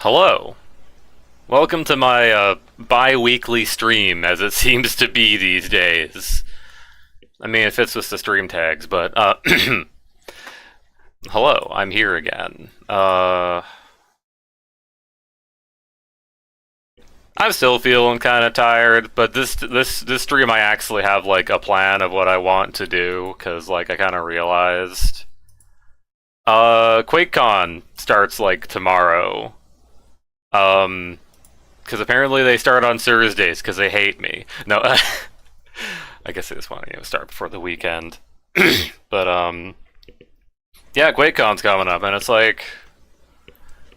Hello. Welcome to my bi-weekly stream, as it seems to be these days. I mean, it fits with the stream tags, but hello, I'm here again. I'm still feeling kind of tired, but this stream I actually have like a plan of what I want to do, because like I kind of realized QuakeCon starts like tomorrow. Because apparently they start on Thursdays because they hate me. No, I guess they just want to start before the weekend. But yeah, QuakeCon's coming up, and it's like,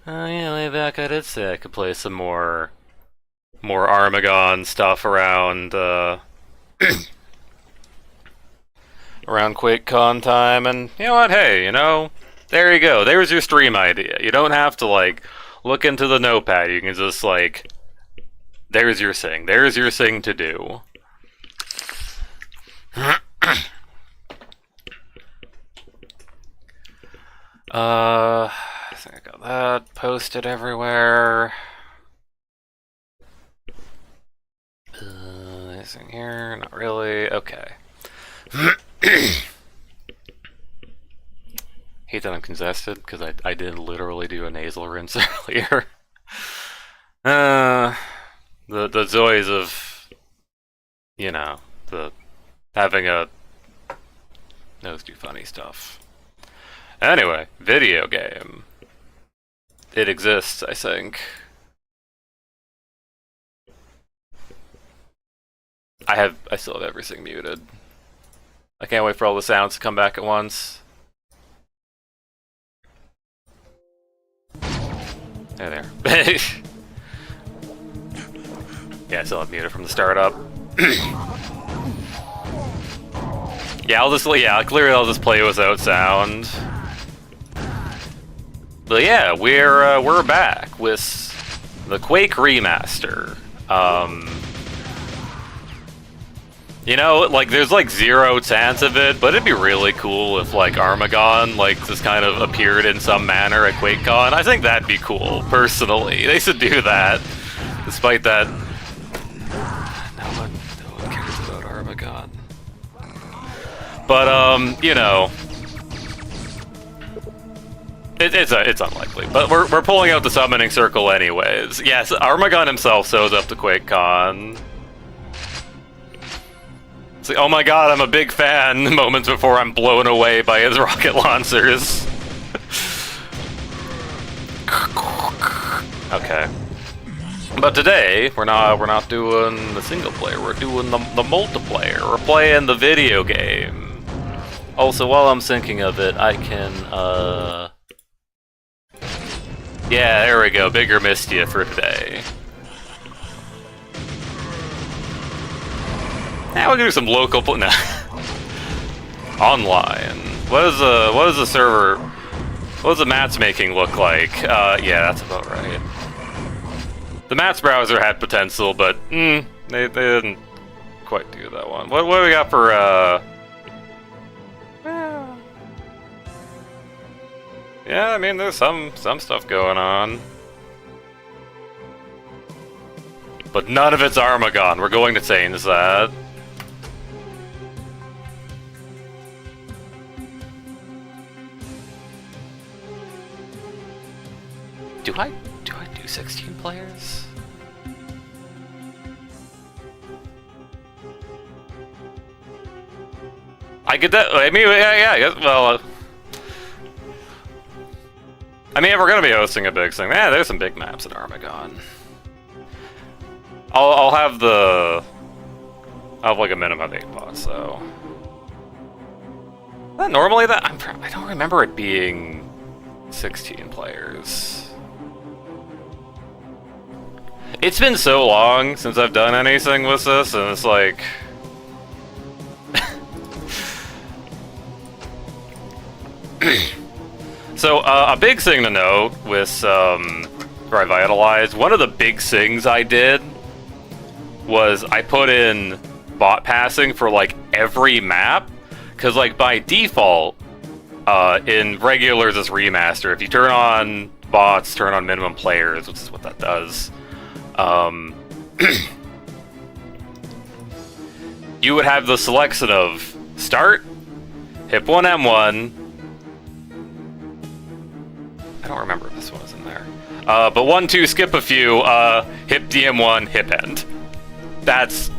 oh yeah, way back I did say I could play some more Armagon stuff around around QuakeCon time, and you know what? Hey, there you go. There's your stream idea. You don't have to like look into the notepad. You can just like, there's your thing. There's your thing to do. I think I got that posted everywhere. Anything here? Not really. Okay. Hate that I'm congested, because I did literally do a nasal rinse earlier. The joys of, having a nose do funny stuff. Anyway, video game. It exists, I think. I still have everything muted. I can't wait for all the sounds to come back at once. There. Yeah, I still have muted from the startup. Clearly I'll just play without sound. But yeah, we're back with the Quake Remaster. There's like 0 chance of it, but it'd be really cool if like Armagon just kind of appeared in some manner at QuakeCon. I think that'd be cool, personally. They should do that. Despite that, no one cares about Armagon. But it's unlikely. But we're pulling out the summoning circle anyways. Yes, Armagon himself shows up to QuakeCon. It's like, oh my god, I'm a big fan, moments before I'm blown away by his rocket launchers. Okay. But today, we're not doing the single player, we're doing the multiplayer. We're playing the video game. Also, while I'm thinking of it, I can, yeah, there we go, bigger Mystia for today. Now we'll do some local no. Online. What does the server? What does the matchmaking look like? Yeah, that's about right. The Mats browser had potential, but they didn't quite do that one. What do we got for yeah, I mean there's some stuff going on. But none of it's Armagon. We're going to change that. Do I do 16 players? I get that. I mean, yeah. Well, I mean, if we're gonna be hosting a big thing, there's some big maps at Armagon. I'll have like a minimum of 8 bots, so. Is that normally that? I don't remember it being 16 players. It's been so long since I've done anything with this, and it's like... So, a big thing to note with Ry-Vitalized, one of the big things I did was I put in bot passing for like every map, because like by default, In regulars as remaster, if you turn on bots, turn on minimum players, which is what that does, you would have the selection of start, hip 1 M1. I don't remember if this one is in there. But 1, 2, skip a few, hip DM1, hip end. That's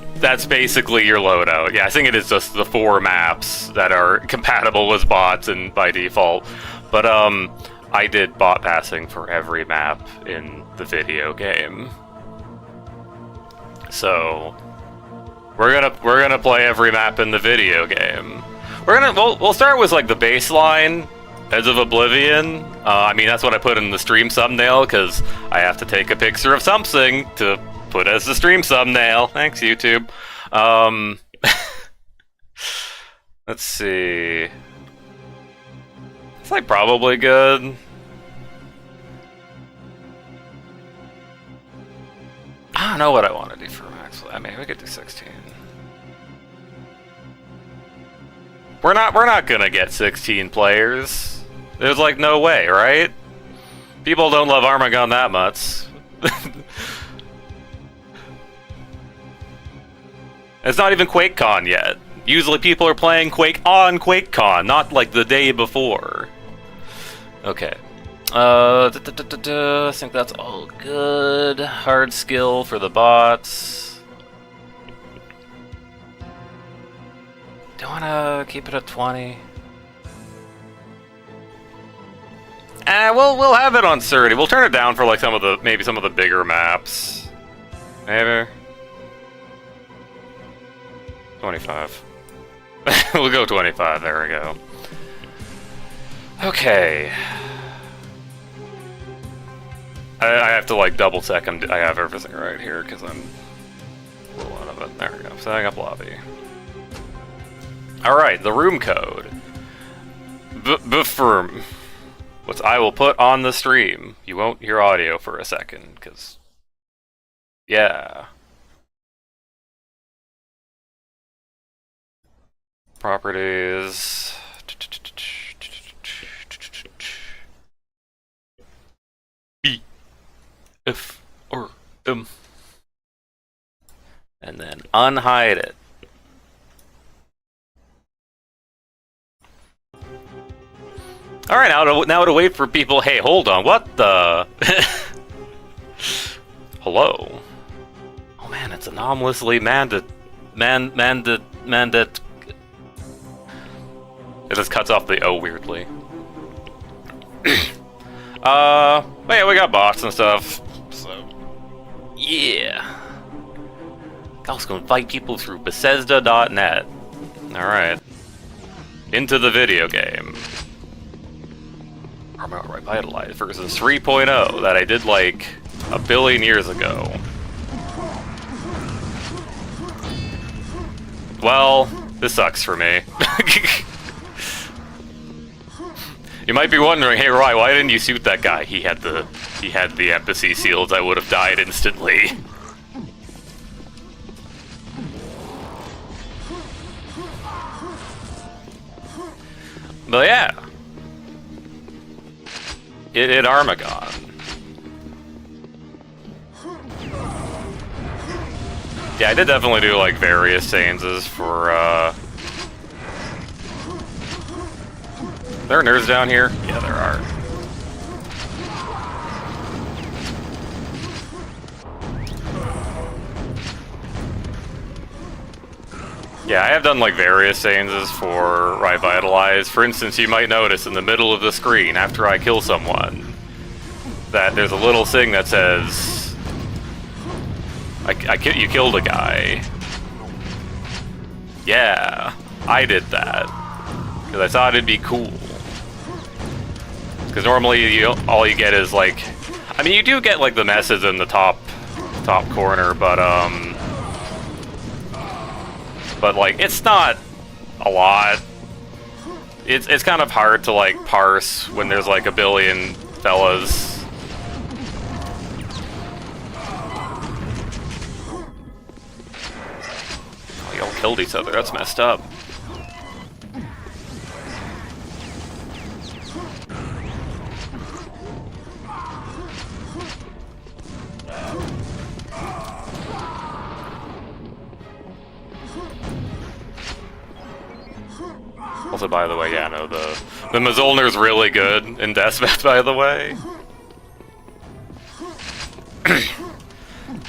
basically your loadout. Yeah, I think it is just the 4 maps that are compatible with bots and by default. But I did bot passing for every map in the video game. So we're gonna play every map in the video game. We'll start with like the baseline, Edge of Oblivion. I mean, that's what I put in the stream thumbnail because I have to take a picture of something to put as the stream thumbnail. Thanks, YouTube. Let's see. It's like probably good. I don't know what I want to do for max. I mean, we could do 16. We're not gonna get 16 players. There's like no way, right? People don't love Armagon that much. It's not even QuakeCon yet. Usually people are playing Quake on QuakeCon, not like the day before. Okay. I think that's all good. Hard skill for the bots. Do you wanna keep it at 20? We'll have it on 30. We'll turn it down for like maybe some of the bigger maps. Maybe 25. We'll go 25. There we go. Okay. I have to like double check I have everything right here because I'm a little out of it. There we go. Setting up lobby. All right, the room code. Bfirm. Which I will put on the stream. You won't hear audio for a second, because... yeah. Properties... B, F, or M. And then unhide it. Alright, now to wait for people. Hey, hold on, what the? Hello? Oh man, it's anomalously mandate. It just cuts off the O weirdly. But yeah, we got bots and stuff, so yeah. I was gonna fight people through Bethesda.net. Alright. Into the video game. Armagon Ry-Vitalized versus 3.0 that I did like a billion years ago. Well, this sucks for me. You might be wondering, hey Ry, why didn't you shoot that guy? He had the embassy seals. I would have died instantly. But yeah. It hit Armagon. Yeah, I did definitely do like various changes for There are nerds down here? Yeah, there are. Yeah, I have done like various changes for Ry-Vitalized. For instance, you might notice in the middle of the screen after I kill someone that there's a little thing that says you killed a guy. Yeah, I did that because I thought it'd be cool. Because normally all you get is like, I mean, you do get like the message in the top corner, but like it's not a lot. It's kind of hard to like parse when there's like a billion fellas. Oh, you all killed each other. That's messed up. Also, by the way, yeah, no, the Mjolnir's really good in Deathmatch, by the way.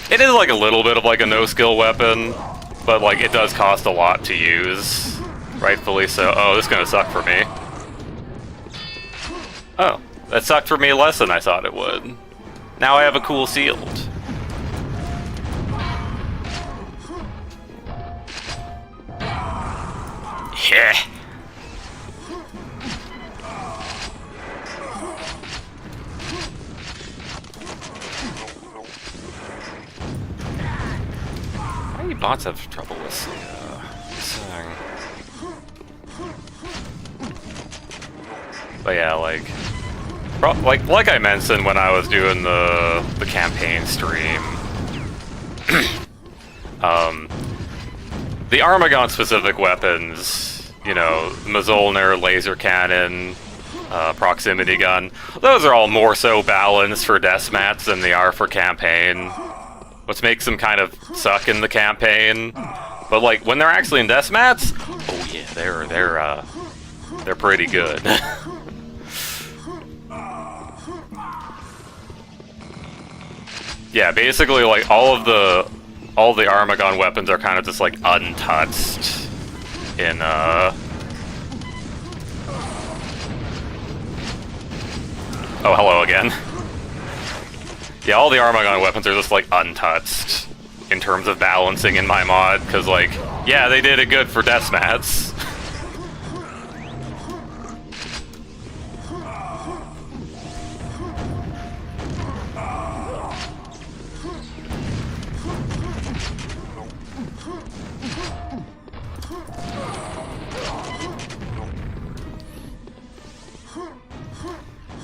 It is like a little bit of like a no-skill weapon, but like it does cost a lot to use. Rightfully so. Oh, this is gonna suck for me. Oh, that sucked for me less than I thought it would. Now I have a cool shield. Yeah. Why do bots have trouble with this thing? But yeah, like I mentioned when I was doing the campaign stream, the Armagon specific weapons, you know, Mjolnir, laser cannon, proximity gun, those are all more so balanced for deathmatch than they are for campaign, which makes them kind of suck in the campaign. But like when they're actually in deathmatch, oh yeah, they're pretty good. Yeah, basically like all the Armagon weapons are kind of just like untouched in Oh, hello again. Yeah, all the Armagon weapons are just like untouched in terms of balancing in my mod, because like, yeah, they did it good for deathmatch.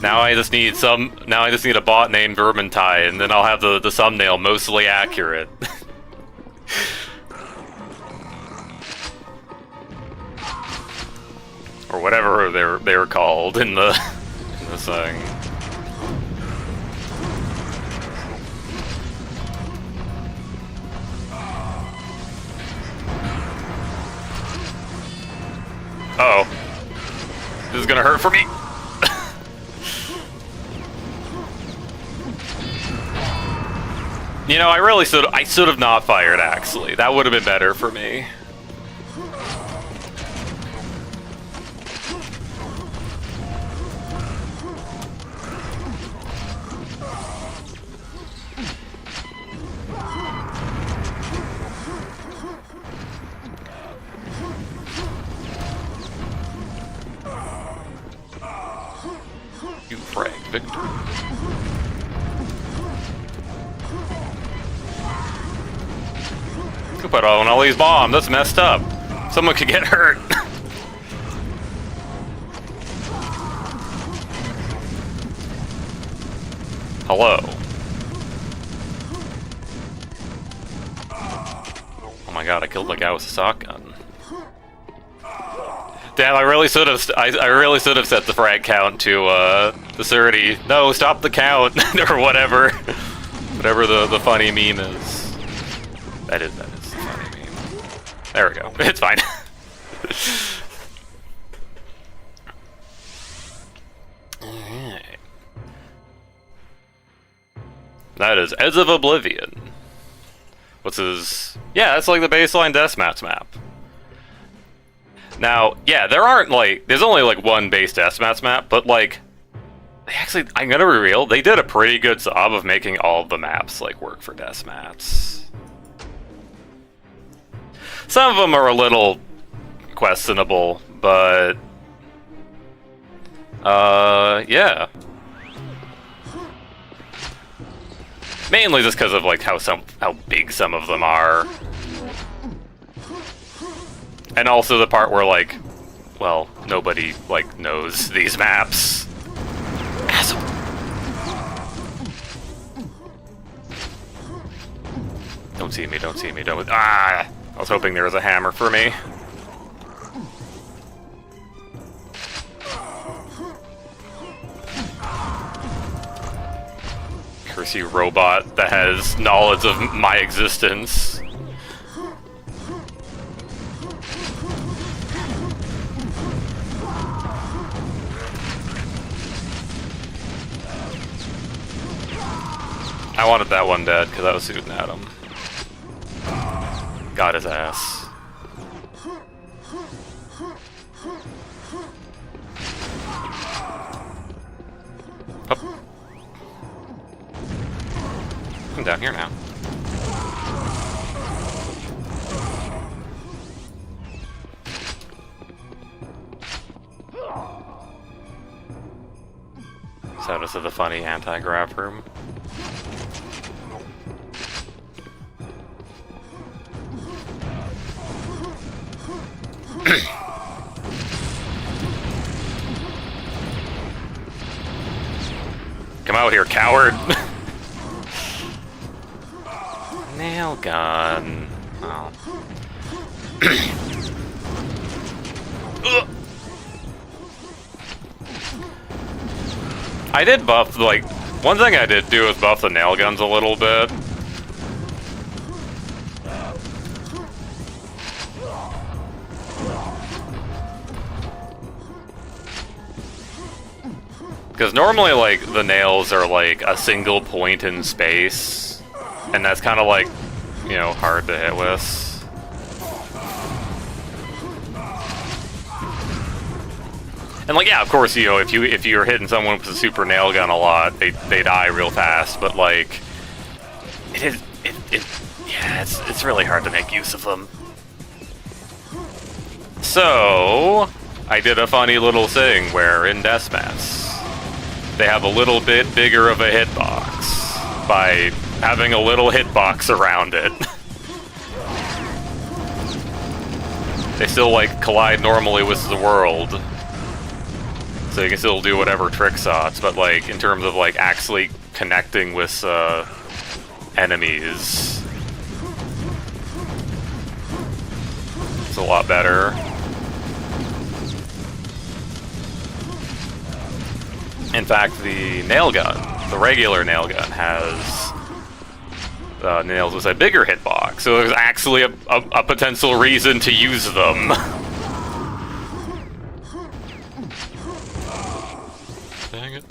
Now I just need a bot named Vermintide, and then I'll have the thumbnail mostly accurate. Or whatever they were called in the thing. Uh-oh. This is gonna hurt for me. You know, I should have not fired, actually. That would have been better for me. You frag victory. Put on all these bombs. That's messed up. Someone could get hurt. Hello. Oh my god! I killed the guy with a shotgun. Damn! I really should have. I really should have set the frag count to 30. No, stop the count or whatever. Whatever the funny meme is. That is. There we go. It's fine. Alright. That is Edge of Oblivion. What's his... Yeah, that's like the baseline deathmatch map. Now, yeah, there aren't like... There's only like one base deathmatch map, but like... They actually... I'm gonna be real, they did a pretty good job of making all of the maps like work for deathmatch. Some of them are a little questionable, but yeah. Mainly just because of like how big some of them are, and also the part where like, well, nobody like knows these maps. Asshole. Don't see me! Don't see me! Don't! Ah! I was hoping there was a hammer for me. Curse you, robot that has knowledge of my existence. I wanted that one dead because I was shooting at him. Got his ass. Up. I'm down here now. So this is the funny anti-grav room. Come out here, coward! Nail gun. Oh. I did buff, like, one thing I did do was buff the nail guns a little bit. Because normally, like, the nails are, like, a single point in space. And that's kind of, like, you know, hard to hit with. And, like, yeah, of course, you know, if you're hitting someone with a super nail gun a lot, they die real fast. But, like, yeah, it's really hard to make use of them. So, I did a funny little thing where in Deathmatch, they have a little bit bigger of a hitbox by having a little hitbox around it. They still, like, collide normally with the world. So you can still do whatever trick shots, but, like, in terms of, like, actually connecting with enemies, it's a lot better. In fact, the nail gun, the regular nail gun, has nails with a bigger hitbox, so there's actually a potential reason to use them. Dang it.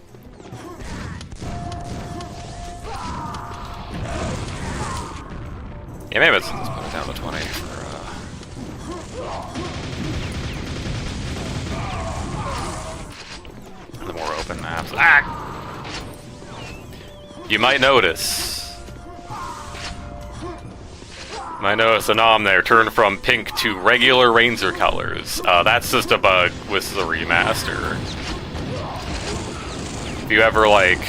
Yeah, maybe let's put it down to 20 for, the more open maps. Ah! You might notice a nom there turned from pink to regular Ranger colors. That's just a bug with the remaster. If you ever, like...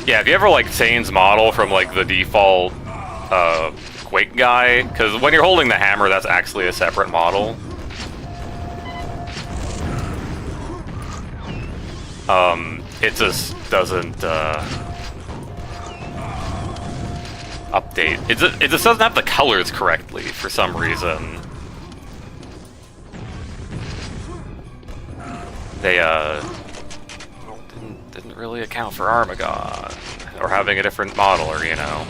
Yeah, if you ever, like, change model from, like, the default Quake guy, because when you're holding the hammer, that's actually a separate model. It just doesn't, update. It just doesn't have the colors correctly for some reason. They, didn't really account for Armagon, or having a different modeler, you know.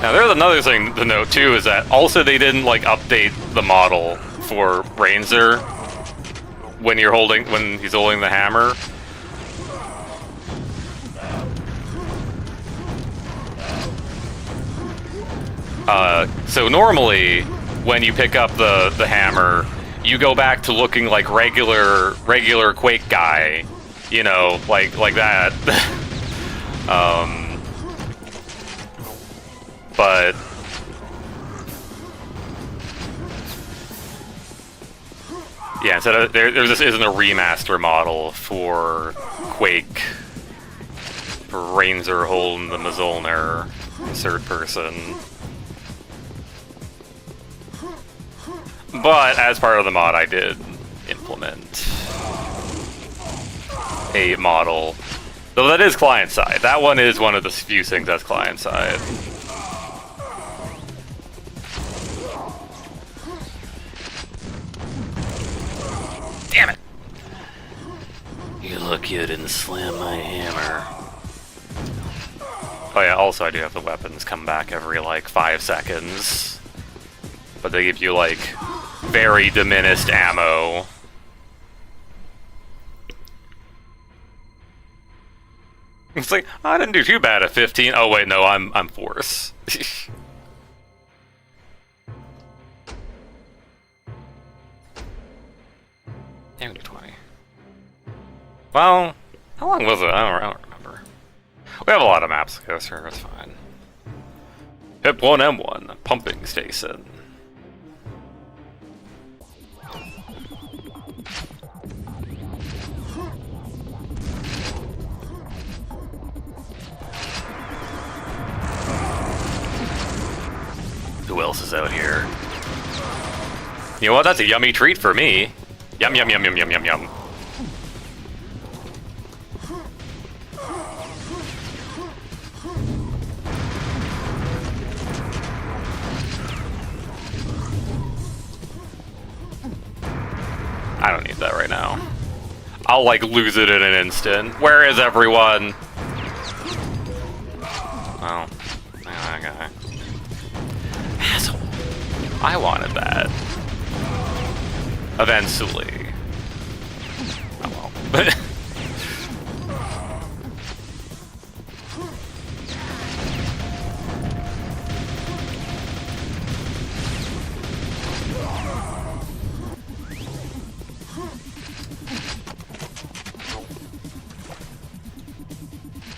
Now, there's another thing to note, too, is that also they didn't, like, update the model for Ranger when he's holding the hammer. So normally, when you pick up the hammer, you go back to looking like regular Quake guy, you know, like that. But yeah, so there just isn't a remaster model for Quake for Ranger holding the Mjolnir in third person. But as part of the mod, I did implement a model, though that is client side. That one is one of the few things that's client side. Damn it! You Look, you didn't slam my hammer. Oh yeah, also I do have the weapons come back every, like, 5 seconds. But they give you, like, very diminished ammo. It's like, oh, I didn't do too bad at 15. Oh wait, no, I'm force. Damn, 20. Well, how long was it? I don't remember. We have a lot of maps to go through, it's fine. Hip 1M1, pumping station. Who else is out here? You know what? That's a yummy treat for me. Yum, yum, yum, yum, yum, yum, yum. I don't need that right now. I'll, like, lose it in an instant. Where is everyone? Oh. Okay. Asshole. I wanted that. Eventually. Oh well.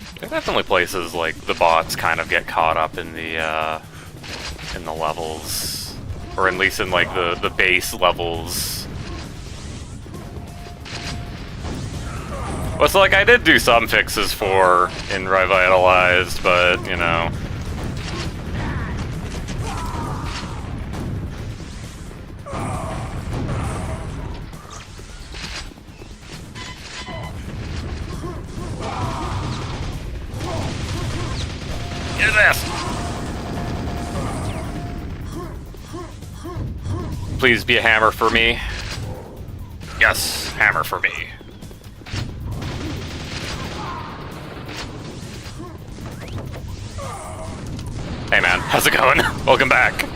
I think that's the only places, like, the bots kind of get caught up in the levels. Or at least in, like, the base levels. Well, so, like, I did do some fixes for in Ry-Vitalized, but, you know. Get his ass! Please be a hammer for me. Yes, hammer for me. Hey man, how's it going? Welcome back. Kinda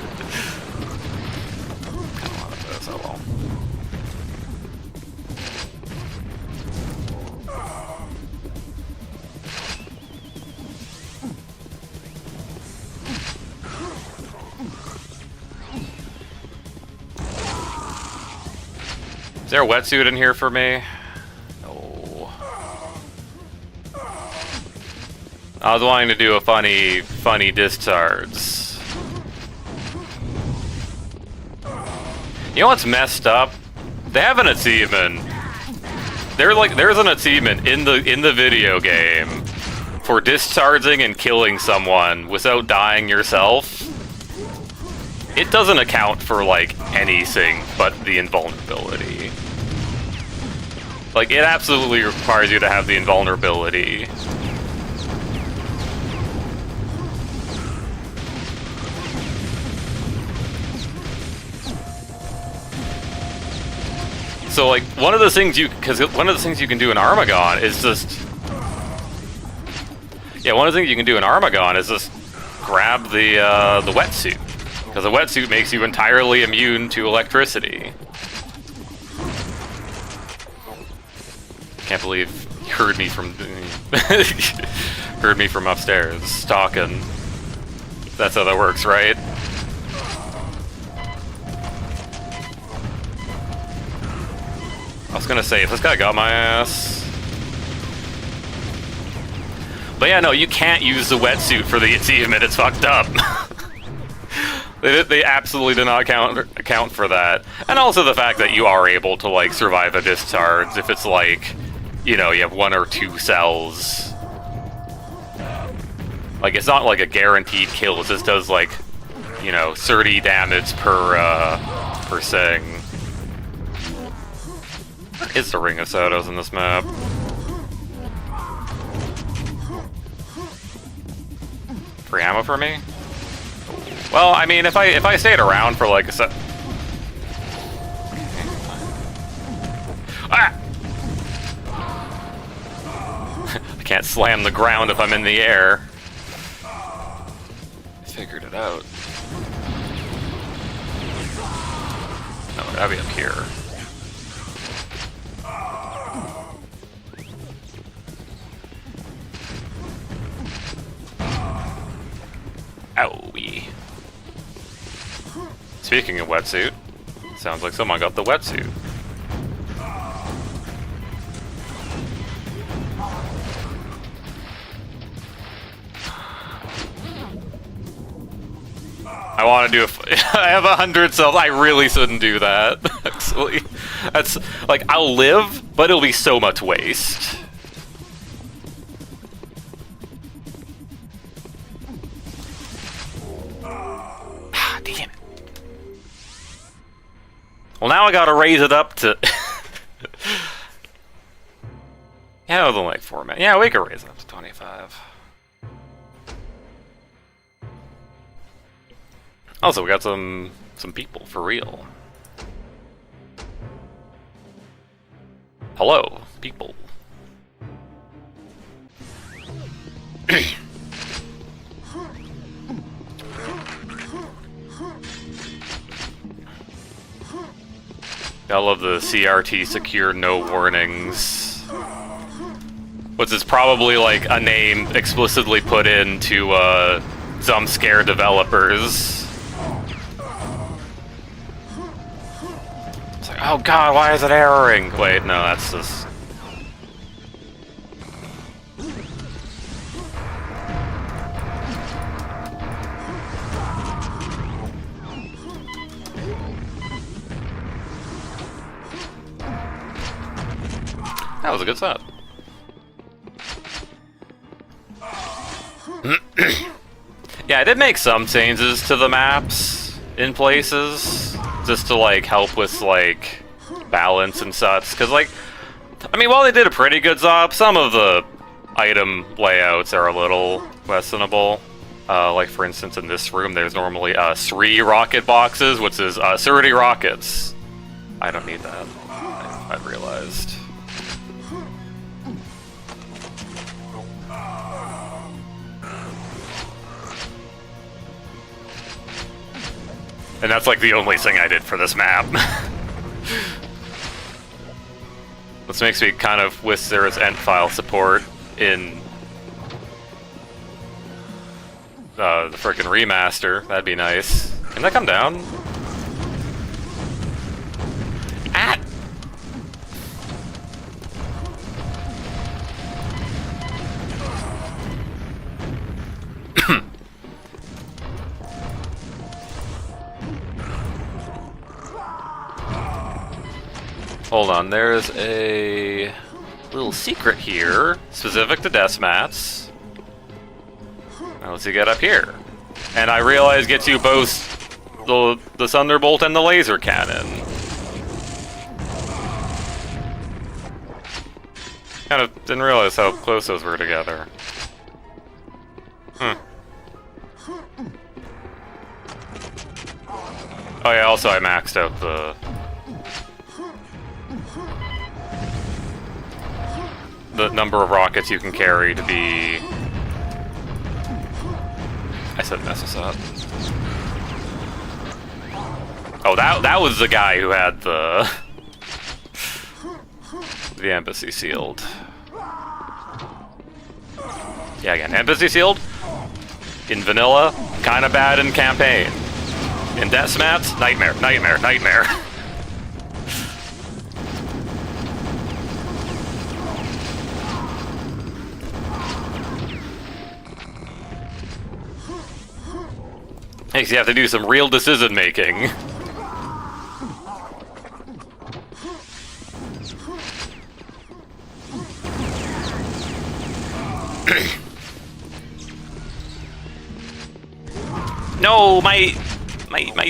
wanted this, oh well. Is there a wetsuit in here for me? No. I was wanting to do a funny discharge. You know what's messed up? They have an achievement. There's an achievement in the video game for discharging and killing someone without dying yourself. It doesn't account for, like, anything but the invulnerability. Like, it absolutely requires you to have the invulnerability. So, like, one of the things you can do in Armagon is just... Yeah, one of the things you can do in Armagon is just grab the wetsuit. Because a wetsuit makes you entirely immune to electricity. Can't believe you heard me from heard me from upstairs talking. That's how that works, right? I was gonna say, if this guy got my ass. But yeah, no, you can't use the wetsuit for the achievement. It's fucked up. They absolutely do not account for that. And also the fact that you are able to, like, survive a discharge if it's, like, you know, you have 1 or 2 cells. Like, it's not, like, a guaranteed kill. It just does, like, you know, 30 damage per thing. Where is the Ring of Shadows in this map? Free ammo for me? Well, I mean, if I stayed around for like a sec. Ah! Can't slam the ground if I'm in the air. Figured it out. No, it gotta be up here. Owie. Speaking of wetsuit, sounds like someone got the wetsuit. I want to do I have 100 cells. I really shouldn't do that. Actually, that's like I'll live, but it'll be so much waste. Ah, damn it. Well, now I gotta raise it up to. Yeah, it was only like 4 minutes. Yeah, we could raise it up to 25. Also, we got some people for real. Hello, people. I love the CRT secure no warnings. Which is probably like a name explicitly put into some scare developers. It's like, oh god, why is it erroring? Wait, no, that's just... That was a good set. Yeah, I did make some changes to the maps in places, just to like help with like balance and such. Cause like, I mean, while they did a pretty good job, some of the item layouts are a little questionable. Like for instance, in this room, there's normally 3 rocket boxes, which is 30 rockets. I don't need that. I've realized. And that's like the only thing I did for this map. This makes me kind of wish there was end file support in the frickin' remaster. That'd be nice. Can that come down? Ah! Hold on, there's a little secret here, specific to deathmatch. Now let's see, get up here. And I realize gets you both the Thunderbolt and the laser cannon. Kind of didn't realize how close those were together. Hmm. Oh yeah, also I maxed out the number of rockets you can carry to be... I said mess this up. Oh, that was the guy who had the embassy sealed. Yeah, again, embassy sealed in vanilla, kind of bad in campaign. In deathmatch, nightmare, nightmare, nightmare. Makes you have to do some real decision making. No, my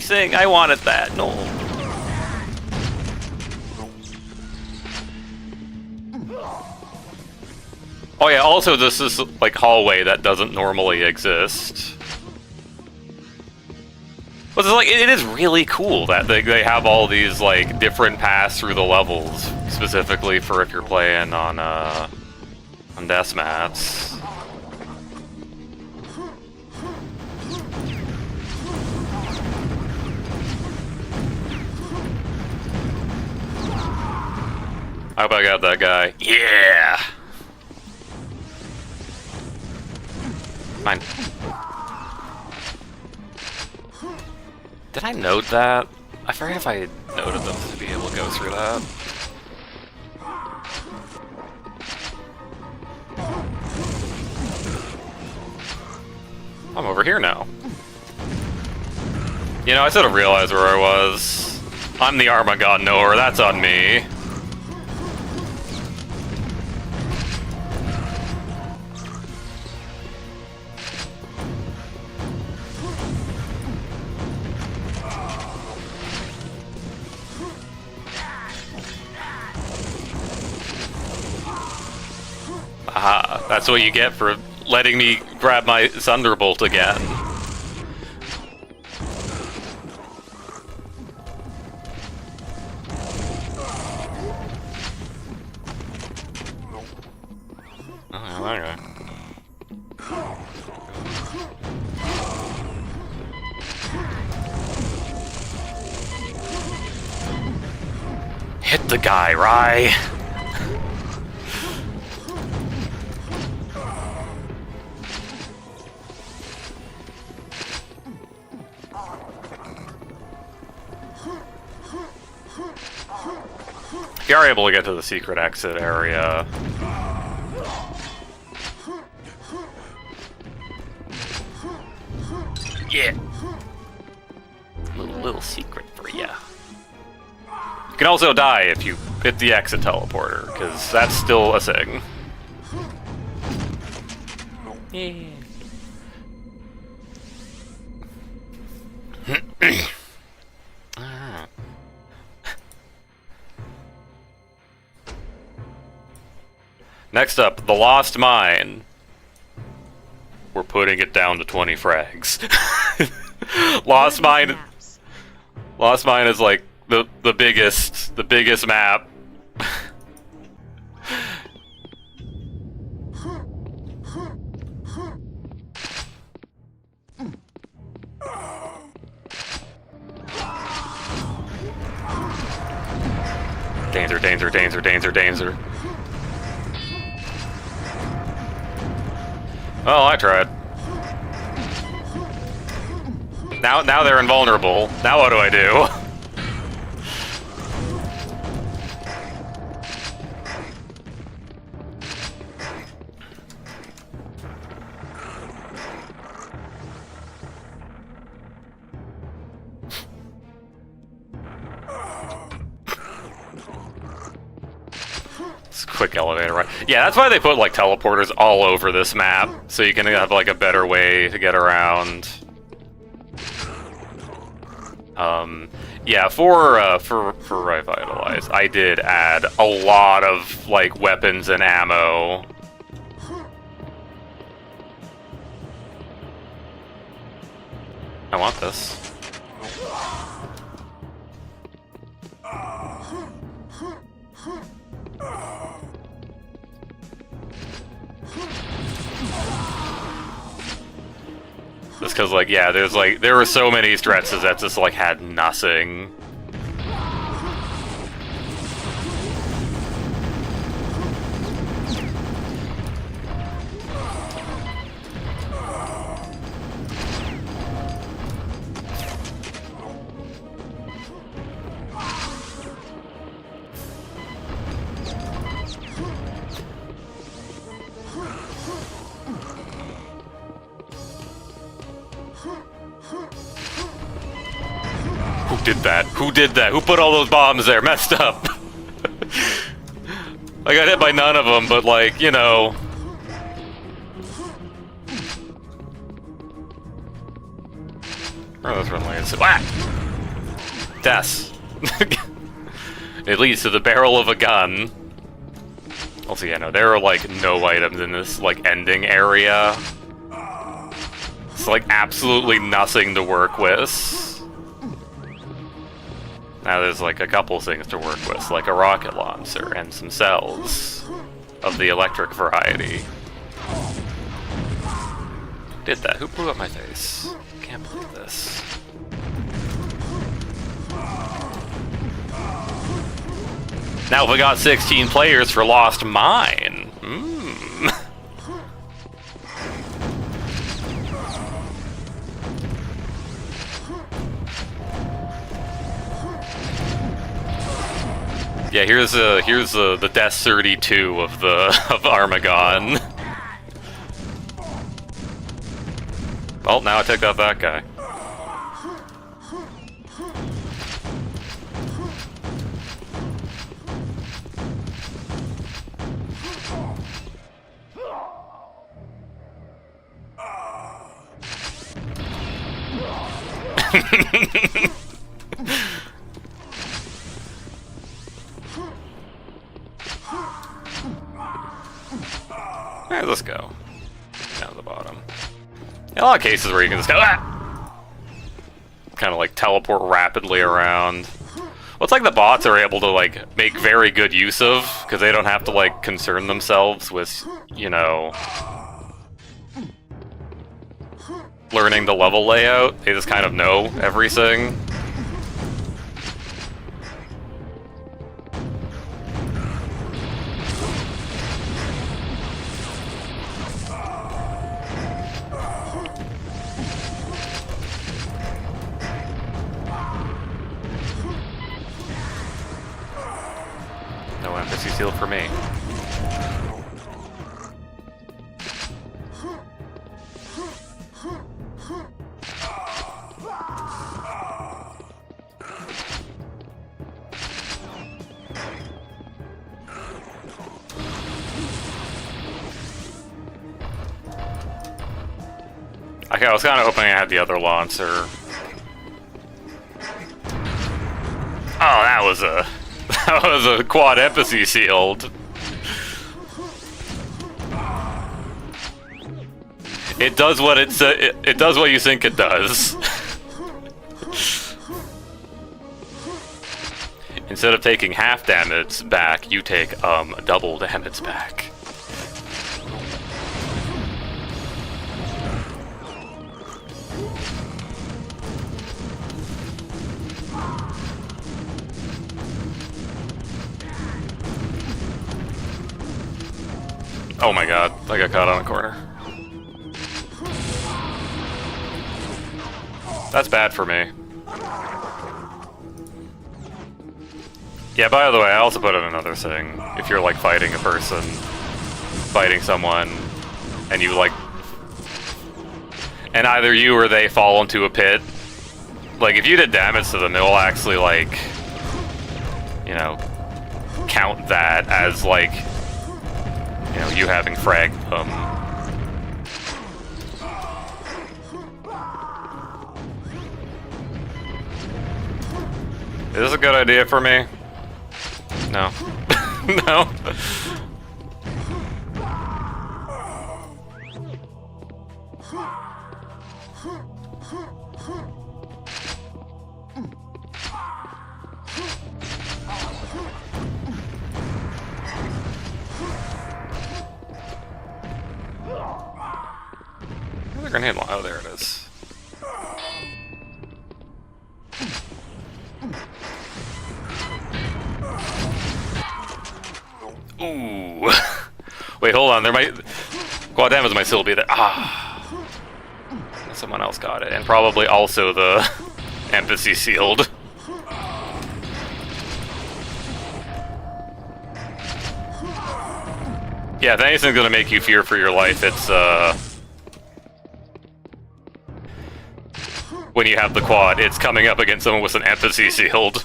thing. I wanted that. No. Oh yeah. Also, this is like hallway that doesn't normally exist. But it's like it is really cool that they have all these like different paths through the levels, specifically for if you're playing on on deathmatch. I hope I got that guy. Yeah! Fine. Did I note that? I forget if I noted them to be able to go through that. I'm over here now. You know, I should have realized where I was. I'm the Armagon knower, that's on me. Aha, that's what you get for letting me grab my Thunderbolt again. Oh, okay. Hit the guy, Ry. You are able to get to the secret exit area. Yeah. Little secret for ya. You can also die if you hit the exit teleporter, because that's still a thing. Yeah. Next up, the Lost Mine. We're putting it down to 20 frags. Lost Mine is like the biggest map. Danger, danger, danger, danger, danger. Oh, I tried. Now they're invulnerable. Now what do I do? Quick elevator, right? Yeah, that's why they put like teleporters all over this map, so you can have like a better way to get around. Yeah, for Ry-Vitalized, I did add a lot of like weapons and ammo. I want this. Just because, like, yeah, there were so many stretches that just, like, had nothing. Who did that? Who did that? Who put all those bombs there? Messed up. I got hit by none of them, but like, you know. Oh, that's run like ah! Death. It leads to the barrel of a gun. Also, yeah, no, there are like no items in this like ending area. It's like absolutely nothing to work with. Now there's like a couple things to work with, like a rocket launcher and some cells. of the electric variety. Did that? Who blew up my face? Can't believe this. Now we got 16 players for Lost Mine. Yeah, here's the Death 32 of Armagon. Well, now I took out that guy. Alright, let's go. Down to the bottom. In a lot of cases where you can just go, kind of like teleport rapidly around. Well, it's like the bots are able to like make very good use of, because they don't have to like concern themselves with, you know, learning the level layout. They just kind of know everything. No empathy seal for me. Okay, I was kind of hoping I had the other launcher. Oh, that was a quad empathy sealed. It does what it does what you think it does. Instead of taking half damage back, you take double damage back. Oh my god, I got caught on a corner. That's bad for me. Yeah, by the way, I also put in another thing. If you're like fighting a person, fighting someone, and you like... and either you or they fall into a pit, like if you did damage to them, it will actually like, you know, count that as like, you know, you having fragged them. Is this a good idea for me? No. No. Another grenade launcher. Oh, there it is. Ooh. Wait, hold on. There might... quad damage might still be there. Ah. Someone else got it. And probably also the empathy sealed. Yeah, if anything's gonna make you fear for your life, it's, when you have the quad, it's coming up against someone with an empathy sealed.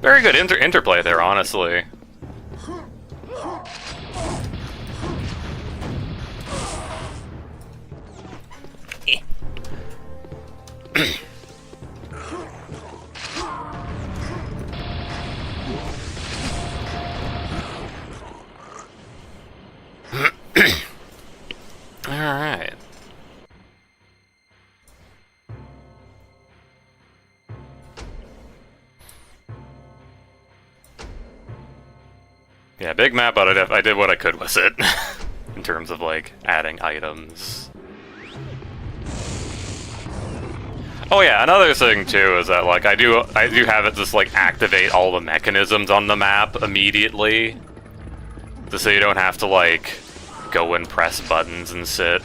Very good interplay there, honestly. Alright. Yeah, big map, but I did what I could with it. In terms of, like, adding items. Oh yeah, another thing too is that, like, I do have it just, like, activate all the mechanisms on the map immediately. Just so you don't have to, like, go and press buttons and sit.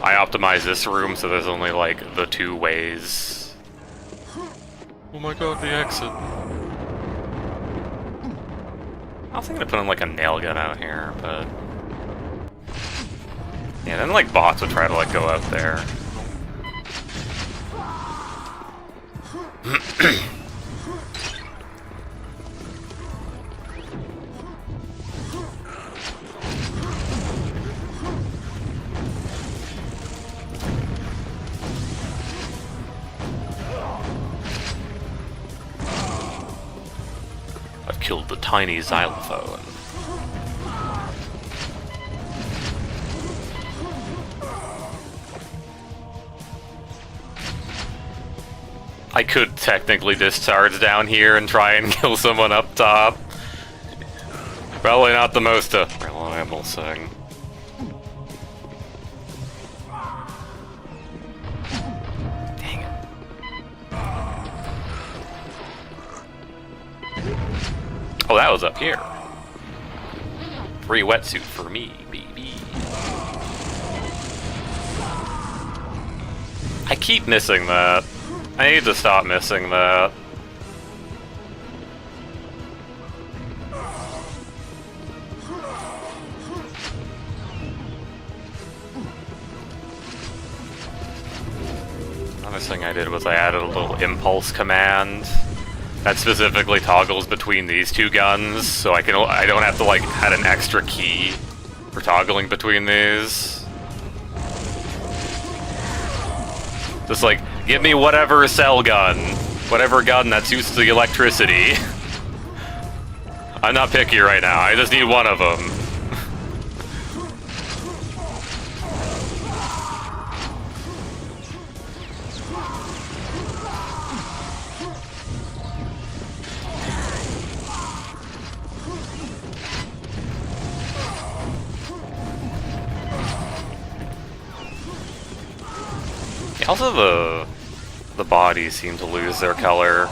I optimized this room so there's only, like, the 2 ways. Oh my god, the exit. I was thinking of putting, like, a nail gun out here, but... yeah, then, like, bots would try to, like, go out there. I've killed the tiny xylophone. I could technically discharge down here and try and kill someone up top. Probably not the most reliable thing. Dang it. Oh, that was up here. Free wetsuit for me, baby. I keep missing that. I need to stop missing that. Another thing I did was I added a little impulse command that specifically toggles between these 2 guns, so I don't have to, like, add an extra key for toggling between these. Just like, give me whatever cell gun, whatever gun that's used to the electricity. I'm not picky right now, I just need one of them. Also, the bodies seem to lose their color.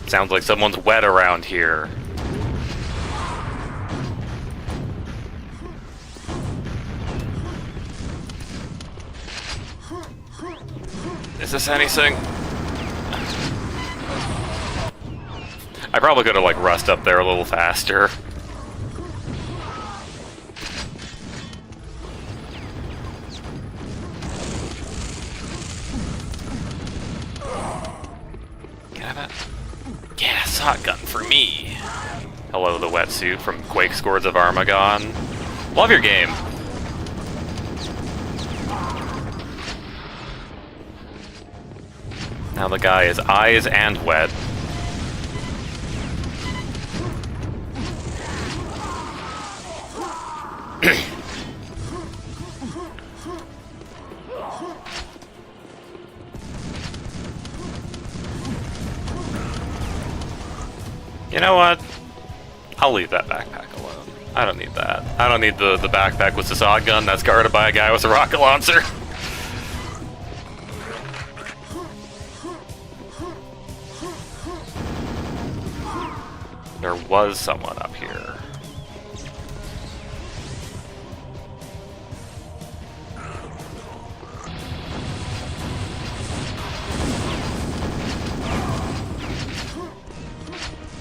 Sounds like someone's wet around here. Is this anything? I probably could have, like, rushed up there a little faster. Yeah, shotgun for me. Hello, the wetsuit from Quake Scores of Armagon. Love your game. Now the guy is eyes and wet. You know what? I'll leave that backpack alone. I don't need that. I don't need the backpack with the shotgun that's guarded by a guy with a rocket launcher. There was someone up here.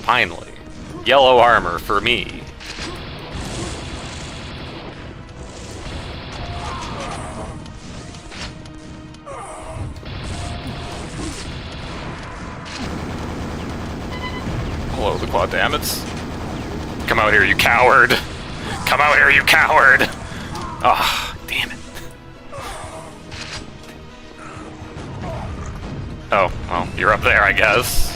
Finally, yellow armor for me. Hello, the quad dammits. Come out here, you coward! Come out here, you coward! Ah, oh, damn it. Oh, well, you're up there, I guess.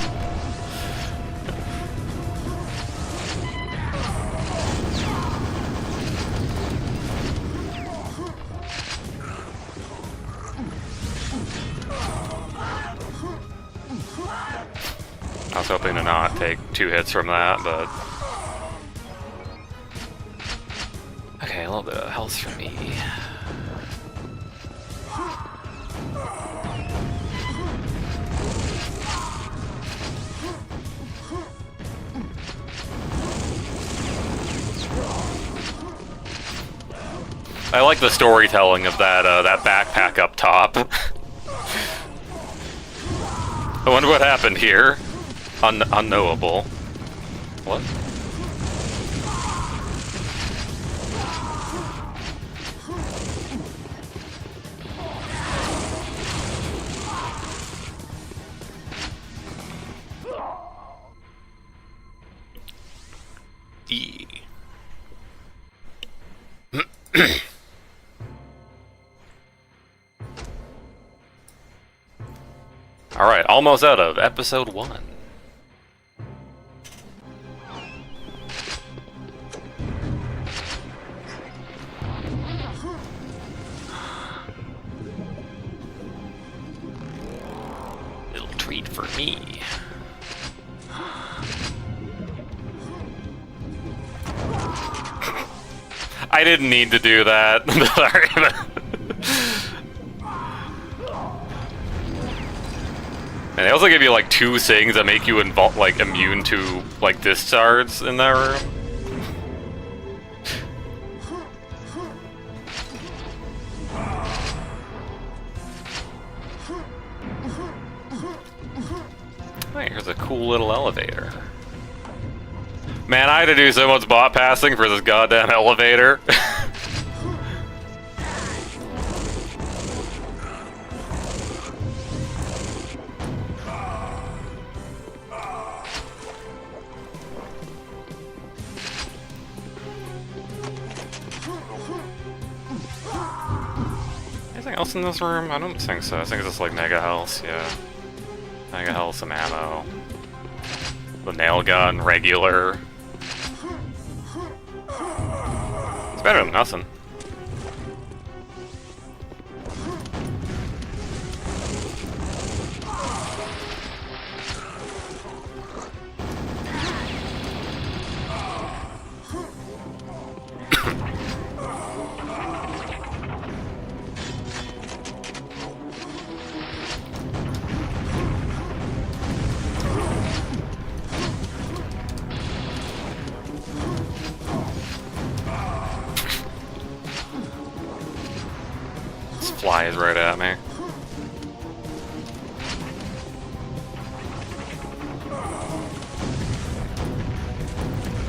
I was hoping to not take 2 hits from that, but... Okay, a little bit of health for me. I like the storytelling of that backpack up top. I wonder what happened here. Unknowable. What? E. Alright, almost out of episode 1. Little treat for me. I didn't need to do that. Sorry. And they also give you like 2 things that make you immune to like discharges in that room. Hey, here's a cool little elevator. Man, I had to do so much bot passing for this goddamn elevator. Anything else in this room? I don't think so. I think it's just like mega health, yeah. Mega health, some ammo. The nail gun, regular. It's better than nothing. Flies right at me.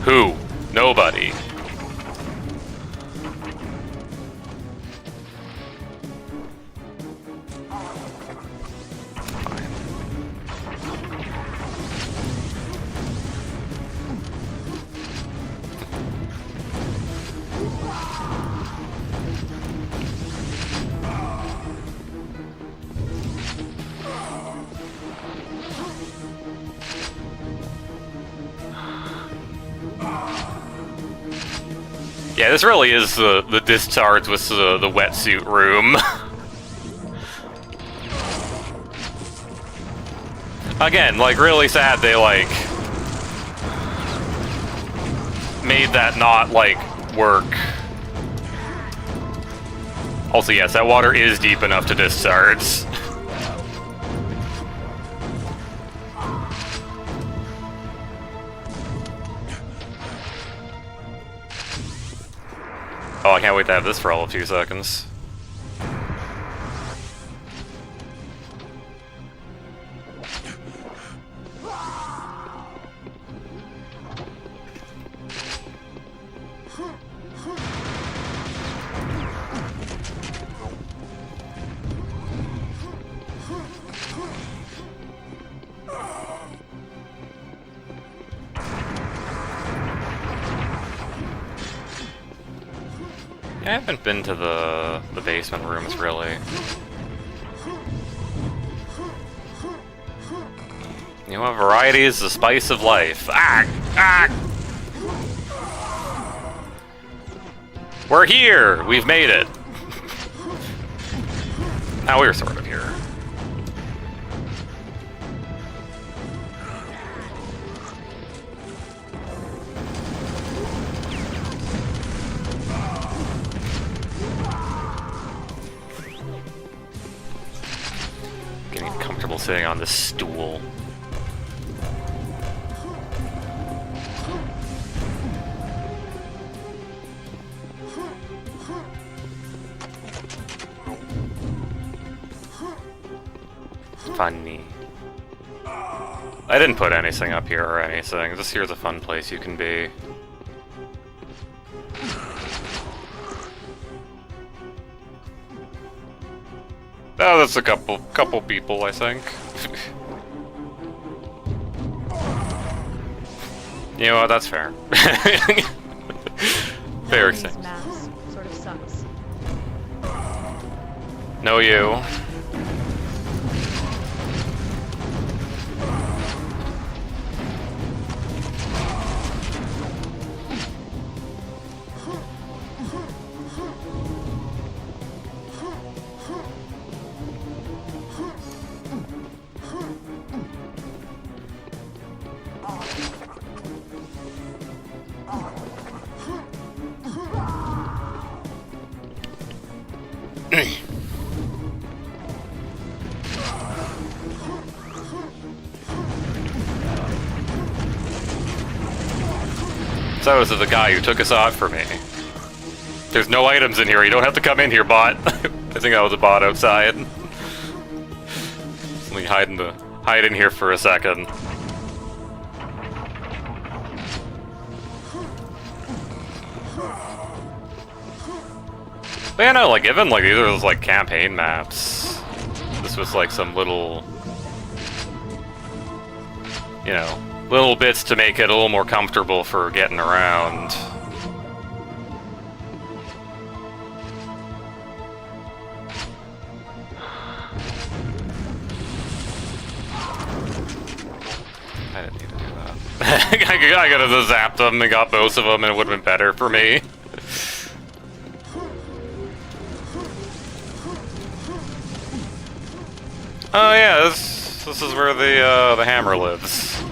Who? Nobody. Yeah, this really is the discharge with the wetsuit room. Again, like, really sad they, like, made that not, like, work. Also, yes, that water is deep enough to discharge. Oh, I can't wait to have this for all of 2 seconds. I haven't been to the basement rooms, really. You know, variety is the spice of life. Ah! Ah! We're here! We've made it! Now we're sort of here. Getting comfortable sitting on this stool. Funny. I didn't put anything up here or anything. This here's a fun place you can be. Oh, that's a couple people, I think. You know what? That's fair. Fair exchange. Sort of sucks. No, you. So is it the guy who took us out for me? There's no items in here. You don't have to come in here, bot. I think that was a bot outside. Let me hide in here for a second. But yeah, no, like even like these are those like campaign maps. This was like some little, you know, little bits to make it a little more comfortable for getting around. I didn't need to do that. I could have zapped them and got both of them and it would have been better for me. Oh yeah, this is where the hammer lives.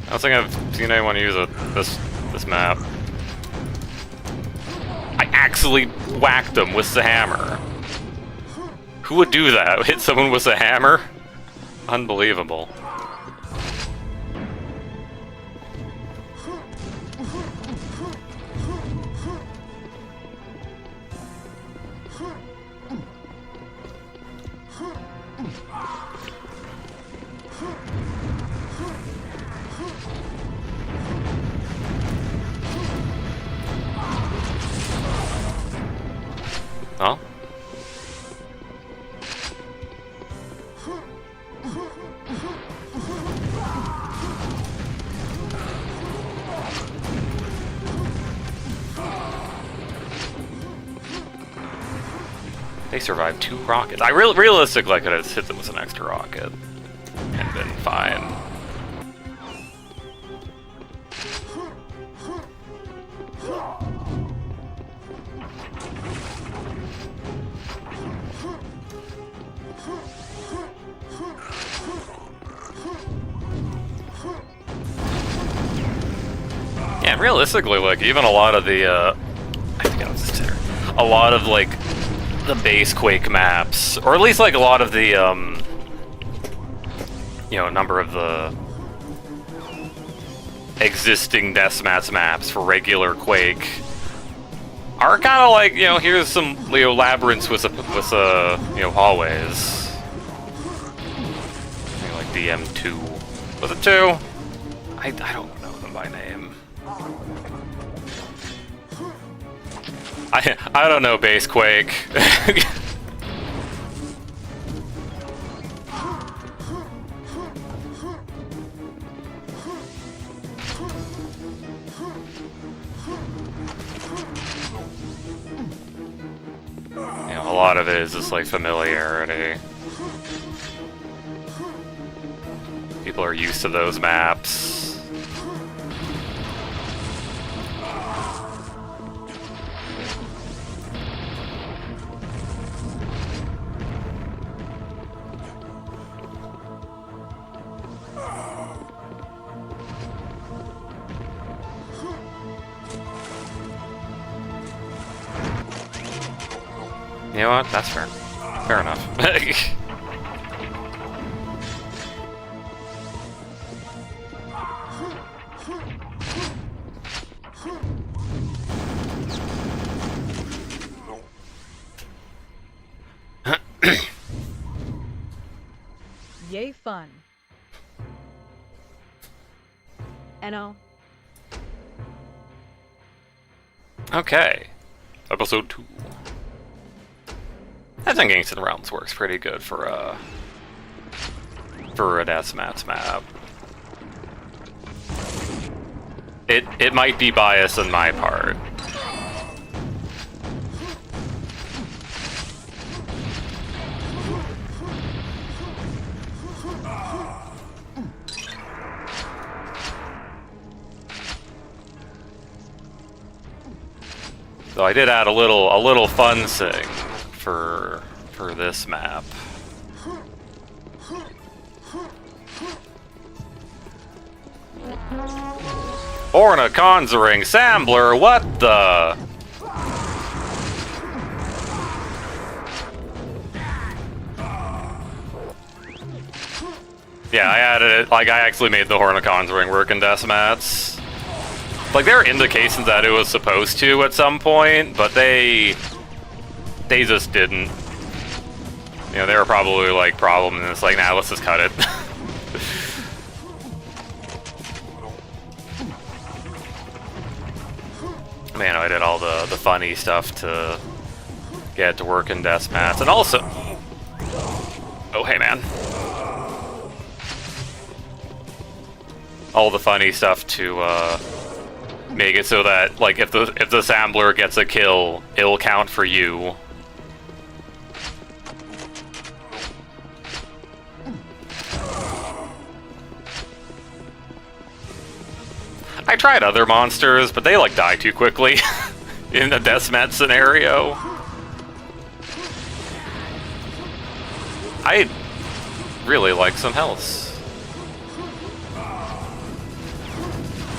I don't think I've seen anyone use this map. I actually whacked him with the hammer. Who would do that? Hit someone with a hammer? Unbelievable. Huh? They survived 2 rockets. I realistically I could have hit them with an extra rocket and been fine. Yeah, realistically, like even a lot of the I think I was just there. A lot of like the base Quake maps, or at least like a lot of the you know, a number of the existing deathmatch maps for regular Quake are kind of like, you know, here's some, you know, labyrinths with you know, hallways. I think like DM2. Was it 2? I don't know them by name. I don't know base Quake. You know, a lot of it is just like familiarity. people are used to those maps. You know what? That's fair. Fair enough. Yay fun. NO. Okay. Episode 2. I think Ancient Realms works pretty good for a deathmatch map. It might be biased on my part. So I did add a little fun thing for this map. Orna Conjuring Sambler, what the? Yeah, I added it. Like, I actually made the Horn of Conjuring work in Deathmatch. Like, there are indications that it was supposed to at some point, but they just didn't. You know, they were probably like problem, and it's like, nah, let's just cut it. Man, I did all the funny stuff to get it to work in Deathmatch, and also, oh hey man, all the funny stuff to make it so that, like, if the Sambler gets a kill, it'll count for you. I tried other monsters, but they, like, die too quickly in a deathmatch scenario. I really like some health.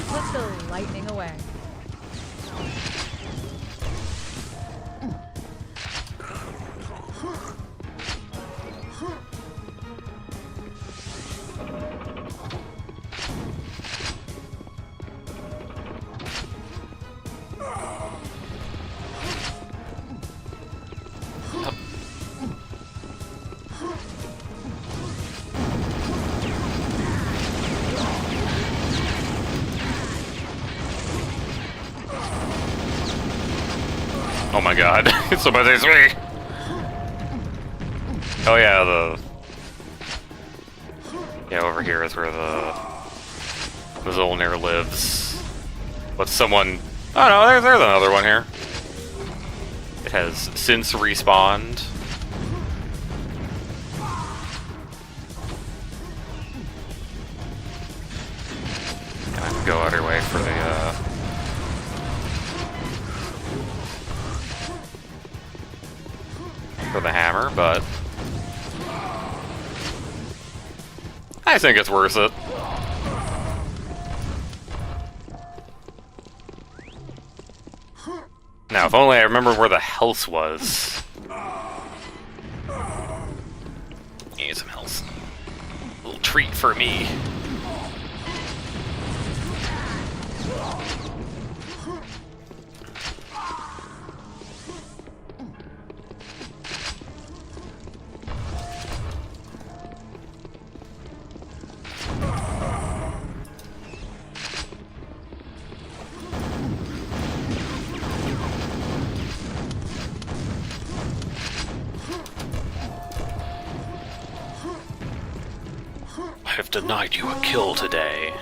Put the lightning away. Oh my god, somebody's me! Oh yeah, yeah, over here is where the Zolnir lives. But someone... Oh no, there's another one here. It has since respawned. And I can go out of your way for the, hammer, but I think it's worth it. Now, if only I remember where the health was. Need some health. A little treat for me. I have denied you a kill today.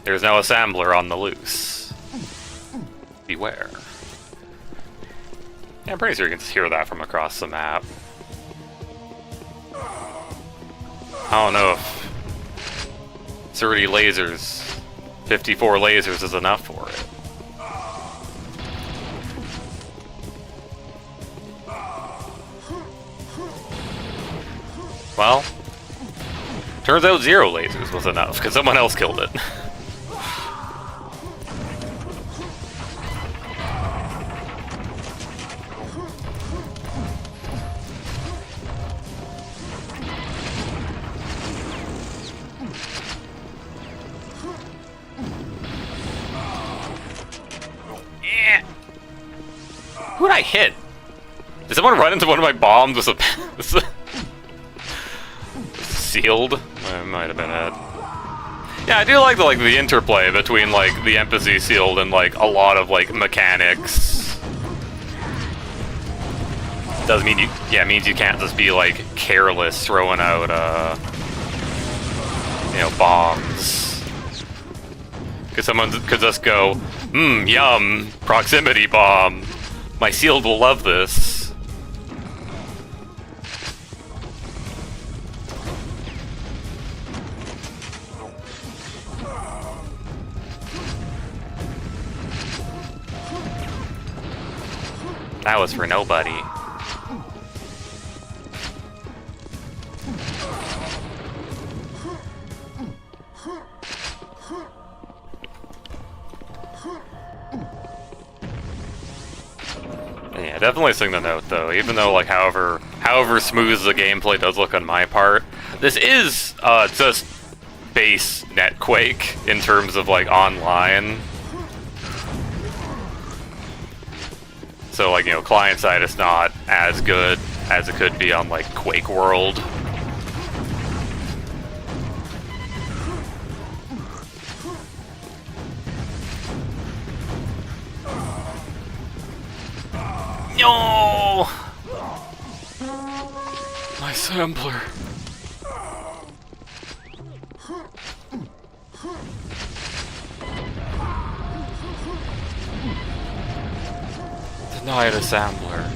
There's now a Sambler on the loose. Beware. Yeah, I'm pretty sure you can just hear that from across the map. I don't know if 30 lasers, 54 lasers is enough for it. Well, turns out 0 lasers was enough, because someone else killed it. Yeah. Who'd I hit? Did someone run into one of my bombs with a... sealed? It might have been it. Yeah, I do like the interplay between like the empathy sealed and like a lot of like mechanics. Does mean you, yeah, it means you can't just be like careless throwing out you know, bombs. Because someone could just go, yum, proximity bomb. My sealed will love this. That was for nobody. Yeah, definitely sing the note though, even though like however smooth the gameplay does look on my part. This is just base net Quake in terms of like online. So like, you know, client side is not as good as it could be on like Quake World. No! My sampler. Denied assembler.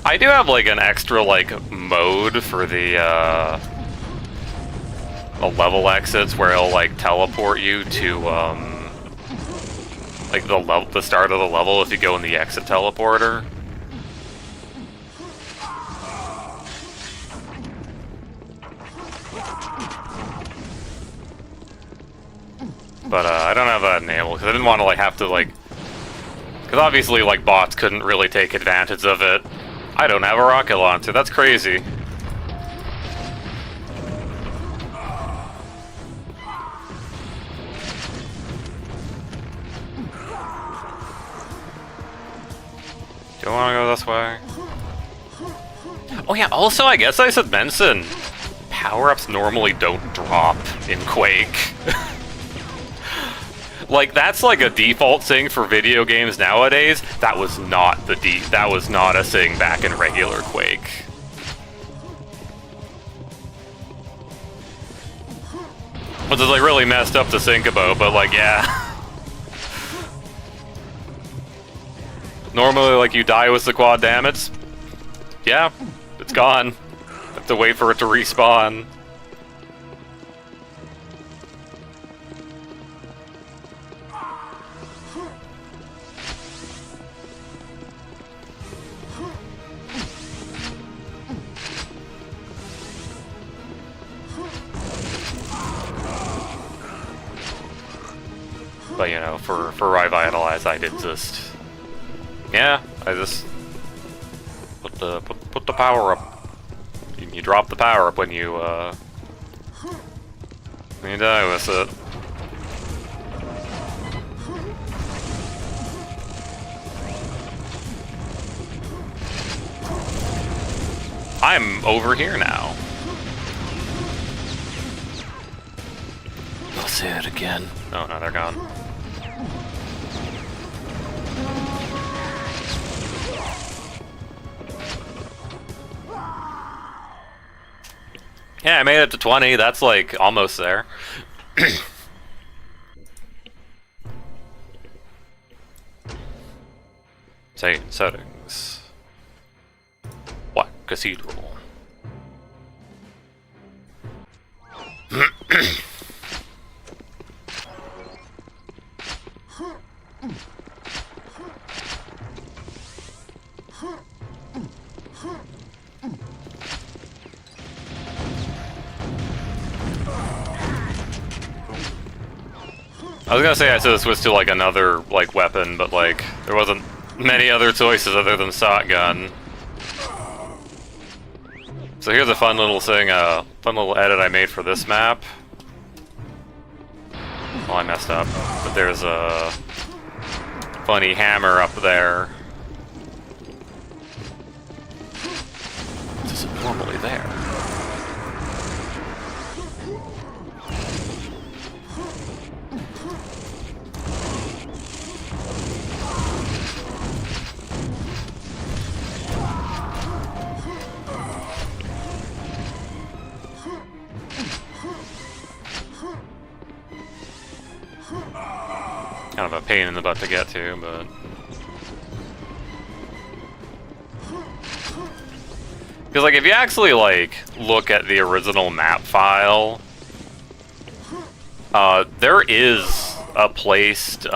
I do have like an extra like mode for the level exits where it'll like teleport you to like the start of the level if you go in the exit teleporter. But I don't have that enabled because I didn't want to like have to like, because obviously like bots couldn't really take advantage of it. I don't have a rocket launcher. That's crazy. Do I want to go this way? Oh yeah, also I guess I should mention, power-ups normally don't drop in Quake. Like, that's like a default thing for video games nowadays. That was not that was not a thing back in regular Quake. Which is like really messed up to think about, but like, yeah. Normally, like, you die with the quad damage. Yeah, it's gone. Have to wait for it to respawn. But you know, for Ry-Vitalized, I did just, yeah, I just put the power up. You drop the power up when you die with it. I'm over here now. I'll say it again. Oh no, they're gone. Yeah, I made it to 20. That's like almost there. Settings. What? Cathedral. I was gonna say I should have switched to like another like weapon, but like there wasn't many other choices other than shotgun. So here's a fun little thing, fun little edit I made for this map. Well, I messed up, but there's a funny hammer up there. This isn't normally there. Kind of a pain in the butt to get to, but... Because, like, if you actually, like, look at the original map file, there is a placed,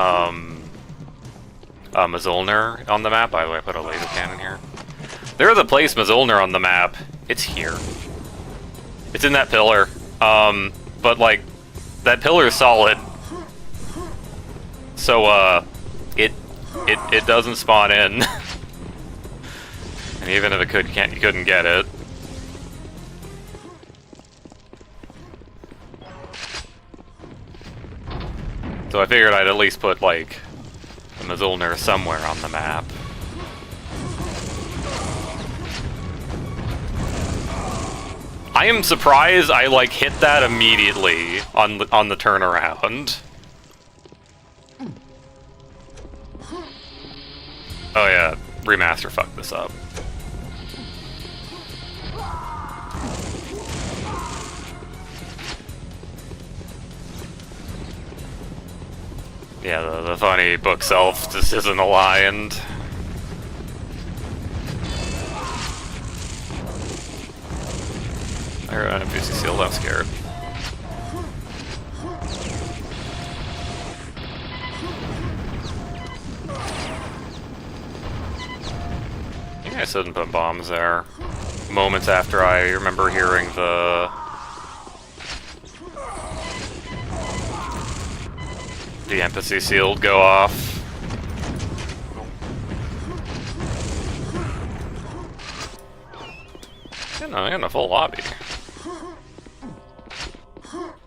Mazulner on the map. By the way, I put a laser cannon here. There is a placed Mazulner on the map. It's here. It's in that pillar. But, like, that pillar is solid. So, it doesn't spawn in. And even if it could, you couldn't get it. So I figured I'd at least put, like, a Mazulner somewhere on the map. I am surprised I, like, hit that immediately on the turnaround. Oh yeah, Remaster fucked this up. Yeah, the funny book self just isn't aligned. I heard NPC sealed, I'm scared. I shouldn't put bombs there. Moments after I remember hearing the empathy shield go off. In a full lobby.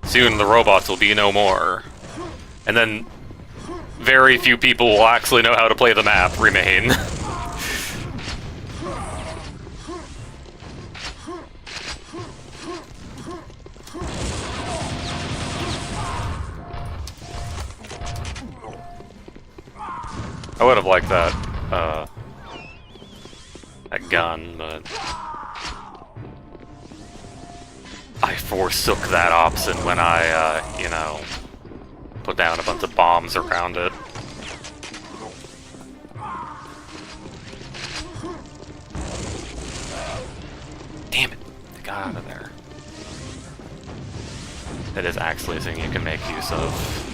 Soon the robots will be no more. And then very few people will actually know how to play the map remain. I would have liked that, that gun, but I forsook that option when I, you know, put down a bunch of bombs around it. Damn it! It got out of there. That is actually a thing you can make use of.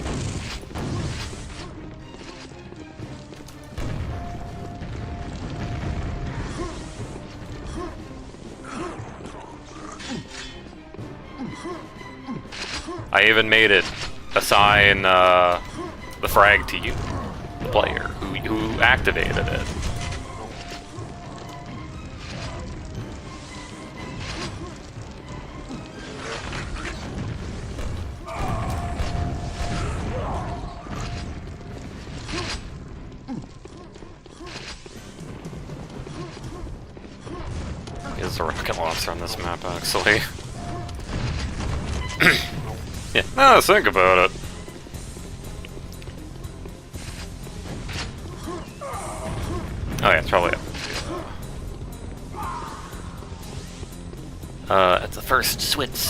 I even made it assign the frag to you, the player, who activated it. There's a rocket launcher on this map, actually. Yeah, now let's think about it. Oh yeah, it's probably up. At the first switch.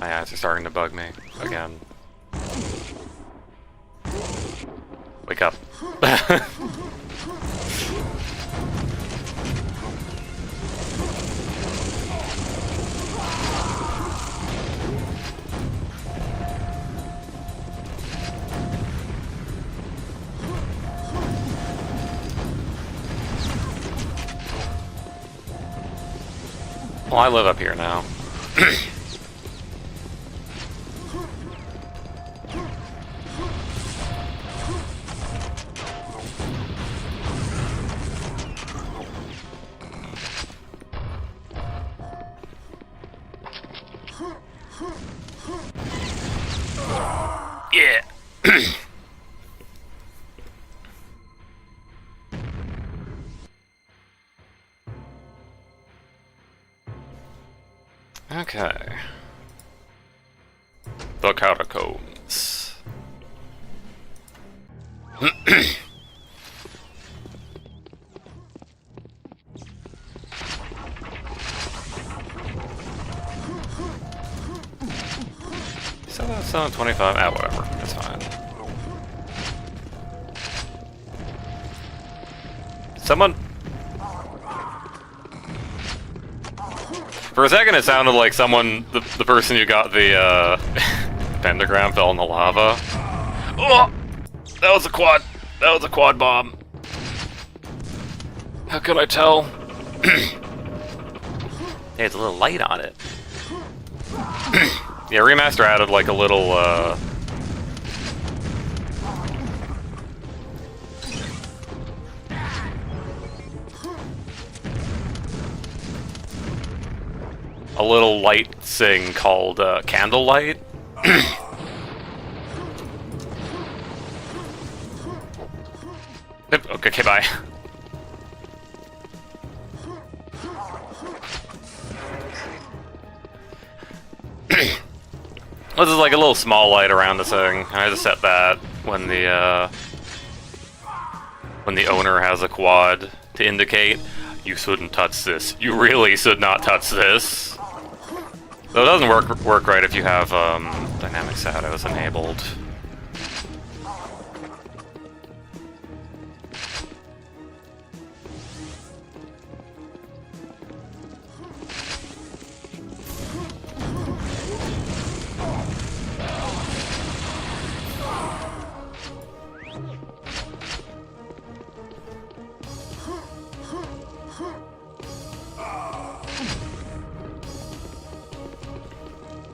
My eyes are starting to bug me again. Wake up. Well, I live up here now. Yeah. Okay. The catacombs. So that's on 25. Ah, whatever. That's fine. Someone. For a second, it sounded like someone, the person who got the pentagram, fell in the lava. Oh, that was a quad. That was a quad bomb. How could I tell? Hey, it's a little light on it. Yeah, Remaster added like a little, a little light thing called candlelight. Okay, bye. This is like a little small light around the thing. I just set that when the owner has a quad to indicate you shouldn't touch this. You really should not touch this. Though it doesn't work right if you have dynamic shadows enabled.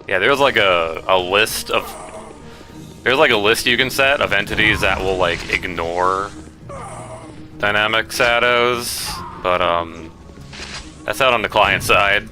Yeah, there's like a list of... There's like a list you can set of entities that will like ignore dynamic shadows, but that's out on the client side.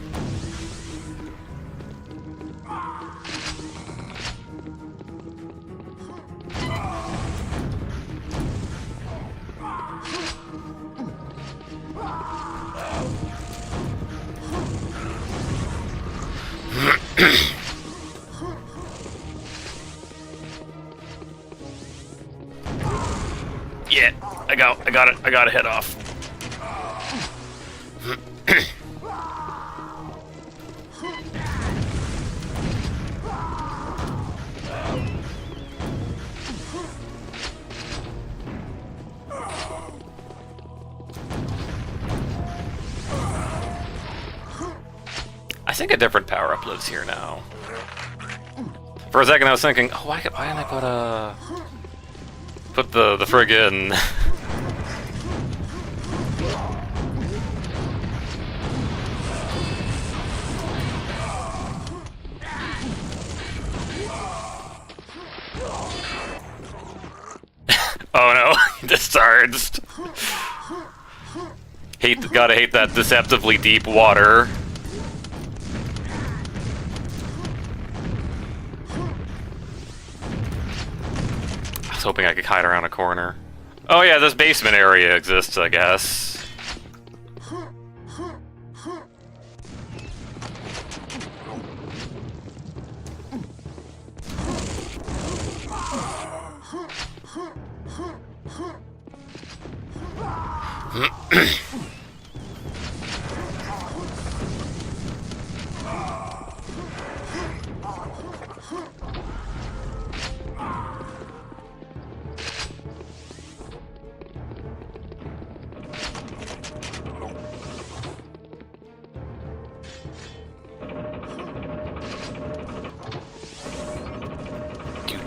Yeah, I got a hit off. I think a different power-up lives here now. For a second I was thinking, oh, why didn't I put the friggin' oh no, he discharged. Gotta hate that deceptively deep water. I was hoping I could hide around a corner. Oh yeah, this basement area exists, I guess.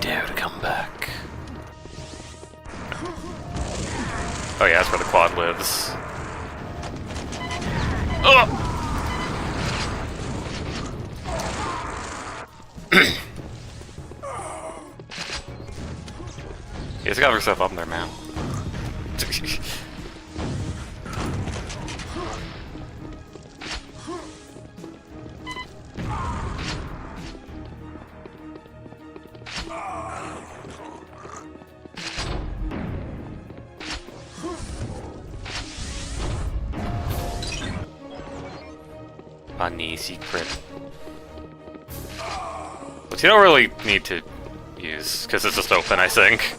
Dare to come back. Oh yeah, that's where the quad lives. Oh! You just got yourself up there, man. Funny secret. But you don't really need to use, because it's just open, I think.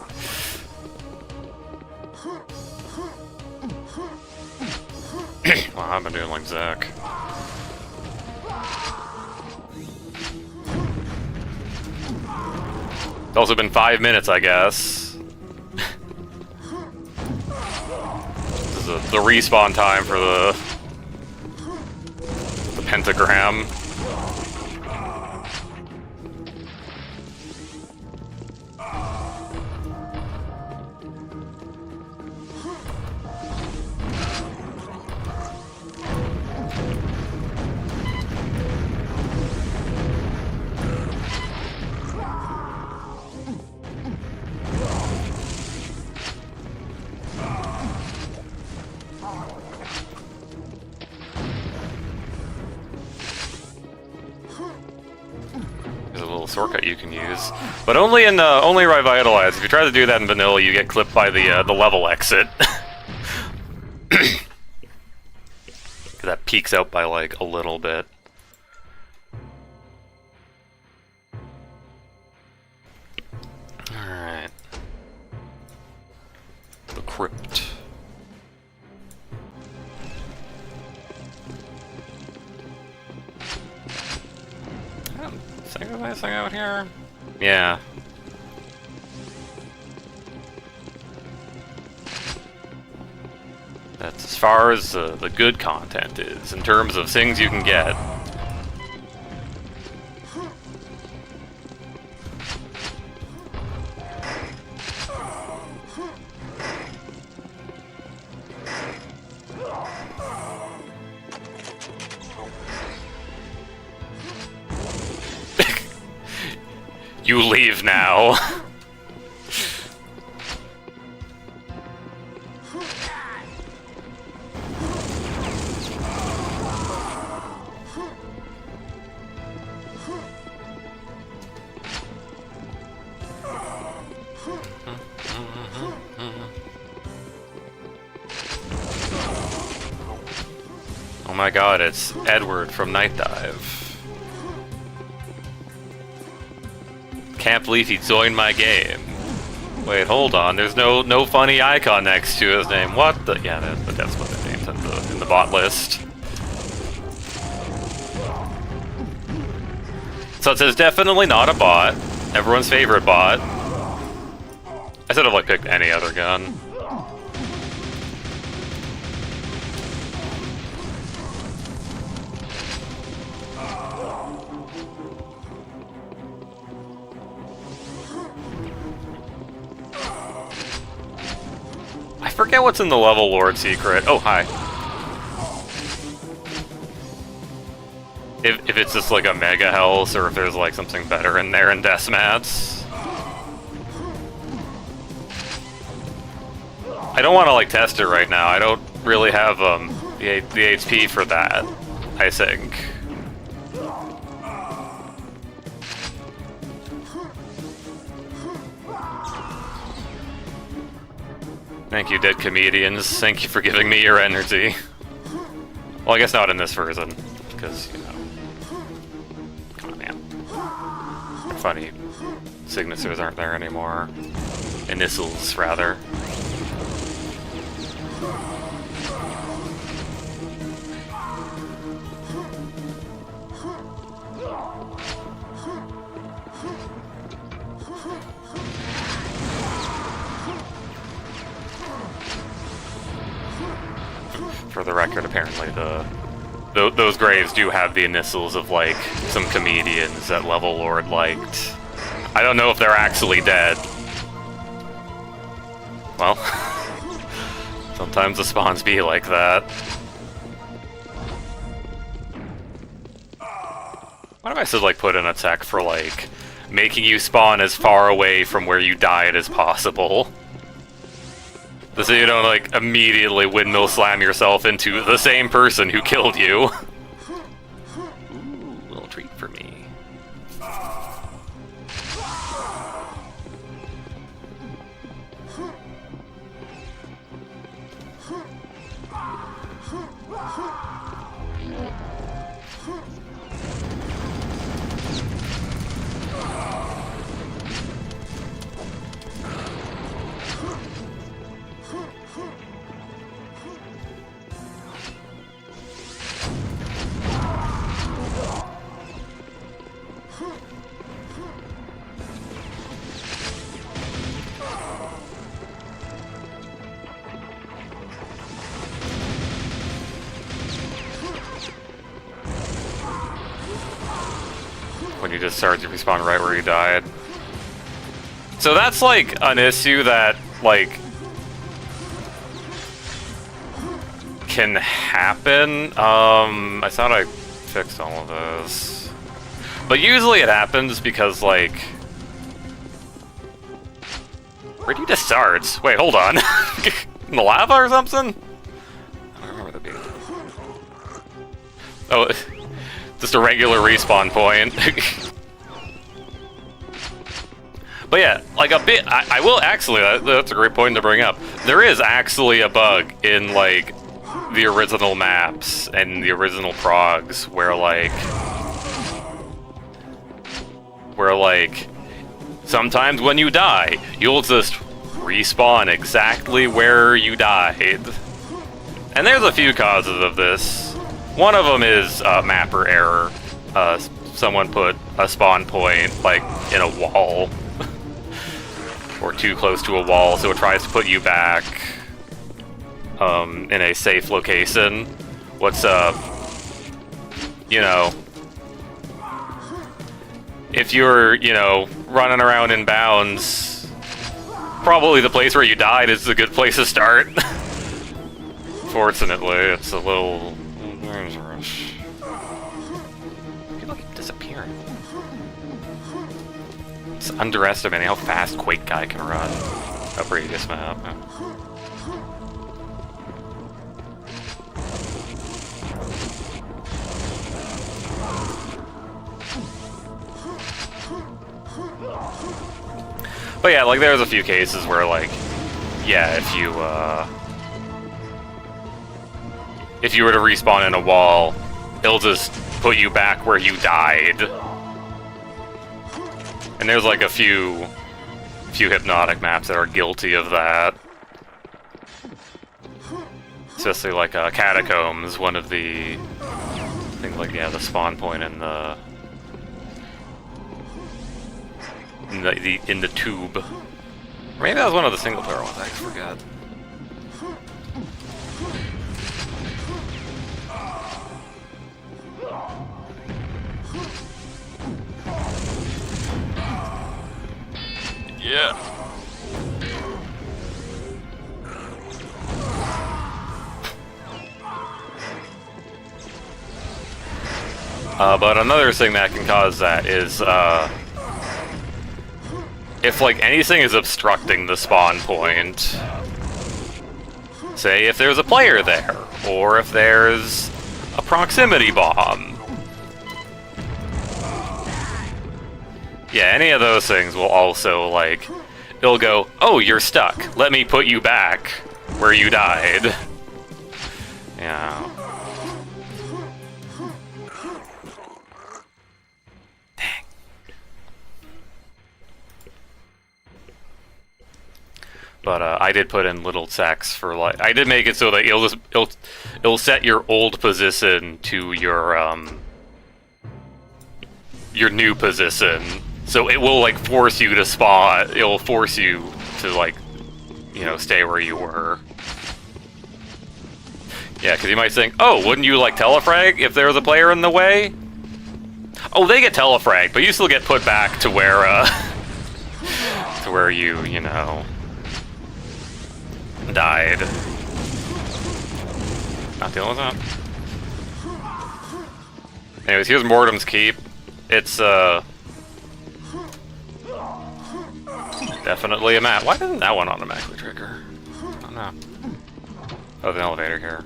Well, I've been doing like Zach. It's also been 5 minutes, I guess. This is the respawn time for the pentagram. Shortcut you can use, but only in only Ry-Vitalized. If you try to do that in vanilla, you get clipped by the level exit. That peaks out by like a little bit. All right, the crypt. Anything out here? Yeah. That's as far as the good content is, in terms of things you can get. You leave now. Oh my god, it's Edward from Night Dive. Can't believe he joined my game. Wait, hold on. There's no funny icon next to his name. What the? Yeah, that's what their name's in the bot list. So it says definitely not a bot. Everyone's favorite bot. I should have like picked any other gun. I forget what's in the level lord secret. Oh, hi. If it's just like a mega health, or if there's like something better in there in deathmatch. I don't want to like test it right now. I don't really have the HP for that, I think. Thank you, dead comedians. Thank you for giving me your energy. Well, I guess not in this version, because, you know... Oh, man. Funny signatures aren't there anymore. Initials, rather. For the record, apparently those graves do have the initials of like some comedians that Level Lord liked. I don't know if they're actually dead. Well, sometimes the spawns be like that. What if I should like put in a tech for like making you spawn as far away from where you died as possible? So you don't like immediately windmill slam yourself into the same person who killed you. Ooh, little treat for me. When you just started to respawn right where you died. So that's like an issue that like can happen. I thought I fixed all of this. But usually it happens because like where'd you just start? Wait, hold on. In the lava or something? I don't remember the being. Oh, just a regular respawn point. But yeah, like a bit, I will actually, that's a great point to bring up. There is actually a bug in like the original maps and the original progs where like sometimes when you die, you'll just respawn exactly where you died. And there's a few causes of this. One of them is mapper error. Someone put a spawn point like in a wall or too close to a wall, so it tries to put you back in a safe location. What's up? You know, if you're, you know, running around in bounds, probably the place where you died is a good place to start. Fortunately, it's a little dangerous. People keep disappearing. It's underestimating how fast Quake guy can run. A previous map. But yeah, like there's a few cases where like, yeah, if you were to respawn in a wall, it'll just put you back where you died. And there's like a few hypnotic maps that are guilty of that. Especially like Catacombs, one of the things like, yeah, the spawn point in the tube. Or maybe that was one of the single player ones, I forget. Yeah. But another thing that can cause that is, if, like, anything is obstructing the spawn point, say if there's a player there, or if there's a proximity bomb. Yeah, any of those things will also, like, it'll go, oh, you're stuck. Let me put you back where you died. Yeah. Dang. But I did put in little checks for, like, I did make it so that it'll set your old position to your new position. So it will, like, force you to spawn. It will force you to, like, you know, stay where you were. Yeah, because you might think, oh, wouldn't you, like, telefrag if there was a player in the way? Oh, they get telefragged, but you still get put back to where, to where you know, died. Not dealing with that. Anyways, here's Mortem's Keep. It's definitely a map. Why didn't that one automatically trigger? I don't know. Oh, the elevator here.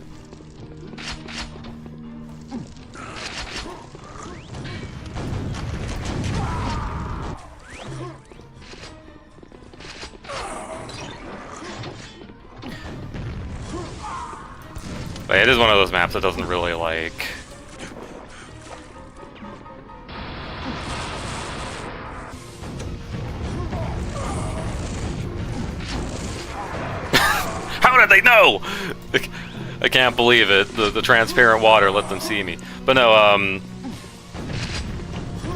But it is one of those maps that doesn't really like... How did they know? I can't believe it. The transparent water let them see me. But no,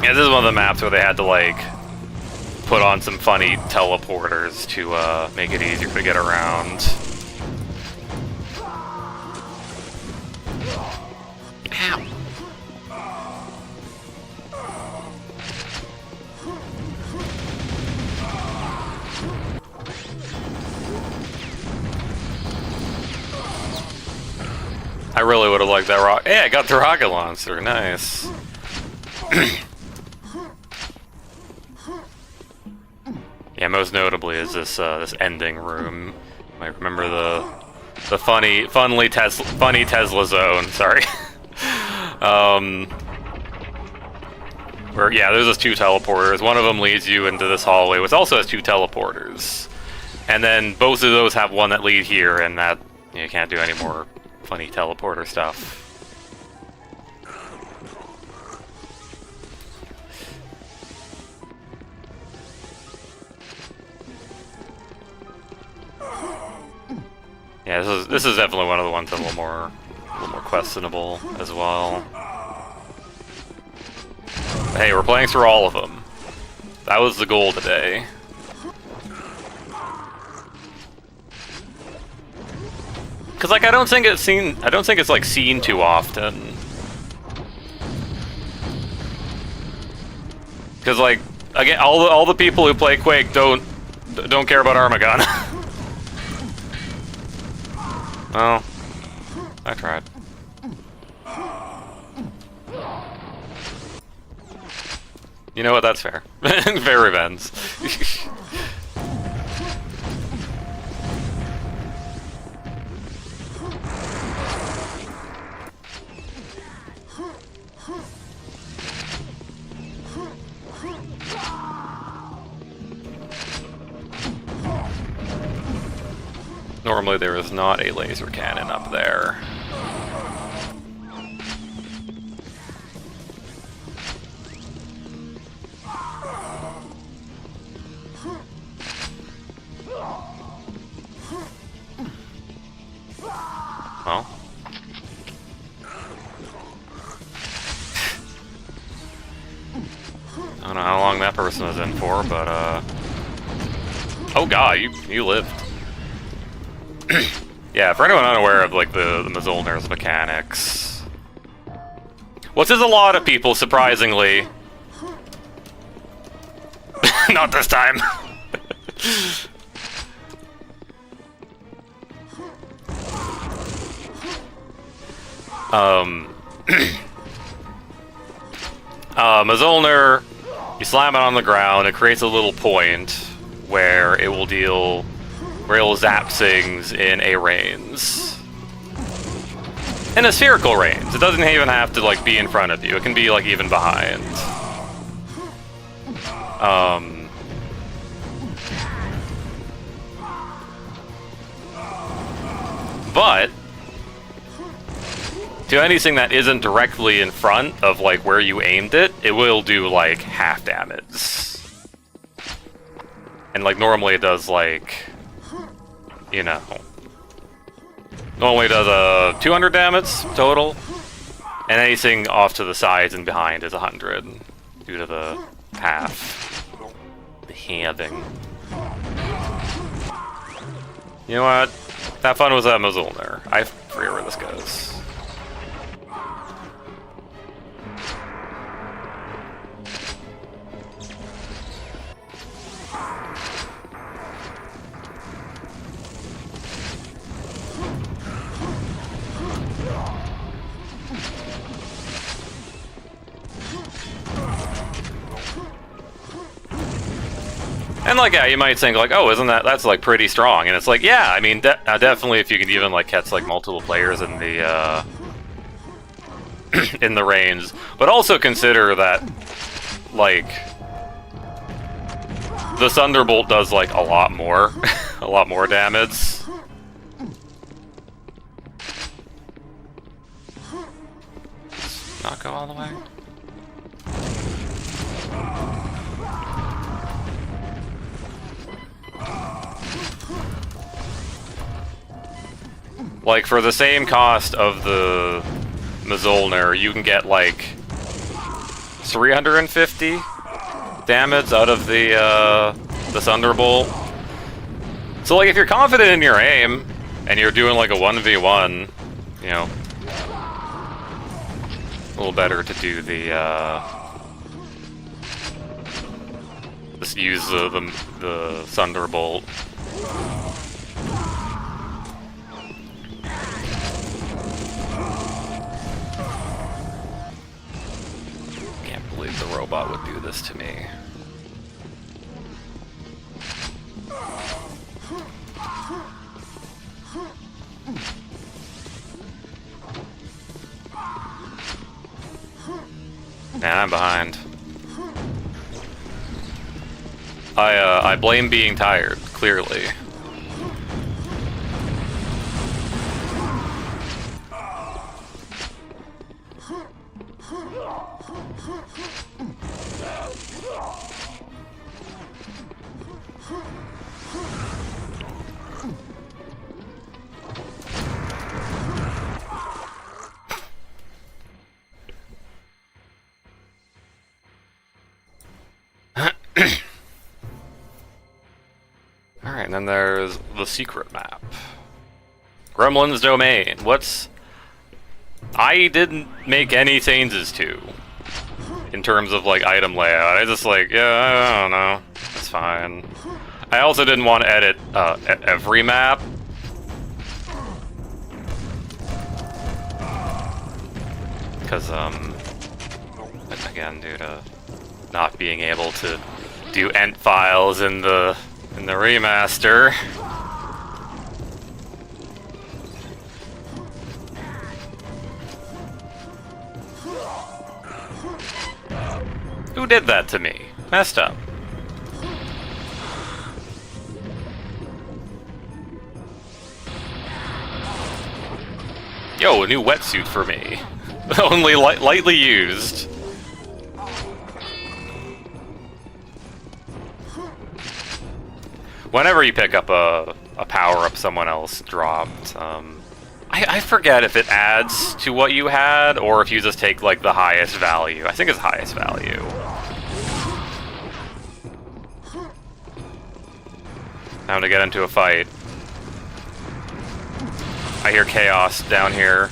yeah, this is one of the maps where they had to, like, put on some funny teleporters to make it easier to get around. Ow. I really would have liked that rock. Hey, I got the rocket launcher. Nice. Yeah, most notably is this this ending room. You might remember the funny Tesla zone. Sorry. Where yeah, there's just two teleporters. One of them leads you into this hallway, which also has two teleporters, and then both of those have one that lead here, and that you can't do any more funny teleporter stuff. Yeah, this is definitely one of the ones that's a little more questionable as well. But hey, we're playing through all of them. That was the goal today. Cause like I don't think it's like seen too often. Cause like again, all the people who play Quake don't care about Armagon. Well, I tried. You know what? That's fair. Fair events. Normally there is not a laser cannon up there. Well. I don't know how long that person was in for, but oh god, you lived. Yeah, for anyone unaware of like the Mjolnir's mechanics, which is a lot of people, surprisingly. Not this time. Mjolnir, you slam it on the ground, it creates a little point where it will zap things in a range. In a spherical range. It doesn't even have to like be in front of you. It can be like even behind. But to anything that isn't directly in front of like where you aimed it, it will do like half damage. And like normally it does like, you know, normally it does 200 damage total, and anything off to the sides and behind is 100 due to the half. The halving. You know what? That fun was at Mjolnir. I forget where this goes. And like, yeah, you might think like, oh, isn't that's like pretty strong? And it's like, yeah, I mean, definitely if you can even like catch like multiple players in the in the range, but also consider that like the Thunderbolt does like a lot more, a lot more damage. Not go all the way. Like, for the same cost of the Mjolnir, you can get, like, 350 damage out of the Thunderbolt. So, like, if you're confident in your aim, and you're doing, like, a 1v1, you know, a little better to do the, just use the Thunderbolt. The robot would do this to me. Man, I'm behind. I blame being tired, clearly. Alright, and then there's the secret map. Gremlin's Domain. I didn't make any changes to, in terms of, like, item layout. I just, like, yeah, I don't know. It's fine. I also didn't want to edit every map. Because, again, due to not being able to do ent files in the remaster. Who did that to me? Messed up. Yo, a new wetsuit for me. Only lightly used. Whenever you pick up a power-up someone else dropped, I forget if it adds to what you had, or if you just take, like, the highest value. I think it's highest value. Time to get into a fight. I hear chaos down here.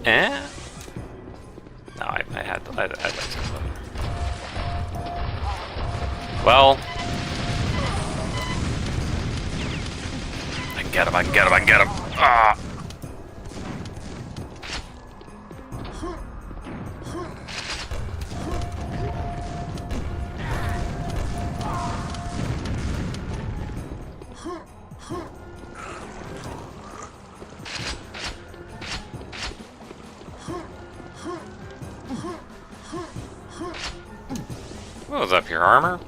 Eh? No, I had like something. Well, I can get him, I can get him, I can get him. Ah! What was up here, armor?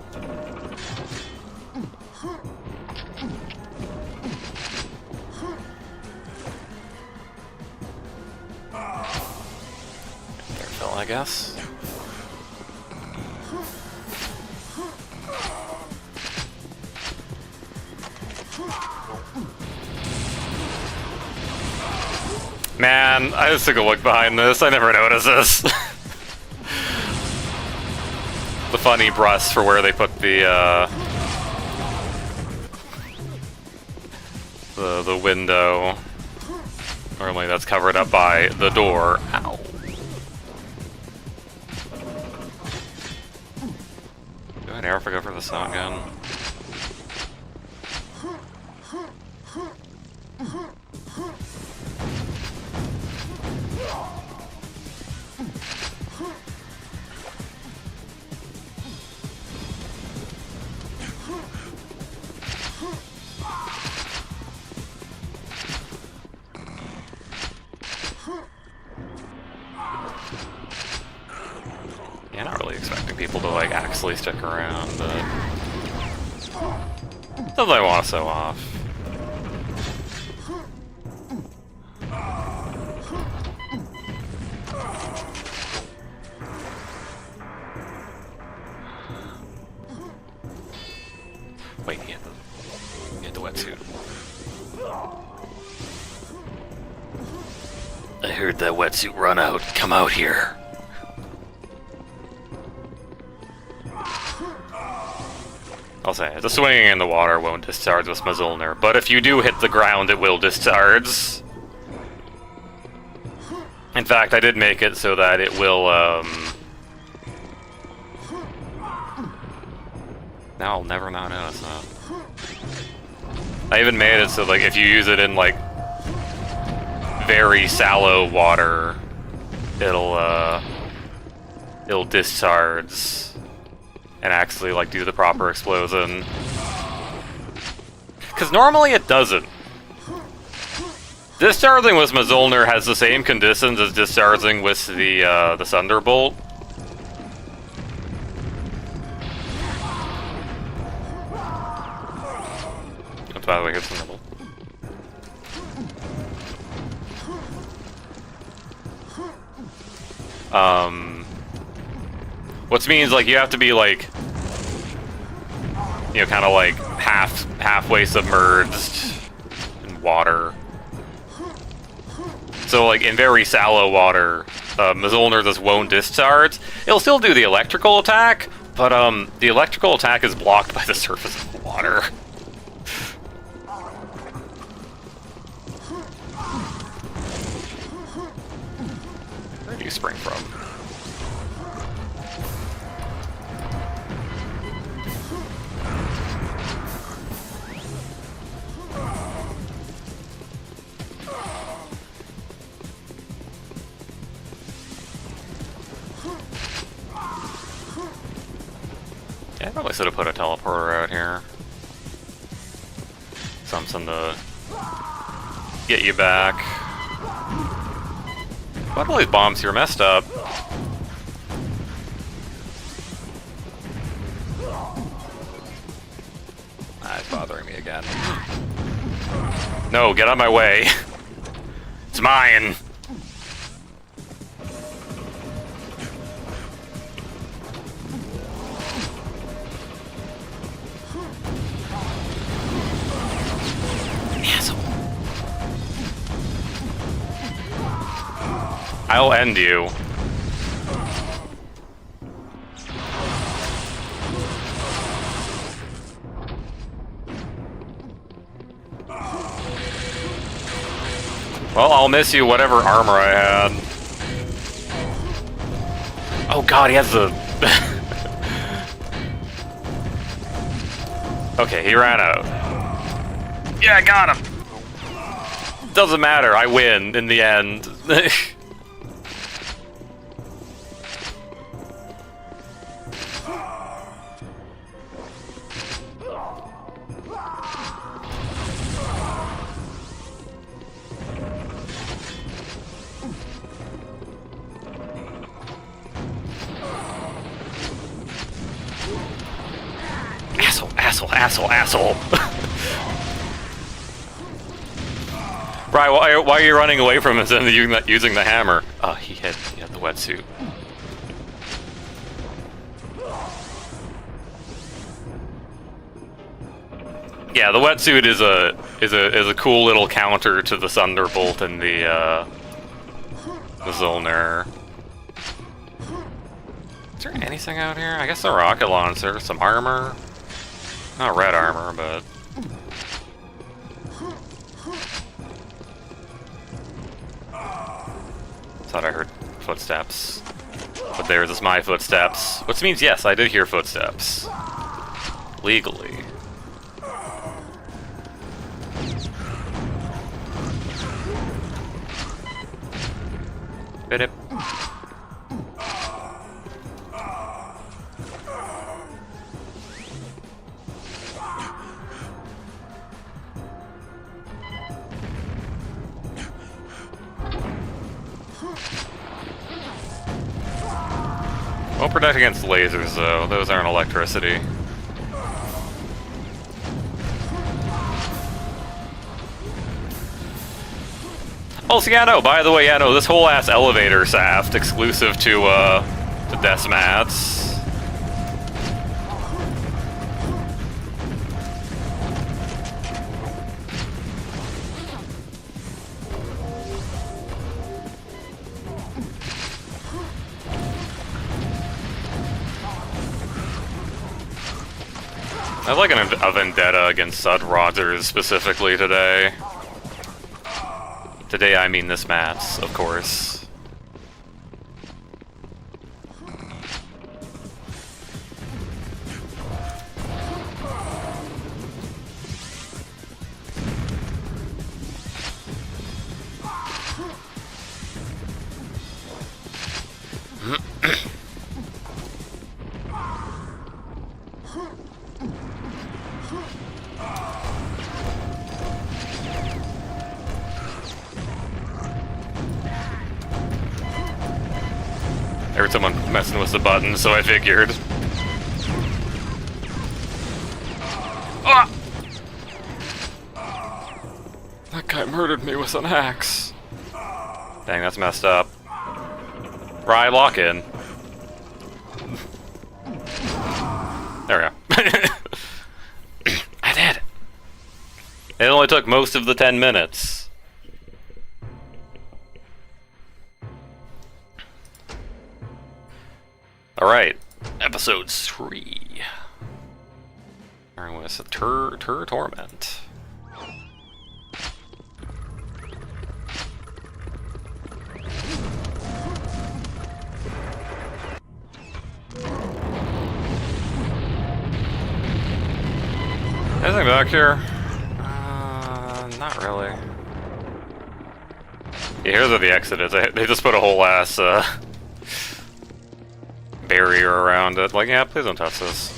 There fell, I guess. Man, I just took a look behind this. I never noticed this. The funny brush for where they put the window. Normally that's covered up by the door. Ow. Do I never go for the sound gun? honestly stick around, but something I want to show off. Wait, he had the wetsuit. I heard that wetsuit run out. Come out here. I'll say, the swinging in the water won't discharge with Smazulner, but if you do hit the ground, it will discharge. In fact, I did make it so that it will, Now I'll never not notice that. I even made it so, like, if you use it in, like, very shallow water, it'll discharge and actually, like, do the proper explosion. Because normally it doesn't. Discharging with Mazulner has the same conditions as discharging with the Thunderbolt. Oh, by the way, here's Thunderbolt. Which means, like, you have to be, like, you know, kind of like halfway submerged in water. So, like, in very shallow water, Mazulner just won't discharge. It'll still do the electrical attack, but the electrical attack is blocked by the surface of the water. Where do you spring from? Yeah, I probably should have put a teleporter out here. Something to get you back. Why do all these bombs here messed up? Ah, it's bothering me again. No, get out of my way. It's mine. I'll end you. Well, I'll miss you whatever armor I had. Oh god, he has the... Okay, he ran out. Yeah, I got him! Doesn't matter, I win in the end. Asshole. Right, why are you running away from him instead of using the hammer? Oh, he had the wetsuit. Yeah, the wetsuit is a cool little counter to the Thunderbolt and the Zolnir. Is there anything out here? I guess the rocket launcher, some armor. Not red armor, but... Thought I heard footsteps. But there was just my footsteps. Which means, yes, I did hear footsteps. Legally. Bidip. protect against lasers, though. Those aren't electricity. Also, yeah, no, by the way, yeah, no, this whole ass elevator shaft exclusive to Deathmatch. I have like a vendetta against Sud Rogers specifically today. Today I mean this match, of course. I heard someone messing with the button, so I figured. Ah! That guy murdered me with an axe. Dang, that's messed up. Ry, lock in. There we go. I did it. It only took most of the 10 minutes. Alright, episode 3. Starting with Torment. Anything back here? Not really. Yeah, here's where the exit is. They just put a whole ass, barrier around it. Like, yeah, please don't touch this.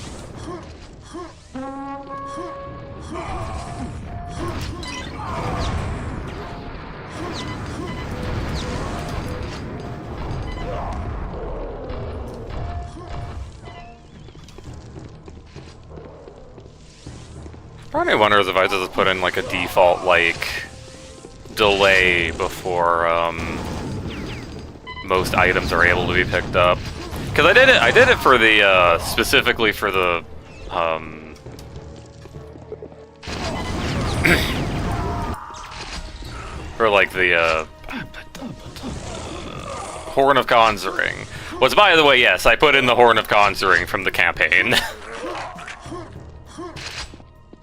Probably wonders if I just put in like a default like delay before most items are able to be picked up. Because I did it for the, specifically for the, for like the, Horn of Conjuring. Which, by the way, yes, I put in the Horn of Conjuring from the campaign.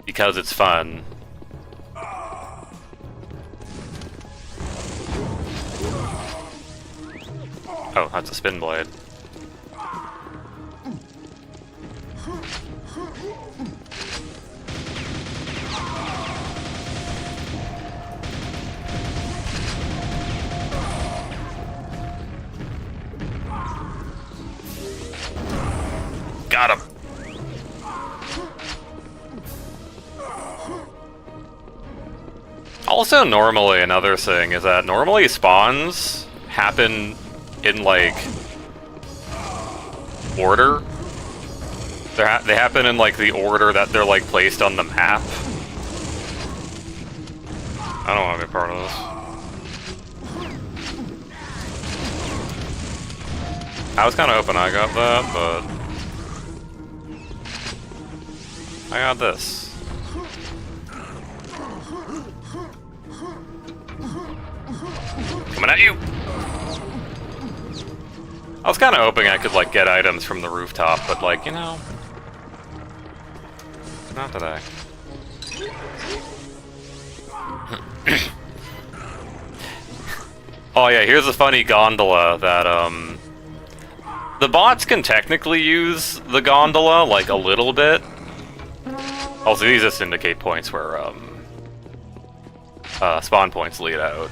Because it's fun. Oh, that's a spin blade. Got him. Also, normally, another thing is that normally spawns happen in, like, order. They happen in, like, the order that they're, like, placed on the map. I don't want to be a part of this. I was kind of hoping I got that, but I got this. Coming at you! I was kind of hoping I could, like, get items from the rooftop, but, like, you know, not today. Oh yeah, here's a funny gondola that, the bots can technically use the gondola, like, a little bit. Also, these just indicate points where, spawn points lead out.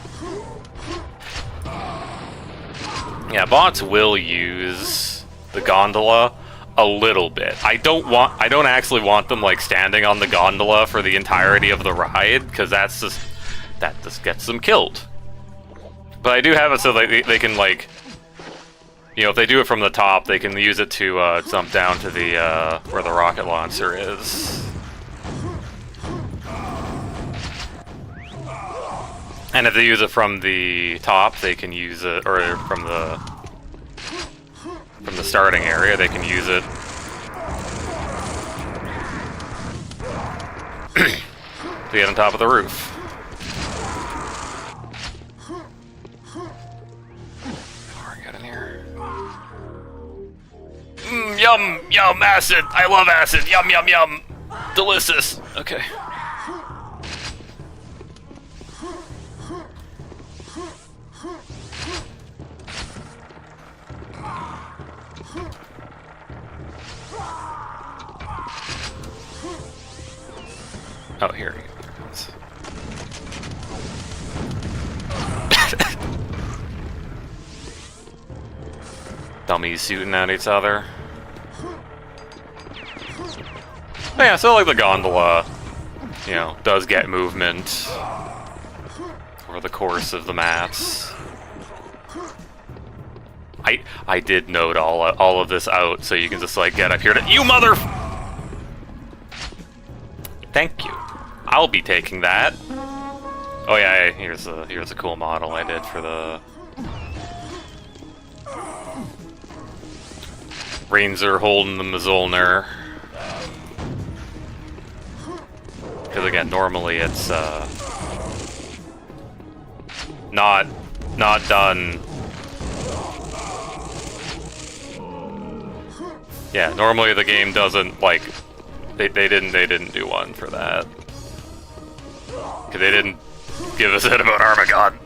Yeah, bots will use the gondola a little bit. I don't actually want them, like, standing on the gondola for the entirety of the ride, because that just gets them killed. But I do have it so they can, like, you know, if they do it from the top, they can use it to jump down to the where the rocket launcher is. And if they use it from the top, they can use it, or from the starting area, they can use it to get on top of the roof. Get in here. Yum, yum, acid. I love acid. Yum, yum, yum. Delicious. Okay. Oh, here he goes. Dummies shooting at each other. Oh, yeah, so like the gondola, you know, does get movement over the course of the maps. I did note all of this out, so you can just like get up here to you mother. Thank you. I'll be taking that. Oh yeah, here's a cool model I did for the Ranger holding the Mizolner. Because again, normally it's not done. Yeah, normally the game doesn't like they didn't do one for that. Because they didn't give us it about Armagon.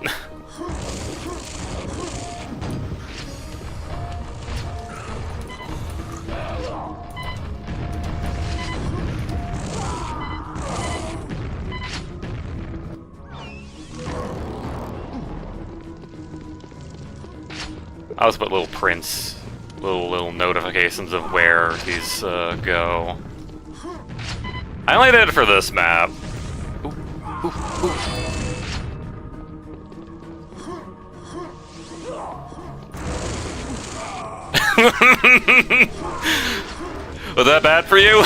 I also put little prints, little notifications of where these go. I only did it for this map. Ooh, ooh, ooh. Was that bad for you?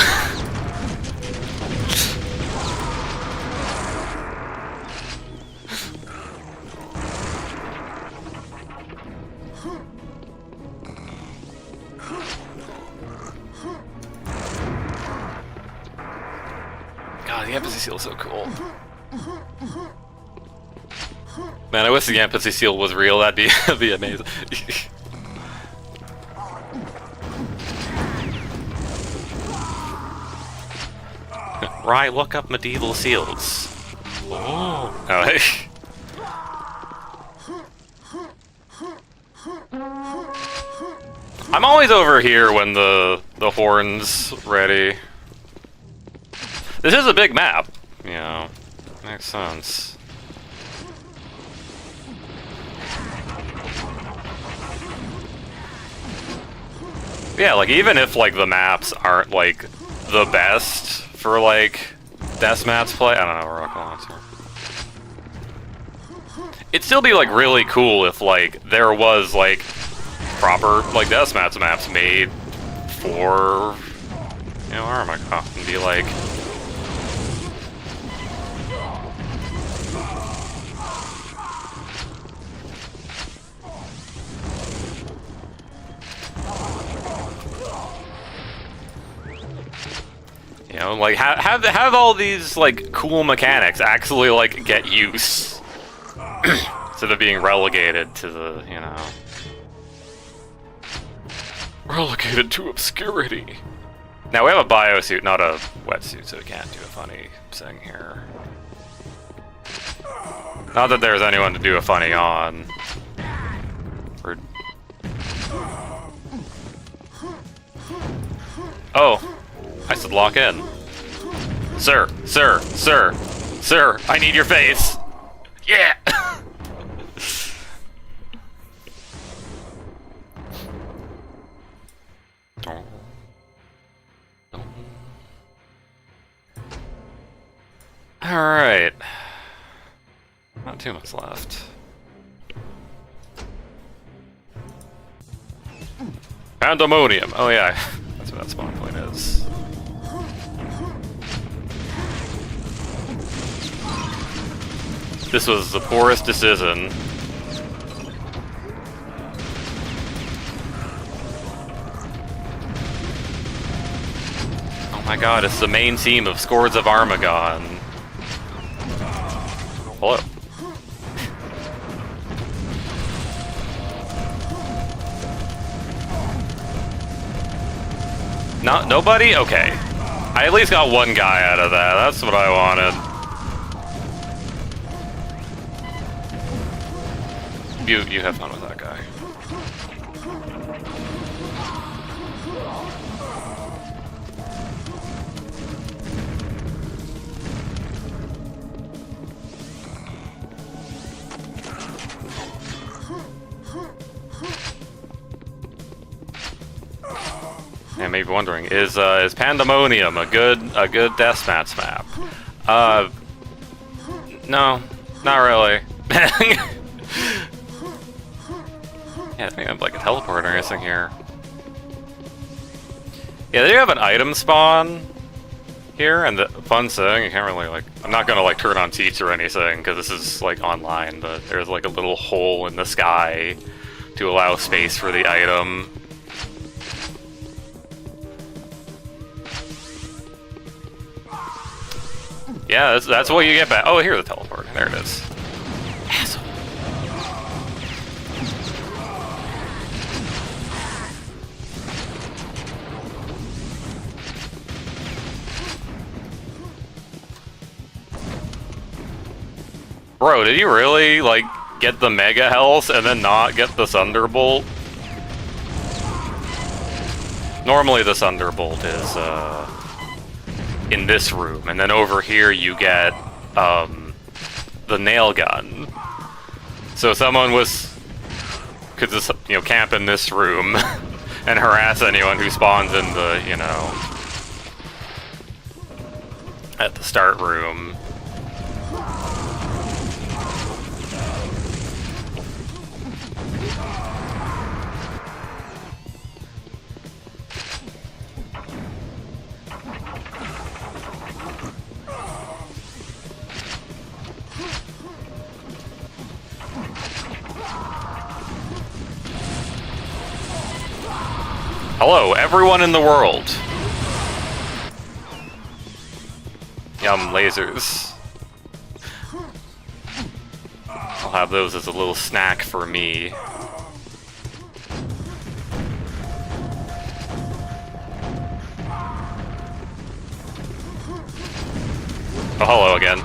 God, the empathy seal is so cool. Man, I wish the empathy seal was real. That'd be amazing. Right, look up medieval seals. Oh, hey. I'm always over here when the horn's ready. This is a big map, you know. Makes sense. Yeah, like even if like the maps aren't like the best for like deathmatch play, I don't know, rocket launcher. It'd still be like really cool if like there was like proper like deathmatch maps made for, you know, Armagon, and be like, you know, like have all these like cool mechanics actually like get use instead of being relegated to the, you know, relegated to obscurity. Now we have a biosuit, not a wetsuit, so we can't do a funny thing here. Not that there's anyone to do a funny on. Oh. I said lock in. Sir, sir, sir, sir, I need your face. Yeah! Alright. Not too much left. Pandemonium. Oh yeah, that's what that spawn point is. This was the poorest decision. Oh my god, it's the main team of Scourge of Armagon. Hello. Nobody? Okay. I at least got one guy out of that. That's what I wanted. You have fun with that guy. And maybe wondering, is Pandemonium a good deathmatch map? No, not really. Yeah, I think I have like a teleporter or anything here. Yeah, they do have an item spawn here, and the fun thing, you can't really like, I'm not gonna like turn on teats or anything, because this is like online, but there's like a little hole in the sky to allow space for the item. Yeah, that's what you get back. Oh, here's the teleporter. There it is. Asshole. Bro, did you really, like, get the Mega Health and then not get the Thunderbolt? Normally the Thunderbolt is, in this room, and then over here you get, the nail gun. So someone could just, you know, camp in this room and harass anyone who spawns in the, you know, at the start room. Hello, everyone in the world. Yum, lasers. I'll have those as a little snack for me. Oh, hello again.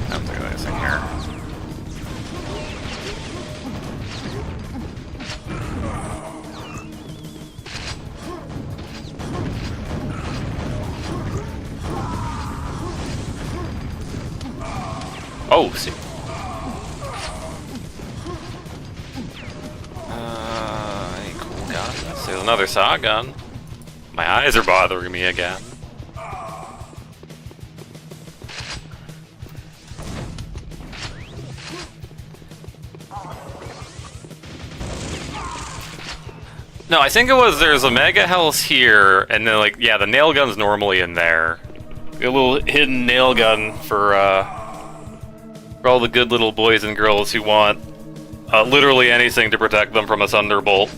I don't think there's anything here. Oh, see. Any cool guns? There's another saw gun. My eyes are bothering me again. No, I think it was there's a Mega Health here, and then like, yeah, the nail gun's normally in there. A little hidden nail gun for all the good little boys and girls who want literally anything to protect them from a Thunderbolt.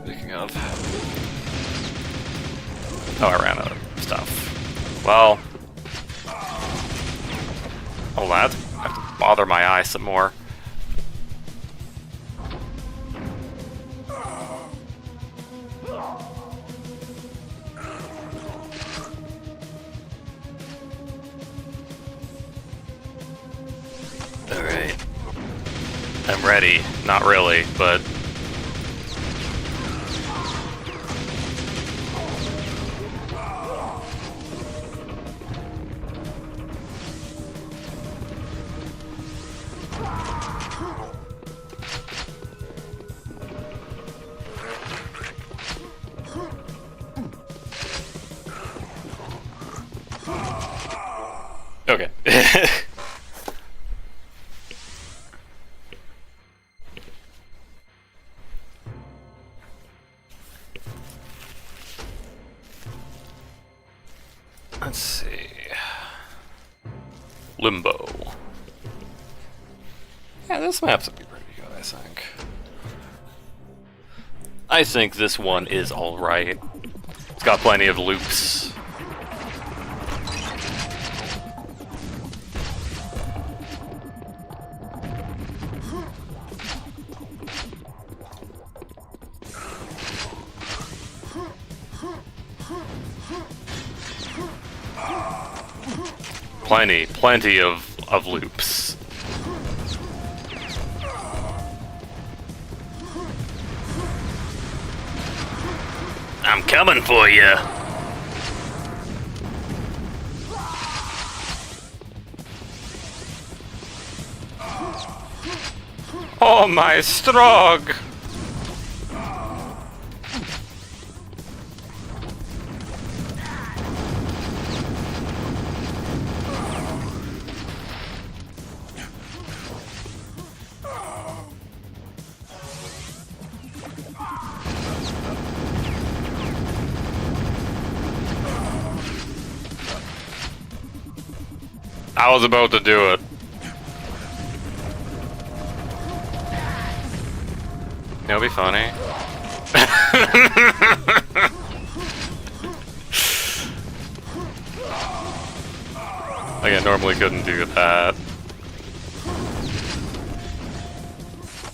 Speaking of... Oh, I ran out of stuff. Well... Hold on, I have to bother my eye some more. Alright. I'm ready. Not really, but... Okay. Let's see. Limbo. Yeah, this map's would be pretty good, I think. I think this one is alright. It's got plenty of loops. Plenty of loops. I'm coming for you. Oh, my Strog! I was about to do it. It'll be funny. Like, I normally couldn't do that.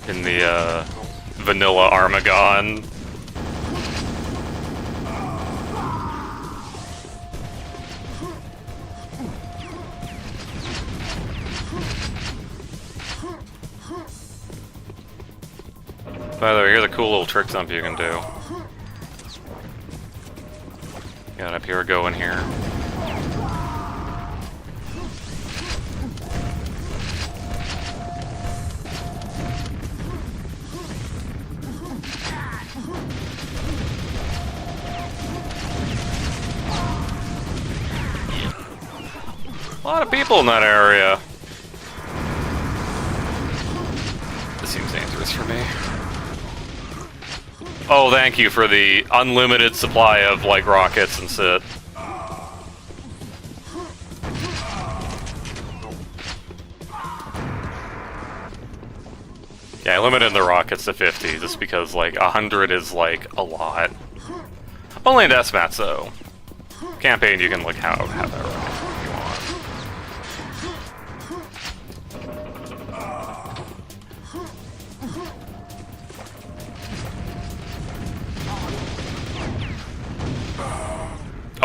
In the, vanilla Armagon. By the way, here's a cool little trick jump you can do. Got up here, go in here. A lot of people in that area. This seems dangerous for me. Oh, thank you for the unlimited supply of, like, rockets and shit. Yeah, I limited the rockets to 50, just because, like, 100 is, like, a lot. Only in Deathmatch, though. Campaign, you can, like, have that rocket if you want.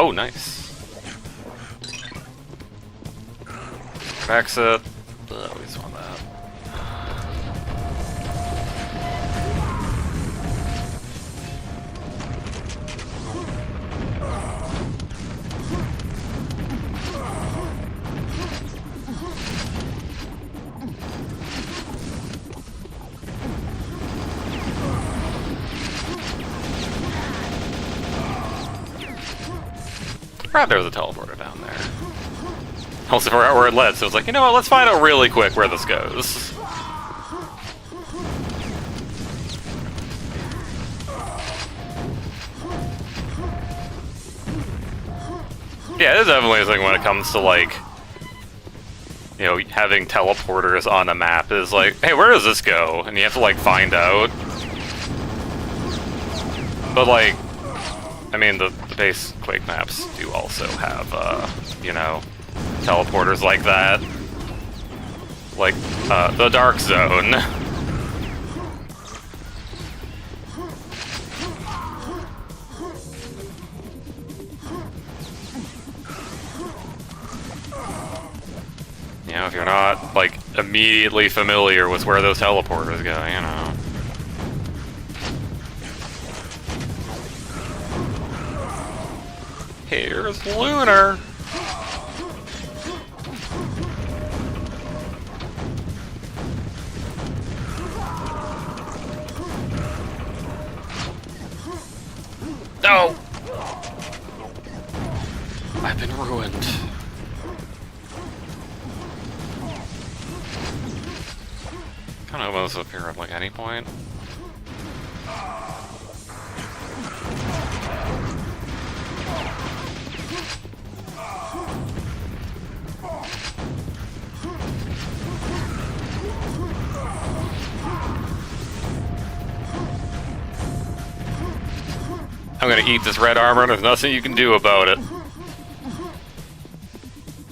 Oh, nice. Exit. Oh, we just want that. Right, there was a teleporter down there. Also, forgot where it led, so it's like, you know what, let's find out really quick where this goes. Yeah, this definitely is like when it comes to, like, you know, having teleporters on a map is like, hey, where does this go? And you have to, like, find out. But, like, I mean, the base Quake maps do also have, you know, teleporters like that. Like, the Dark Zone. You know, if you're not, like, immediately familiar with where those teleporters go, you know. Here's Lunar! No! I've been ruined. Kind of open this up here at, like, any point. I'm gonna eat this red armor and there's nothing you can do about it.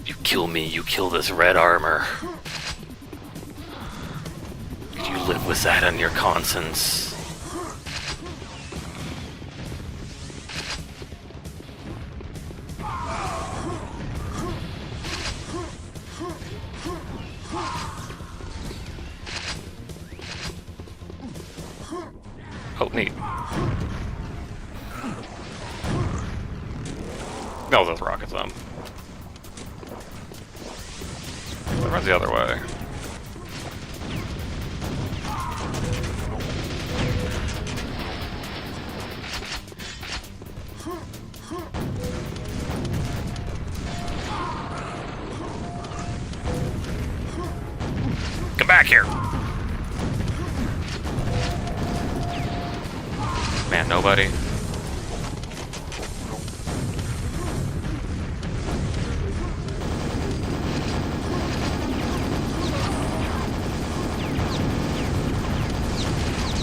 You kill me, you kill this red armor. Could you live with that on your conscience? Oh, neat. No, those rockets, Runs the other way. Come back here! Man, nobody.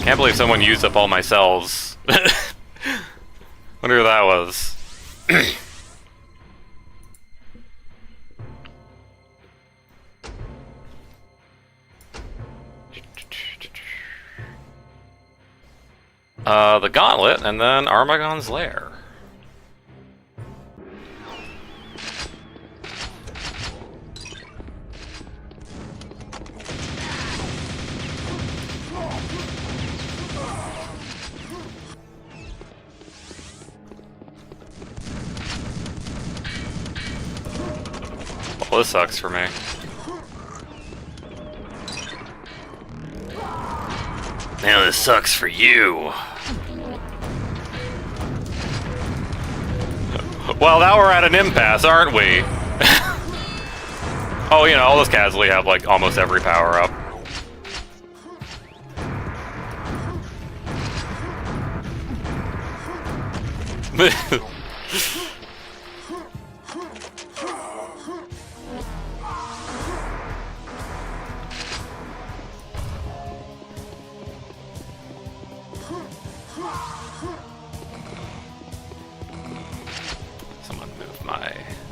Can't believe someone used up all my cells. Wonder who that was. The gauntlet, and then Armagon's lair. Well, this sucks for me. Now this sucks for you. Well, now we're at an impasse, aren't we? Oh, you know, I'll just casually have, like, almost every power-up.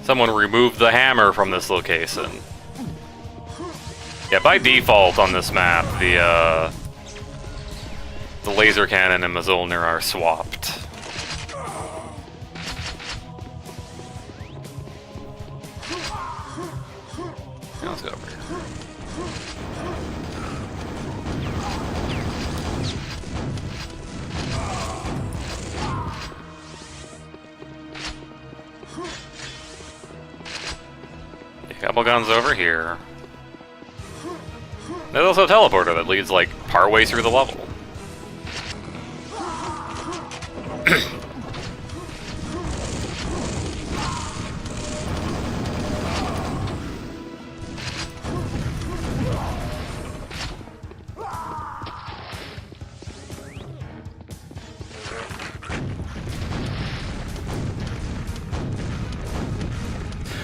Someone remove the hammer from this location. Yeah, by default on this map, the laser cannon and Mjolnir are swapped. Yeah, let's go over here. Couple guns over here. There's also a teleporter that leads like partway through the level.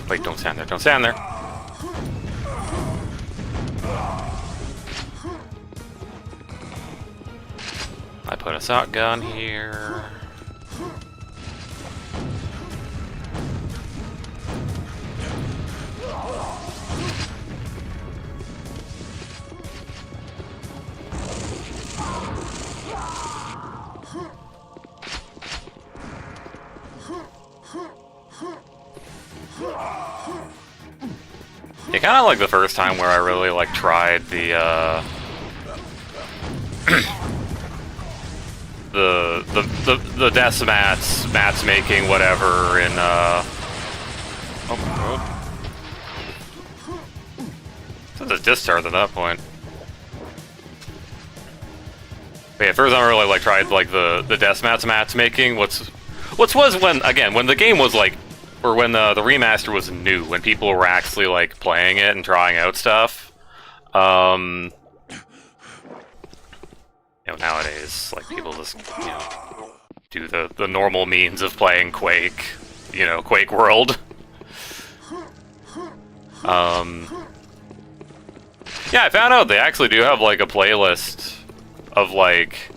Wait, don't stand there, don't stand there. I put a shotgun here. Yeah, kind of like the first time where I really like tried the the deathmatch matchmaking whatever in oh my god. So just discharged at that point. But yeah, first time I really like tried like the deathmatch matchmaking. What's was when again when the game was like, or when the remaster was new, when people were actually like playing it and trying out stuff. You know, nowadays, like, people just, you know, do the normal means of playing Quake, you know, Quake World. Yeah, I found out they actually do have, like, a playlist of, like,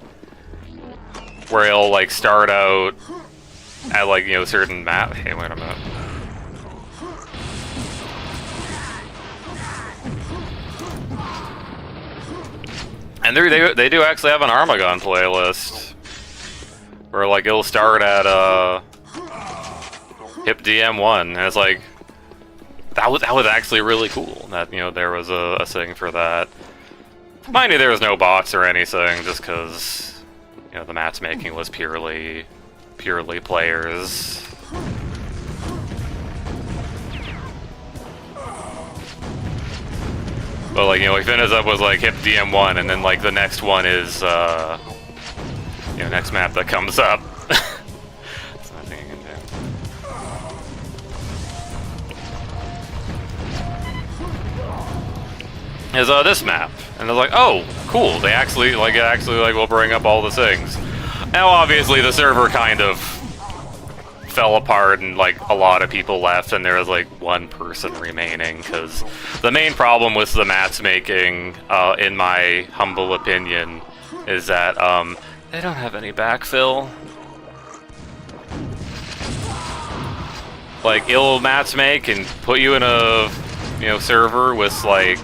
where it'll, like, start out at like, you know, certain map. Hey, wait a minute. And they do actually have an Armagon playlist where like it'll start at Hip DM1, and it's like that was actually really cool. That, you know, there was a thing for that. Mind you, there was no bots or anything, just because, you know, the matchmaking was purely players. But like, you know, we finish up with like Hip DM1, and then like the next one is you know, next map that comes up. That's nothing you can do. Is this map, and they're like, oh, cool. They actually like will bring up all the things. Now, obviously, the server kind of fell apart, and like a lot of people left, and there was like one person remaining, because the main problem with the matchmaking, in my humble opinion, is that they don't have any backfill. Like, it'll matchmake and put you in a, you know, server with like,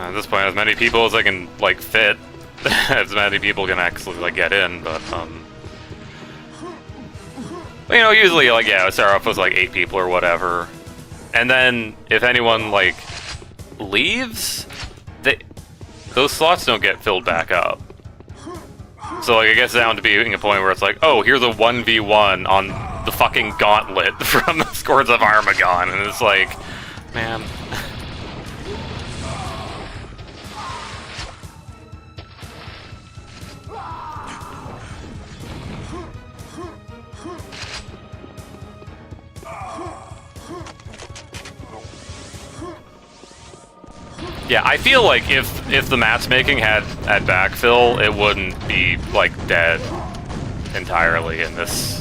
at this point, as many people as I can like fit. As many people can actually like get in, but you know, usually like, yeah, I start off with like 8 people or whatever, and then if anyone like leaves, those slots don't get filled back up. So like, it gets down to being a point where it's like, oh, here's a 1v1 on the fucking gauntlet from the Swords of Armagon, and it's like, man. Yeah, I feel like if the matchmaking had backfill, it wouldn't be like dead entirely in this.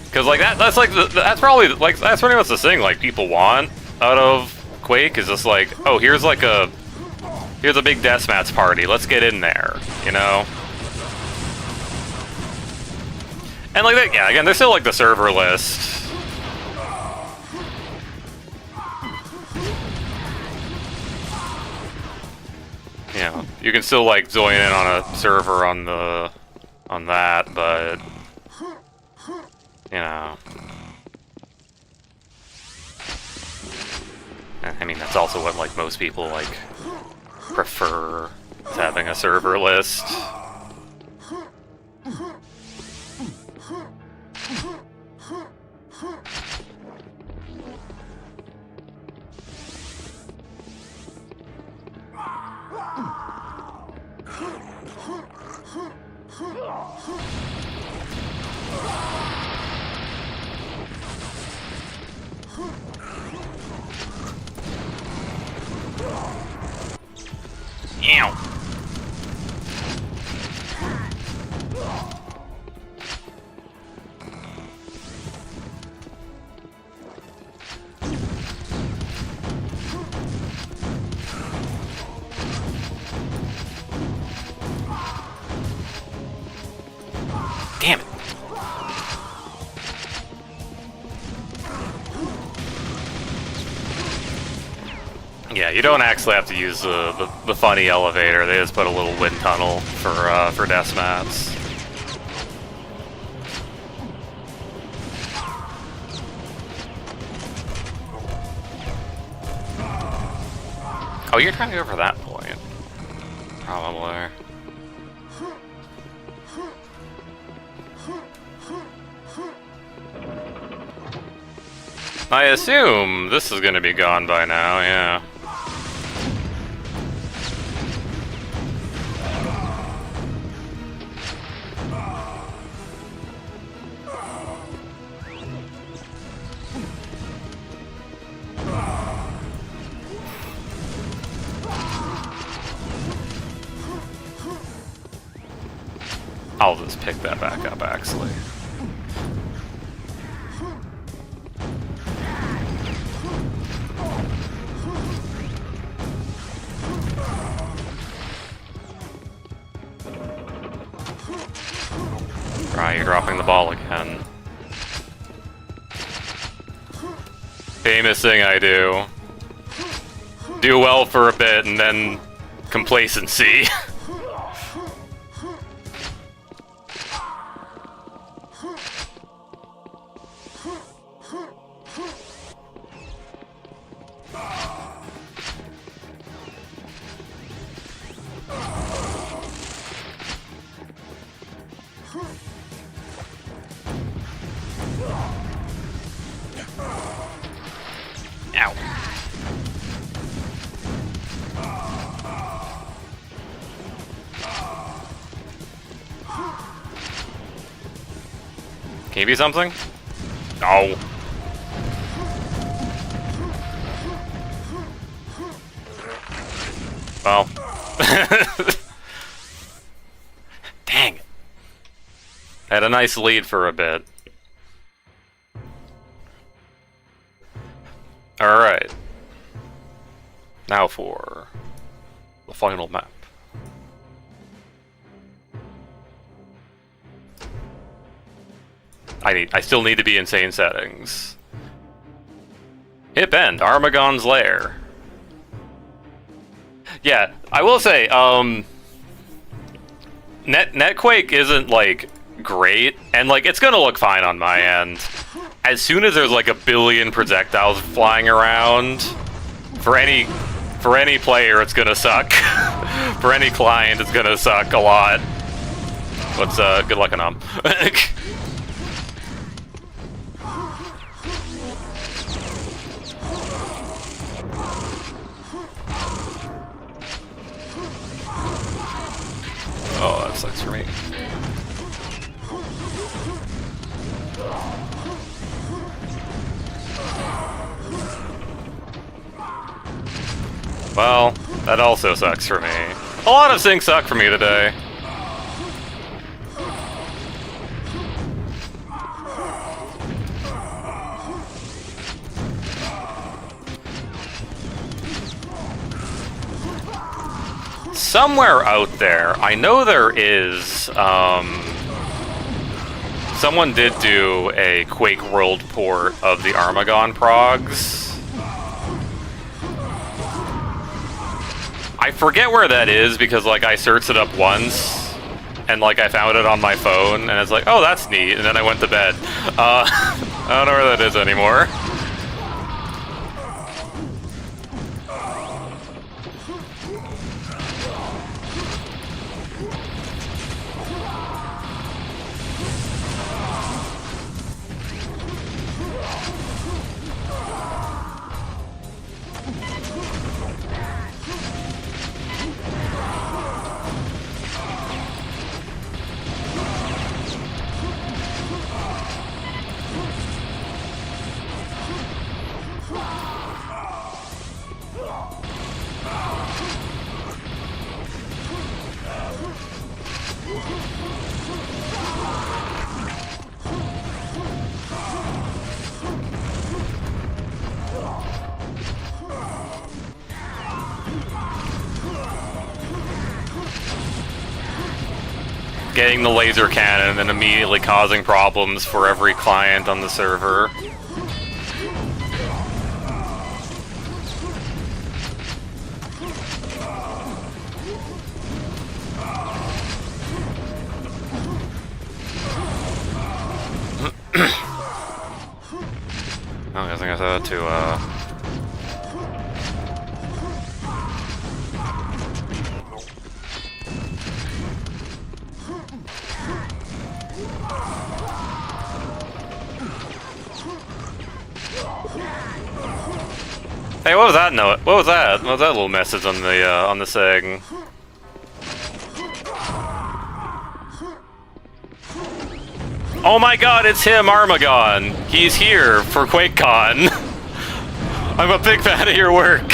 Because like that's like that's probably like that's pretty much the thing like people want out of Quake, is just like, oh, here's a big deathmatch party, let's get in there, you know. And like that, yeah, again, there's still like the server list. You know, you can still like join in on a server on that, but you know, I mean, that's also what like most people like prefer, is having a server list. Ew. Damn it. Yeah, you don't actually have to use the funny elevator. They just put a little wind tunnel for death mats. Oh, you're trying to go for that point. Probably. I assume this is gonna be gone by now, yeah. I'll just pick that back up, actually. you're dropping the ball again. Famous thing I do. Do well for a bit and then complacency. Ow. Can you be something? No. Well. Dang. I had a nice lead for a bit. Alright. Now for the final map. I still need to be insane settings. Hip end, Armagon's lair. Yeah, I will say, Quake isn't like great, and like it's gonna look fine on my end. As soon as there's like a billion projectiles flying around, for any player it's gonna suck. For any client it's gonna suck a lot. What's good luck on them. Oh, that sucks for me. Well, that also sucks for me. A lot of things suck for me today. Somewhere out there, I know there is, someone did do a Quake World port of the Armagon progs. I forget where that is because, like, I searched it up once, and, like, I found it on my phone, and it's like, oh, that's neat, and then I went to bed. I don't know where that is anymore. Getting the laser cannon and immediately causing problems for every client on the server. I think I said to Hey, what was that note? What was that? What was that little message on the thing? Oh my god, it's him, Armagon! He's here for QuakeCon! I'm a big fan of your work!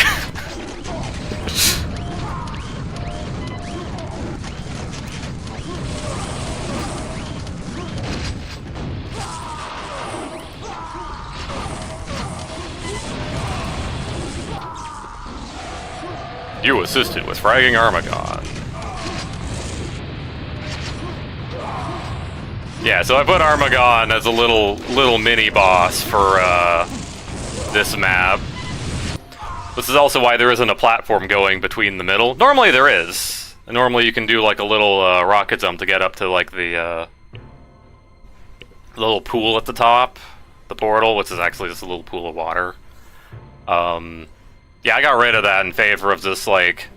You assisted with fragging Armagon. Yeah, so I put Armagon as a little mini boss for this map. This is also why there isn't a platform going between the middle. Normally there is. Normally you can do like a little rocket jump to get up to like the little pool at the top, the portal, which is actually just a little pool of water. Yeah, I got rid of that in favor of just like,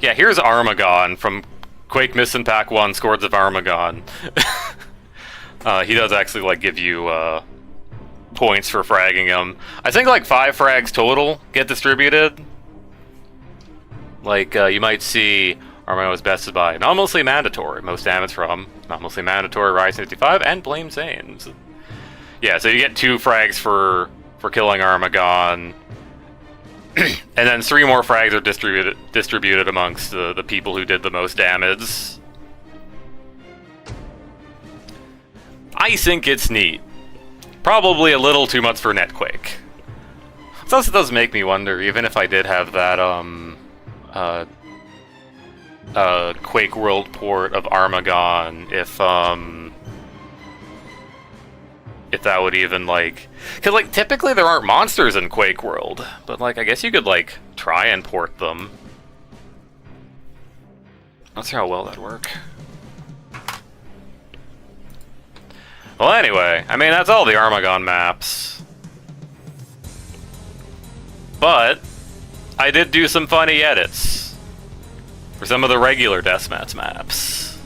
yeah, here's Armagon from Quake Mission Pack 1, Swords of Armagon. He does actually like give you points for fragging him. I think like 5 frags total get distributed. Like you might see Armagon was bested by not mostly mandatory, most damage from not mostly mandatory, Rise 55, and Blame Zanes. Yeah, so you get 2 frags for killing Armagon. And then 3 more frags are distributed amongst the people who did the most damage. I think it's neat. Probably a little too much for Netquake. It also does make me wonder, even if I did have that Quake World port of Armagon, if that would even like, because like typically there aren't monsters in Quake World, but like I guess you could like try and port them. Not sure how well that'd work. Well, anyway, I mean that's all the Armagon maps, but I did do some funny edits for some of the regular deathmatch maps.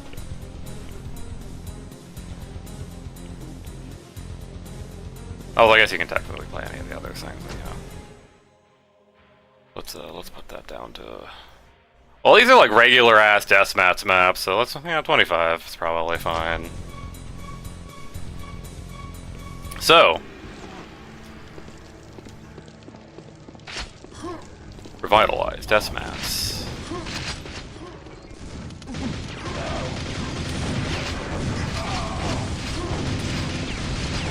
Oh, I guess you can technically play any of the other things, but yeah. Let's put that down to... Well, these are like regular ass deathmatch maps, so let's, 25 is probably fine. So, Revitalized Deathmatch.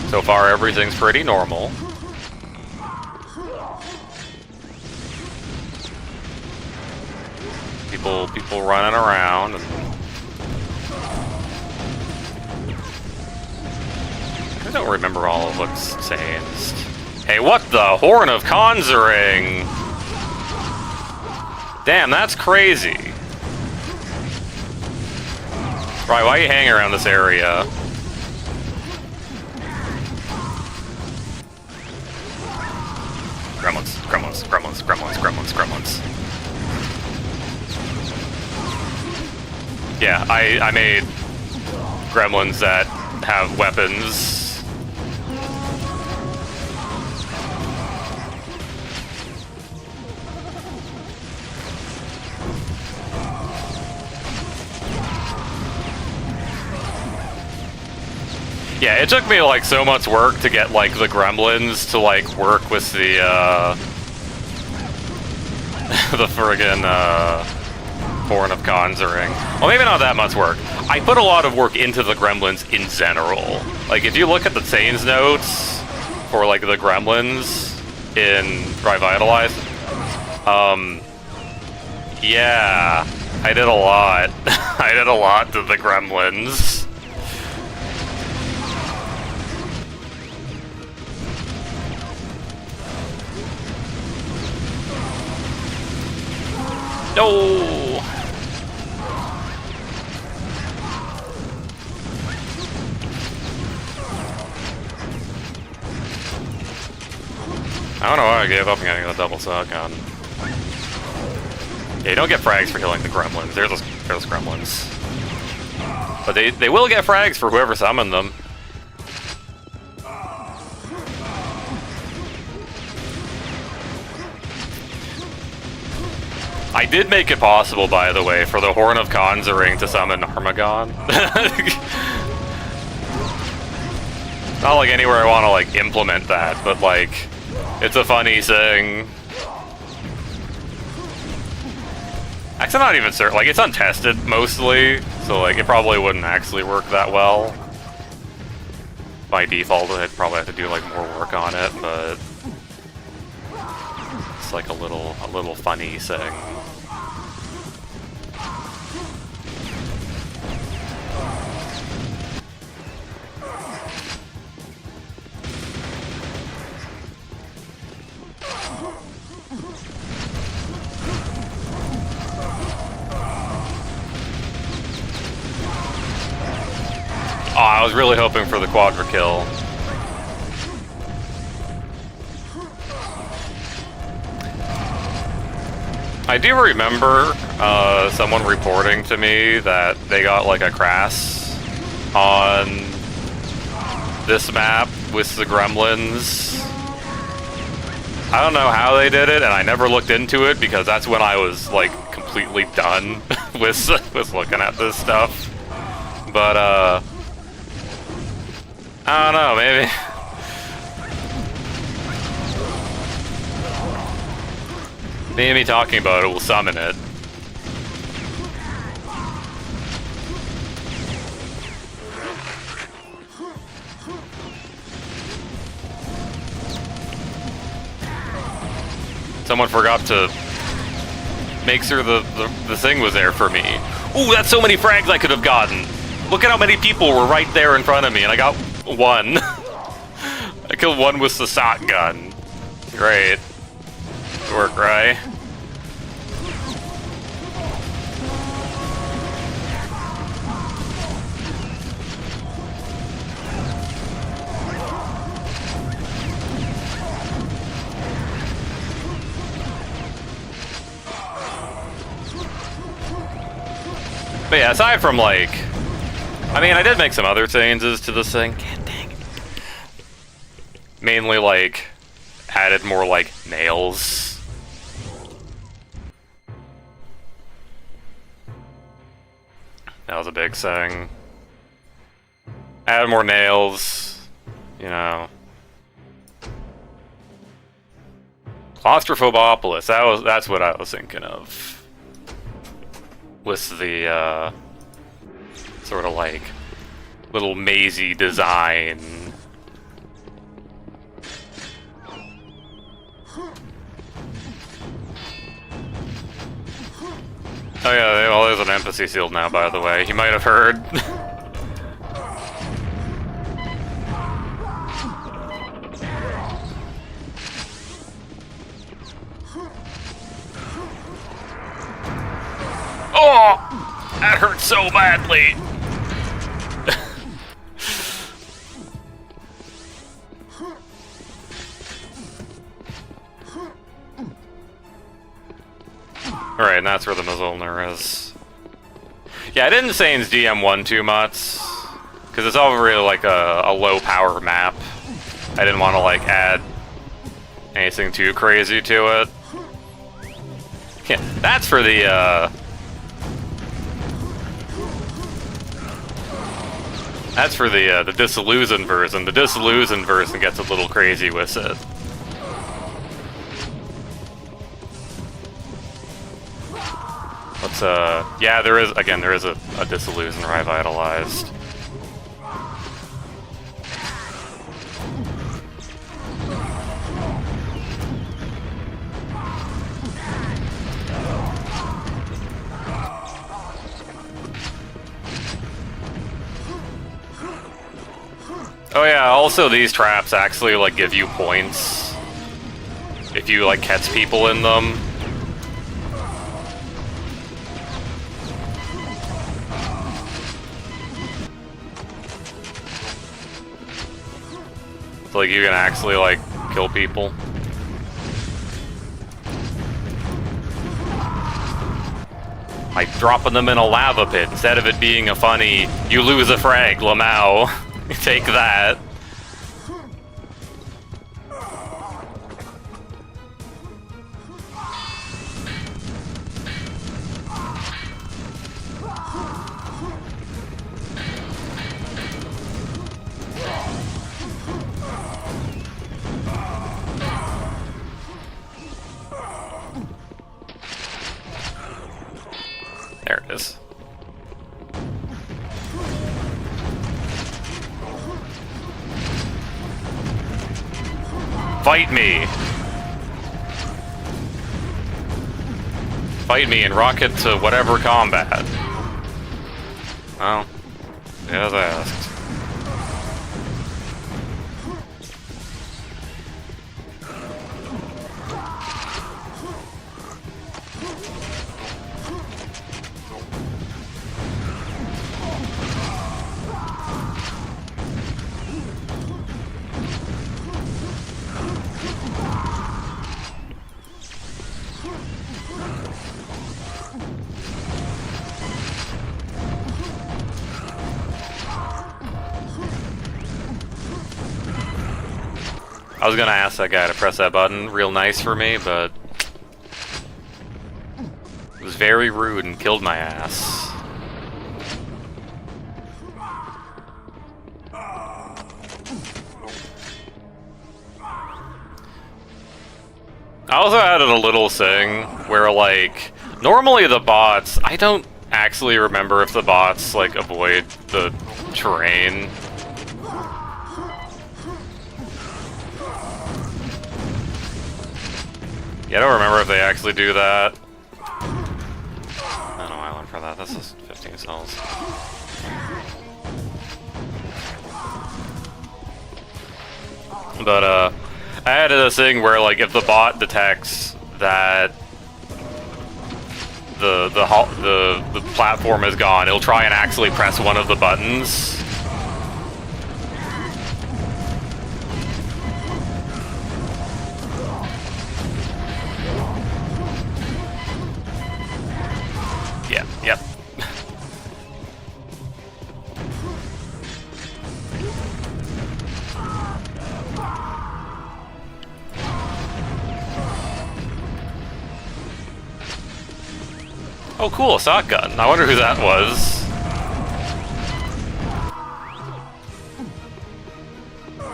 So far, everything's pretty normal. People running around. And I don't remember all of what's changed. Hey, what the? Horn of Conjuring! Damn, that's crazy. Right, why are you hanging around this area? Gremlins, gremlins, gremlins, gremlins, gremlins, gremlins. Yeah, I made gremlins that have weapons. Yeah, it took me like so much work to get like the gremlins to like work with the the friggin' Horn of Conjuring. Well, maybe not that much work. I put a lot of work into the gremlins in general. Like if you look at the change notes for like the gremlins in Ry-Vitalized, yeah, I did a lot. I did a lot to the gremlins. No! I don't know why I gave up on getting the double shotgun. Yeah, you don't get frags for killing the gremlins. They're those gremlins. But they will get frags for whoever summoned them. I did make it possible, by the way, for the Horn of Conjuring to summon Armagon. Not like anywhere I want to like implement that, but like, it's a funny thing. Actually, I'm not even certain. Like, it's untested mostly, so like it probably wouldn't actually work that well. By default, I'd probably have to do like more work on it, but it's like a little funny thing. I was really hoping for the quadra kill. I do remember someone reporting to me that they got like a crash on this map with the gremlins. I don't know how they did it, and I never looked into it because that's when I was like completely done with looking at this stuff. But I don't know, maybe. Maybe me talking about it will summon it. Someone forgot to make sure the thing was there for me. Ooh, that's so many frags I could have gotten. Look at how many people were right there in front of me, and I got one. I killed one with the shotgun. Great. Good work, Ry. But yeah, aside from like, I mean, I did make some other changes to this thing. God dang it. Mainly like, added more like nails. That was a big thing. Add more nails, you know. Claustrophobopolis, that's what I was thinking of. With the, sort of like, little mazy design. Oh yeah, well there's an empathy shield now, by the way. You might have heard. Oh! That hurt so badly! Alright, and that's where the Mizolner is. Yeah, I didn't say in DM1 too much, because it's all really like a low power map. I didn't want to like add anything too crazy to it. Yeah, that's for the that's for the disillusion version. The disillusion version gets a little crazy with it. Let's yeah, there is a disillusion Ry-Vitalized. Oh yeah, also these traps actually like give you points if you like catch people in them. So like you can actually like kill people. Like dropping them in a lava pit instead of it being a funny you lose a frag, Lamau. Take that. There it is. Fight me! Fight me and rocket to whatever combat. Well, as asked. I was gonna ask that guy to press that button real nice for me, but it was very rude and killed my ass. I also added a little thing where, like, normally the bots, I don't actually remember if the bots, like, avoid the terrain. Yeah, I don't remember if they actually do that. I don't know why I went for that. This is 15 cells. But, I added a thing where, like, if the bot detects that the platform is gone, it'll try and actually press one of the buttons. Yeah, yep. Oh, cool, a shotgun. I wonder who that was.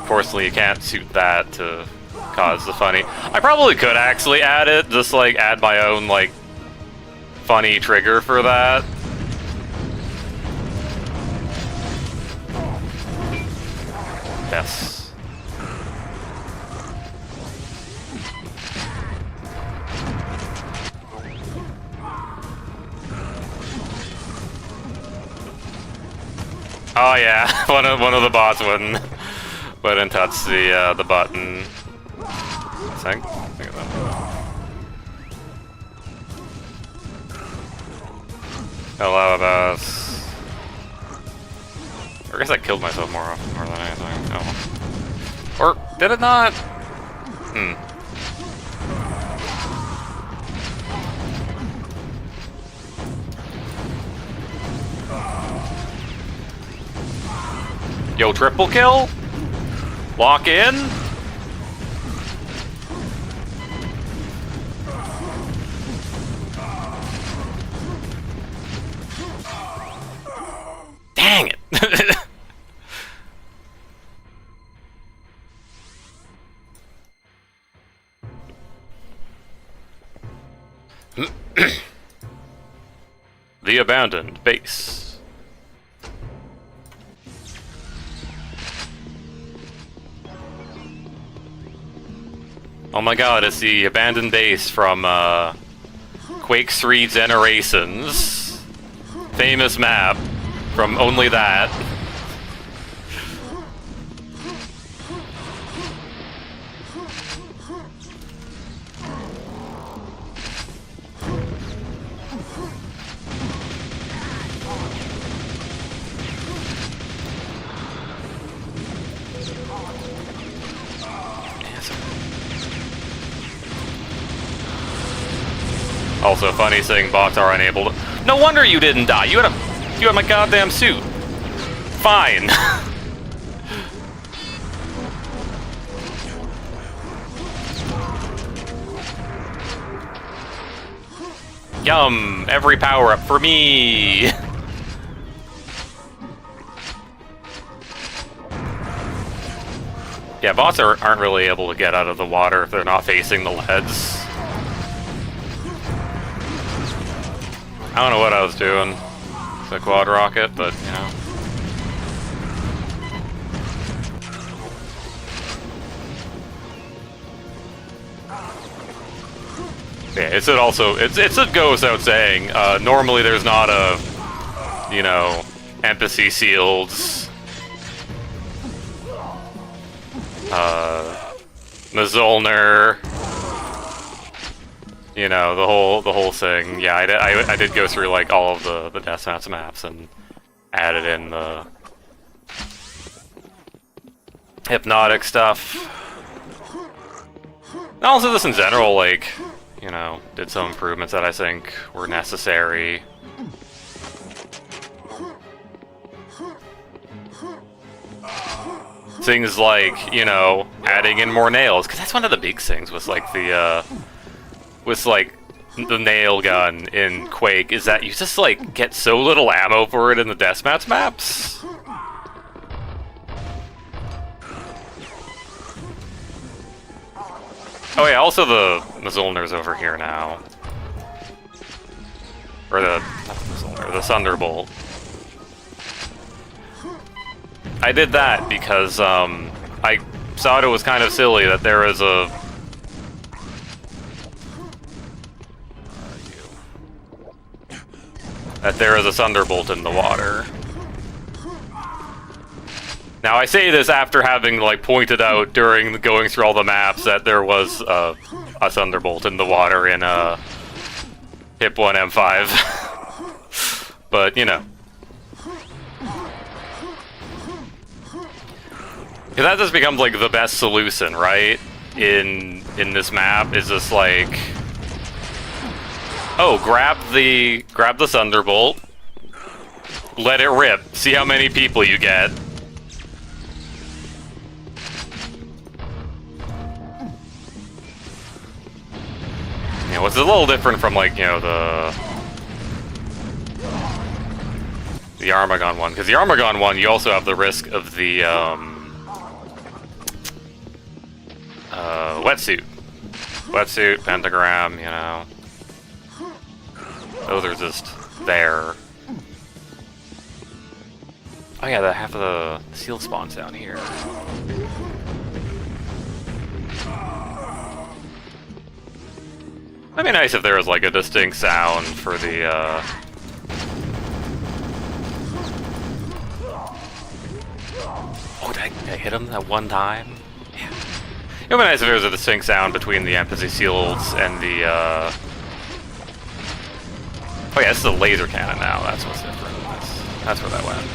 Fortunately, you can't shoot that to cause the funny. I probably could actually add it, just like add my own like funny trigger for that. Yes. Oh yeah, one of the bots wouldn't touch the button. Think of that. Hello, boss. I guess I killed myself more than anything. Oh. Or did it not? Yo, triple kill? Lock in? Dang it! The abandoned base. Oh my god, it's the abandoned base from Quake 3 Generations. Famous map from only that. Also, funny thing, bots are unable to. No wonder you didn't die. You had my goddamn suit. Fine. Yum! Every power up for me. Yeah, bots aren't really able to get out of the water if they're not facing the leads. I don't know what I was doing. It's a quad rocket, but, you know. Yeah, it goes without saying, normally there's not a, you know, empathy shields, Mazolner, you know, the whole thing. Yeah, I did go through like all of the deathmatch maps and added in the hypnotic stuff. And also just in general, like, you know, did some improvements that I think were necessary. Things like, you know, adding in more nails, because that's one of the big things with like the nail gun in Quake, is that you just like get so little ammo for it in the deathmatch maps. Oh yeah, also the Mjolnir's over here now. Or not the Mjolnir, the Thunderbolt. I did that because I thought it was kind of silly that there is a... that there is a Thunderbolt in the water. Now I say this after having like pointed out during going through all the maps that there was a Thunderbolt in the water in Hip 1 M5. But you know, because that just becomes like the best solution, right? In this map is just like, oh, grab the Thunderbolt, let it rip, see how many people you get. You know, it's a little different from like, you know, the Armagon one, because the Armagon one you also have the risk of the wetsuit, pentagram, you know. Those are just there. Oh yeah, the half of the seal spawns down here. That'd be nice if there was like a distinct sound for the oh, did I hit him that one time? Yeah. It would be nice if there was a distinct sound between the empathy shields and the oh yeah, this is a laser cannon now. That's what's different. That's where that went.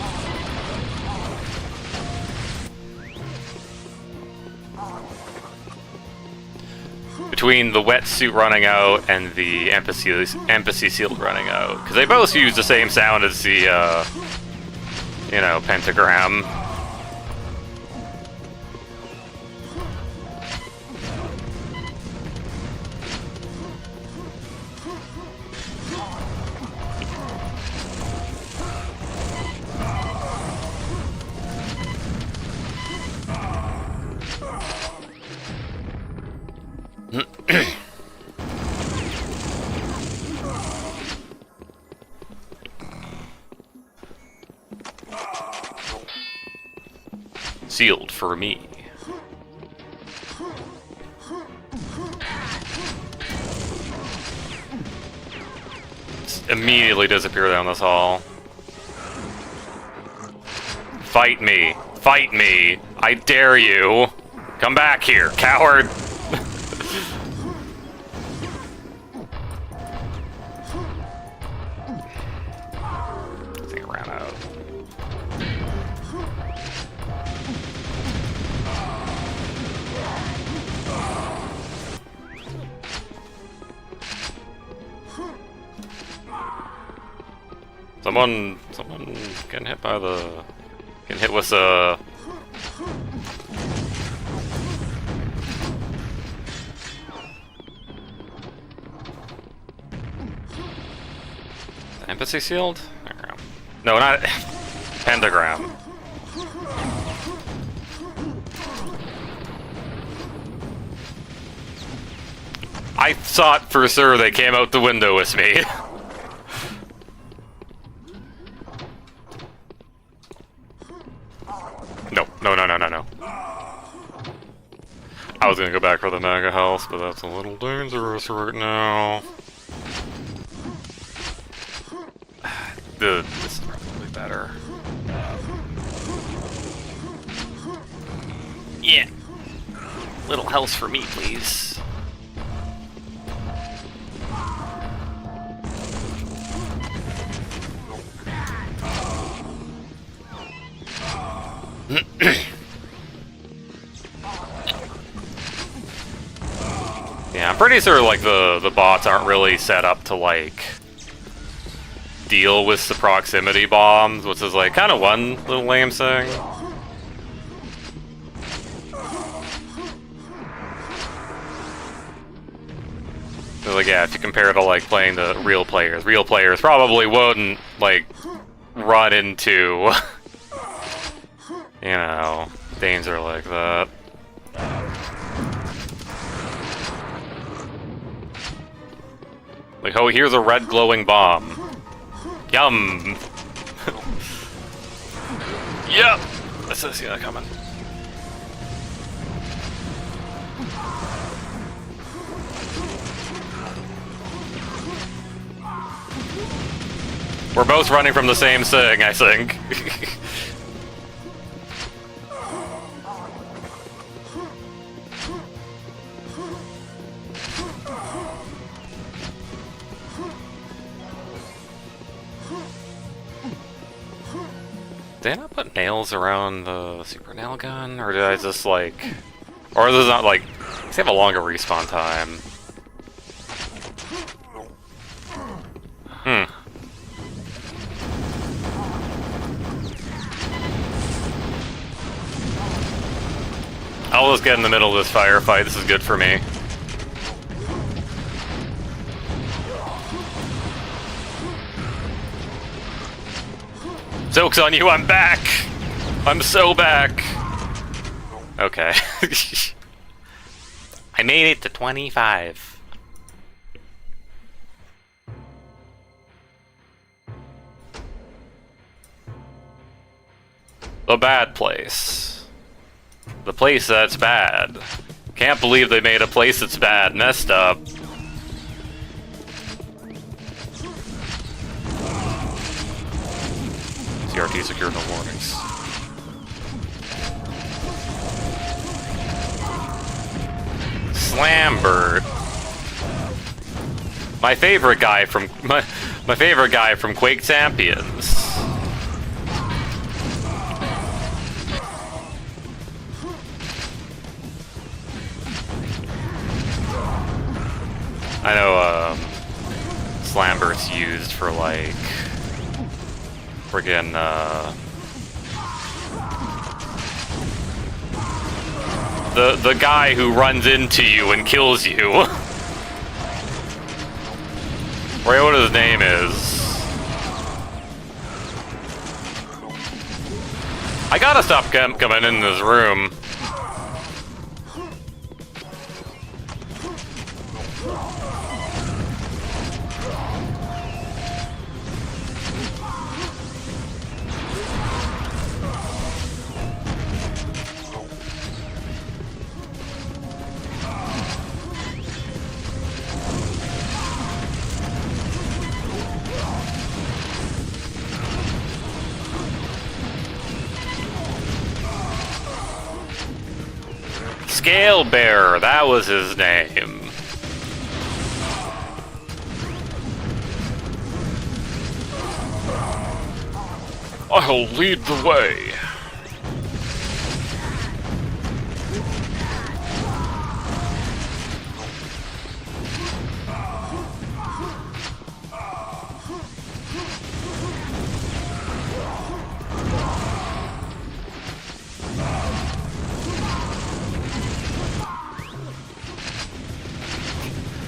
Between the wetsuit running out and the empathy shield running out, because they both use the same sound as the you know, pentagram. Sealed for me. Just immediately disappear down this hall. Fight me. Fight me. I dare you. Come back here, coward. I think it ran out. Someone getting hit by the... getting hit with a... empathy shield? No, not... pentagram. I thought for sure they came out the window with me. No. I was gonna go back for the mega house, but that's a little dangerous right now. This is probably better. Yeah. Little house for me, please. Yeah, I'm pretty sure like the bots aren't really set up to like deal with the proximity bombs, which is like kind of one little lame thing. Like, yeah, if you compare it to, like, playing the real players probably wouldn't, like, run into, you know, danger like that. Like, oh, here's a red glowing bomb. Yum! Yep! I see that coming. We're both running from the same thing, I think. Did I not put nails around the super nail gun? Or did I just like... Or is this not like... Does it have a longer respawn time? I'll just get in the middle of this firefight. This is good for me. Joke's on you, I'm back! I'm so back! Okay. I made it to 25. The bad place. The place that's bad. Can't believe they made a place that's bad messed up. CRT secure, no warnings. Slambird. My favorite guy from my favorite guy from Quake Champions. I know Slambird's used for like friggin' the guy who runs into you and kills you. Right, what his name is. I gotta stop coming in this room. Scale Bearer, that was his name. I'll lead the way.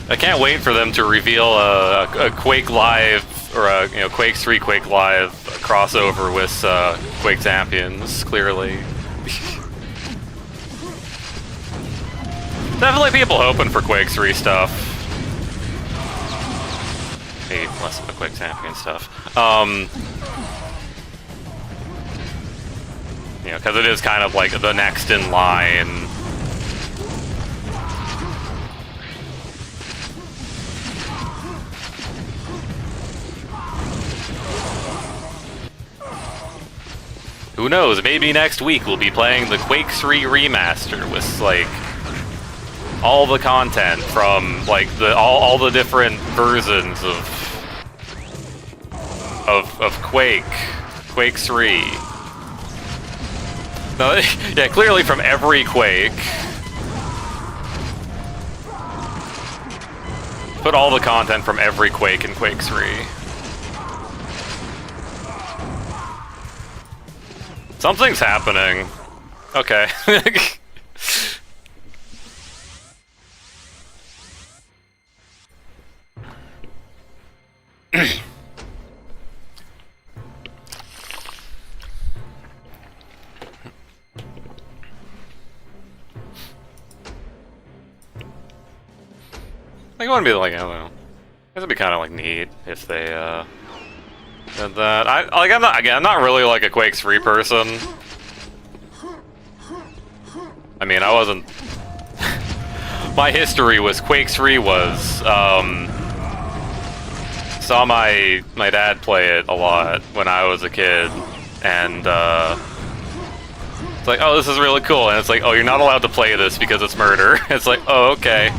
I can't wait for them to reveal a Quake Live, or a Quake 3 Quake Live crossover with Quake Champions, clearly. Definitely people hoping for Quake 3 stuff. Maybe less of the Quake Champion stuff. Because it is kind of like the next in line. Who knows, maybe next week we'll be playing the Quake 3 Remaster with, like, all the content from, like, all the different versions of Quake 3. No, yeah, clearly from every Quake. Put all the content from every Quake in Quake 3. Something's happening. Okay. Like, I want to be like, I don't know. This would be kind of like neat if they did that. I'm not really like a Quake 3 person. I mean, I wasn't. My history was Quake 3 was saw my dad play it a lot when I was a kid, and it's like, oh, this is really cool, and it's like, oh, you're not allowed to play this because it's murder. It's like, oh, okay.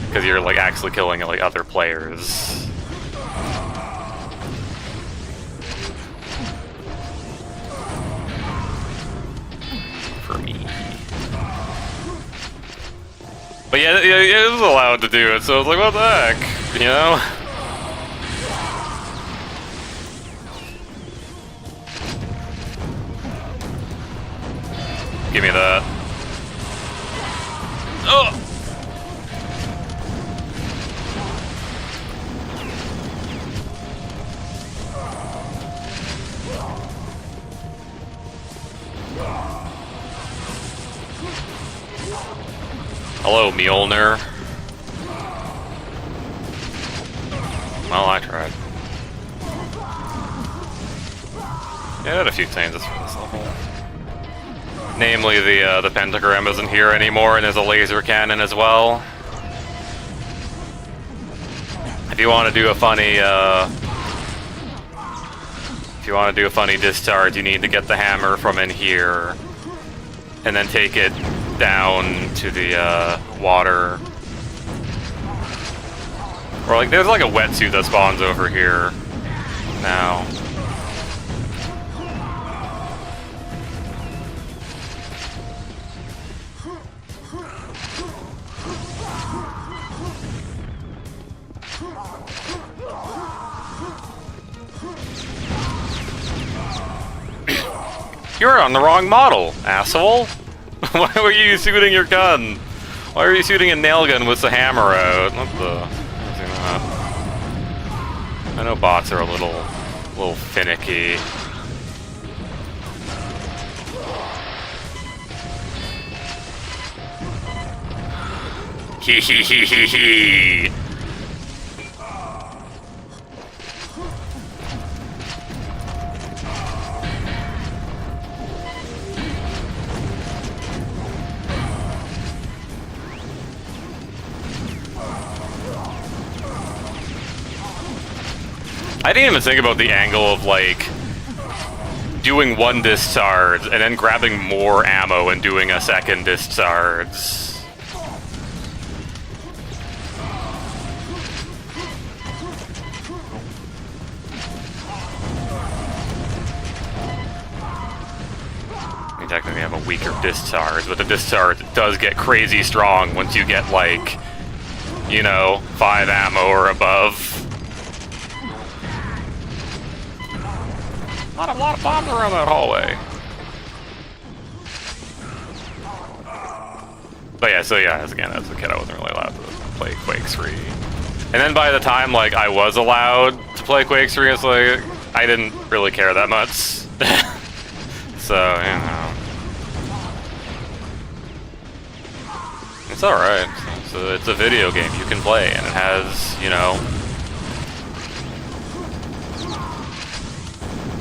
Because you're like actually killing like other players. For me. But yeah, it was allowed to do it, so I was like, what the heck? You know? Give me that. Oh! Hello, Mjolnir. Well, I tried. Yeah, I had a few changes for this level. Namely, the pentagram isn't here anymore, and there's a laser cannon as well. If you want to do a funny, discharge, you need to get the hammer from in here, and then take it down to the water. Or like, there's like a wetsuit that spawns over here now. You're on the wrong model, asshole! Why were you shooting your gun? Why are you shooting a nail gun with the hammer out? What the... I know bots are a little finicky. Hee hee hee hee hee! I didn't even think about the angle of, like, doing one discharge and then grabbing more ammo and doing a second discharge. I mean, technically have a weaker discharge, but the discharge does get crazy strong once you get, like, you know, 5 ammo or above. Not a lot of bombs around that hallway. But yeah, so yeah, as a kid, I wasn't really allowed to play Quake 3. And then by the time, like, I was allowed to play Quake 3, it's like, I didn't really care that much. So, you know. It's alright. It's a video game you can play, and it has, you know,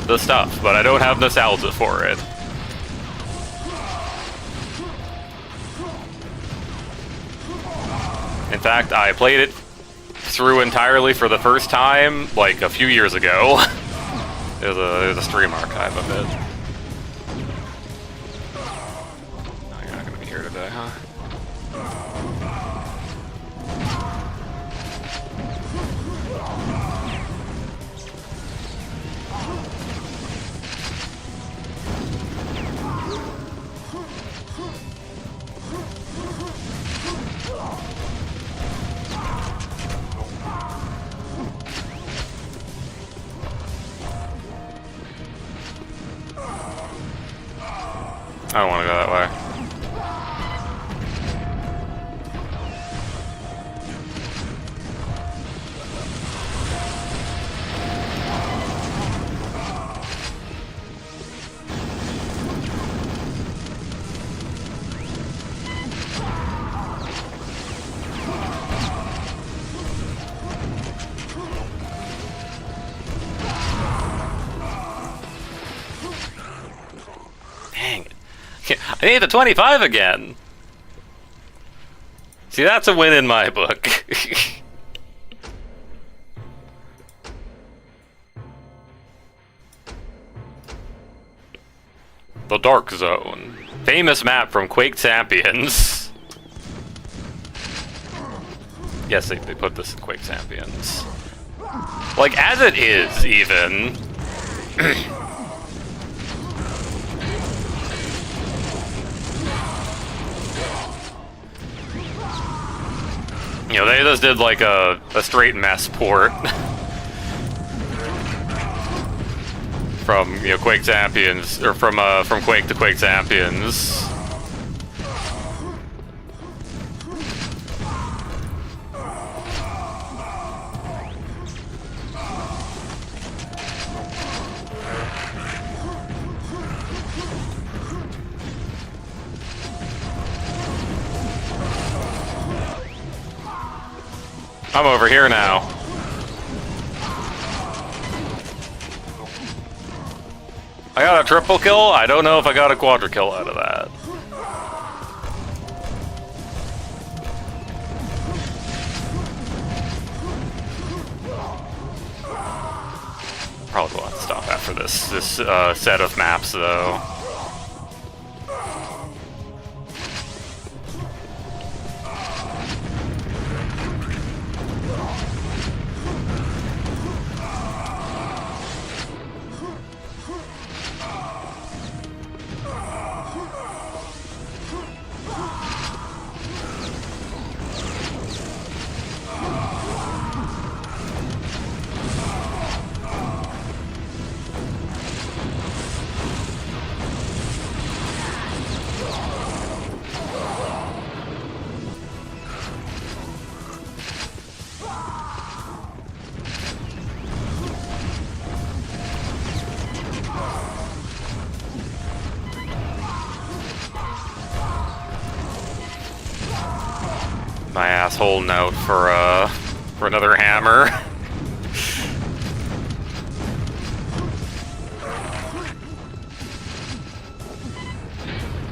the stuff, but I don't have nostalgia for it. In fact, I played it through entirely for the first time, like, a few years ago. There's a stream archive of it. Oh, you're not gonna be here today, huh? I don't want to go that way. I need the 25 again! See, that's a win in my book. The Dark Zone. Famous map from Quake Champions. Yes, they put this in Quake Champions. Like, as it is, even. You know, they just did like a straight mess port. From, you know, Quake Champions, or from Quake to Quake Champions. I'm over here now. I got a triple kill. I don't know if I got a quadra kill out of that. Probably will have to stop after this set of maps, though. My asshole note for another hammer.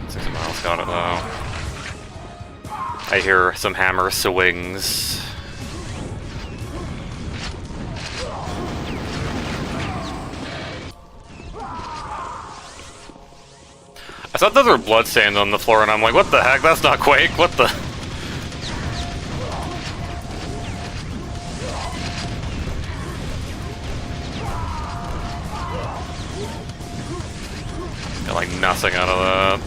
Someone else got it though. I hear some hammer swings. I thought those were bloodstains on the floor, and I'm like, what the heck? That's not Quake. What the? Got like nothing out of that.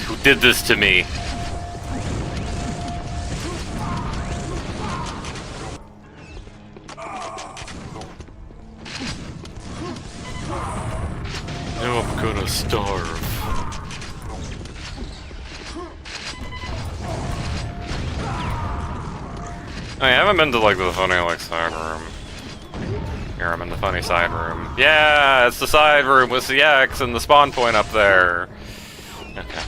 Who did this to me? Now I'm gonna starve. I haven't been to like the funny side room. Here, I'm in the funny side room. Yeah, it's the side room with the X and the spawn point up there. Okay.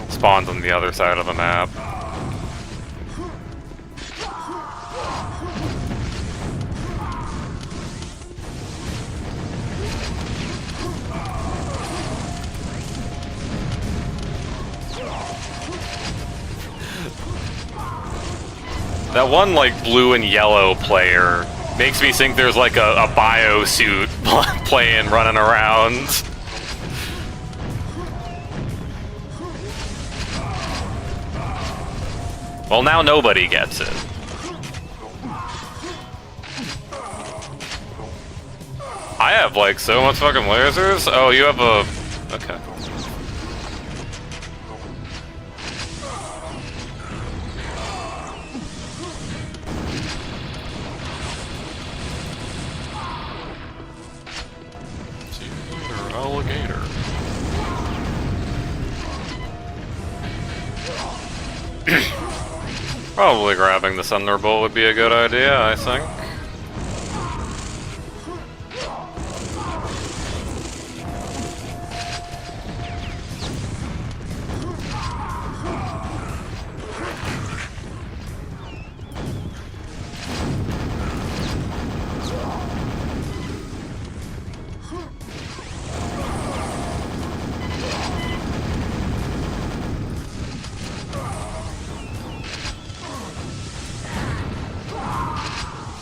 Spawns on the other side of the map. That one, like, blue and yellow player makes me think there's, like, a bio suit playing, running around. Well, now nobody gets it. I have, like, so much fucking lasers? Oh, you have a... Okay. Probably grabbing the Thunderbolt would be a good idea, I think.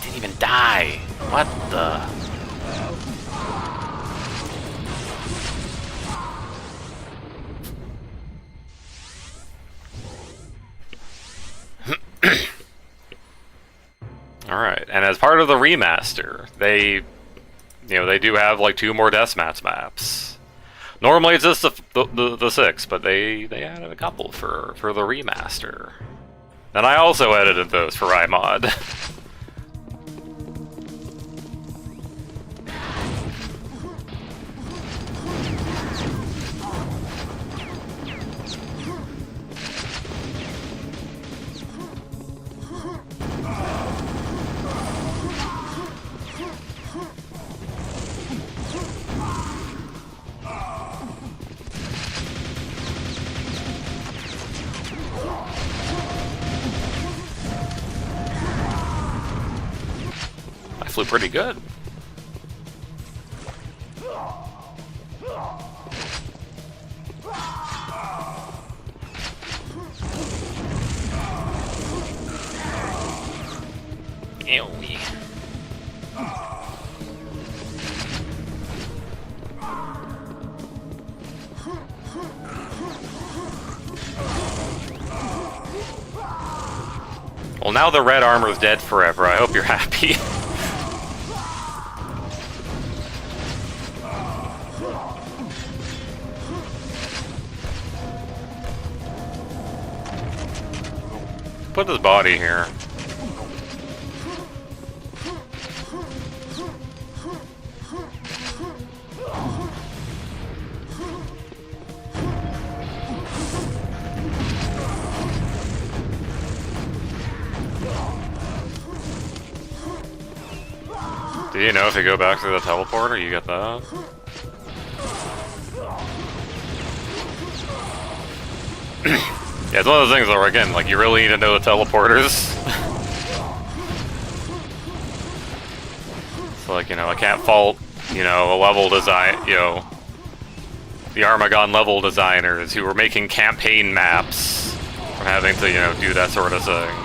Didn't even die. What the? Alright, and as part of the remaster, they do have like 2 more deathmatch maps. Normally it's just the 6, but they added a couple for the remaster. And I also edited those for iMod. I flew pretty good. Ew. Well, now the red armor's dead forever. I hope you're happy. Put his body here. Do you know if you go back to the teleporter, you get that? Yeah, it's one of those things where, again, like, you really need to know the teleporters. So, like, I can't fault, a level design, the Armagon level designers who were making campaign maps from having to, do that sort of thing.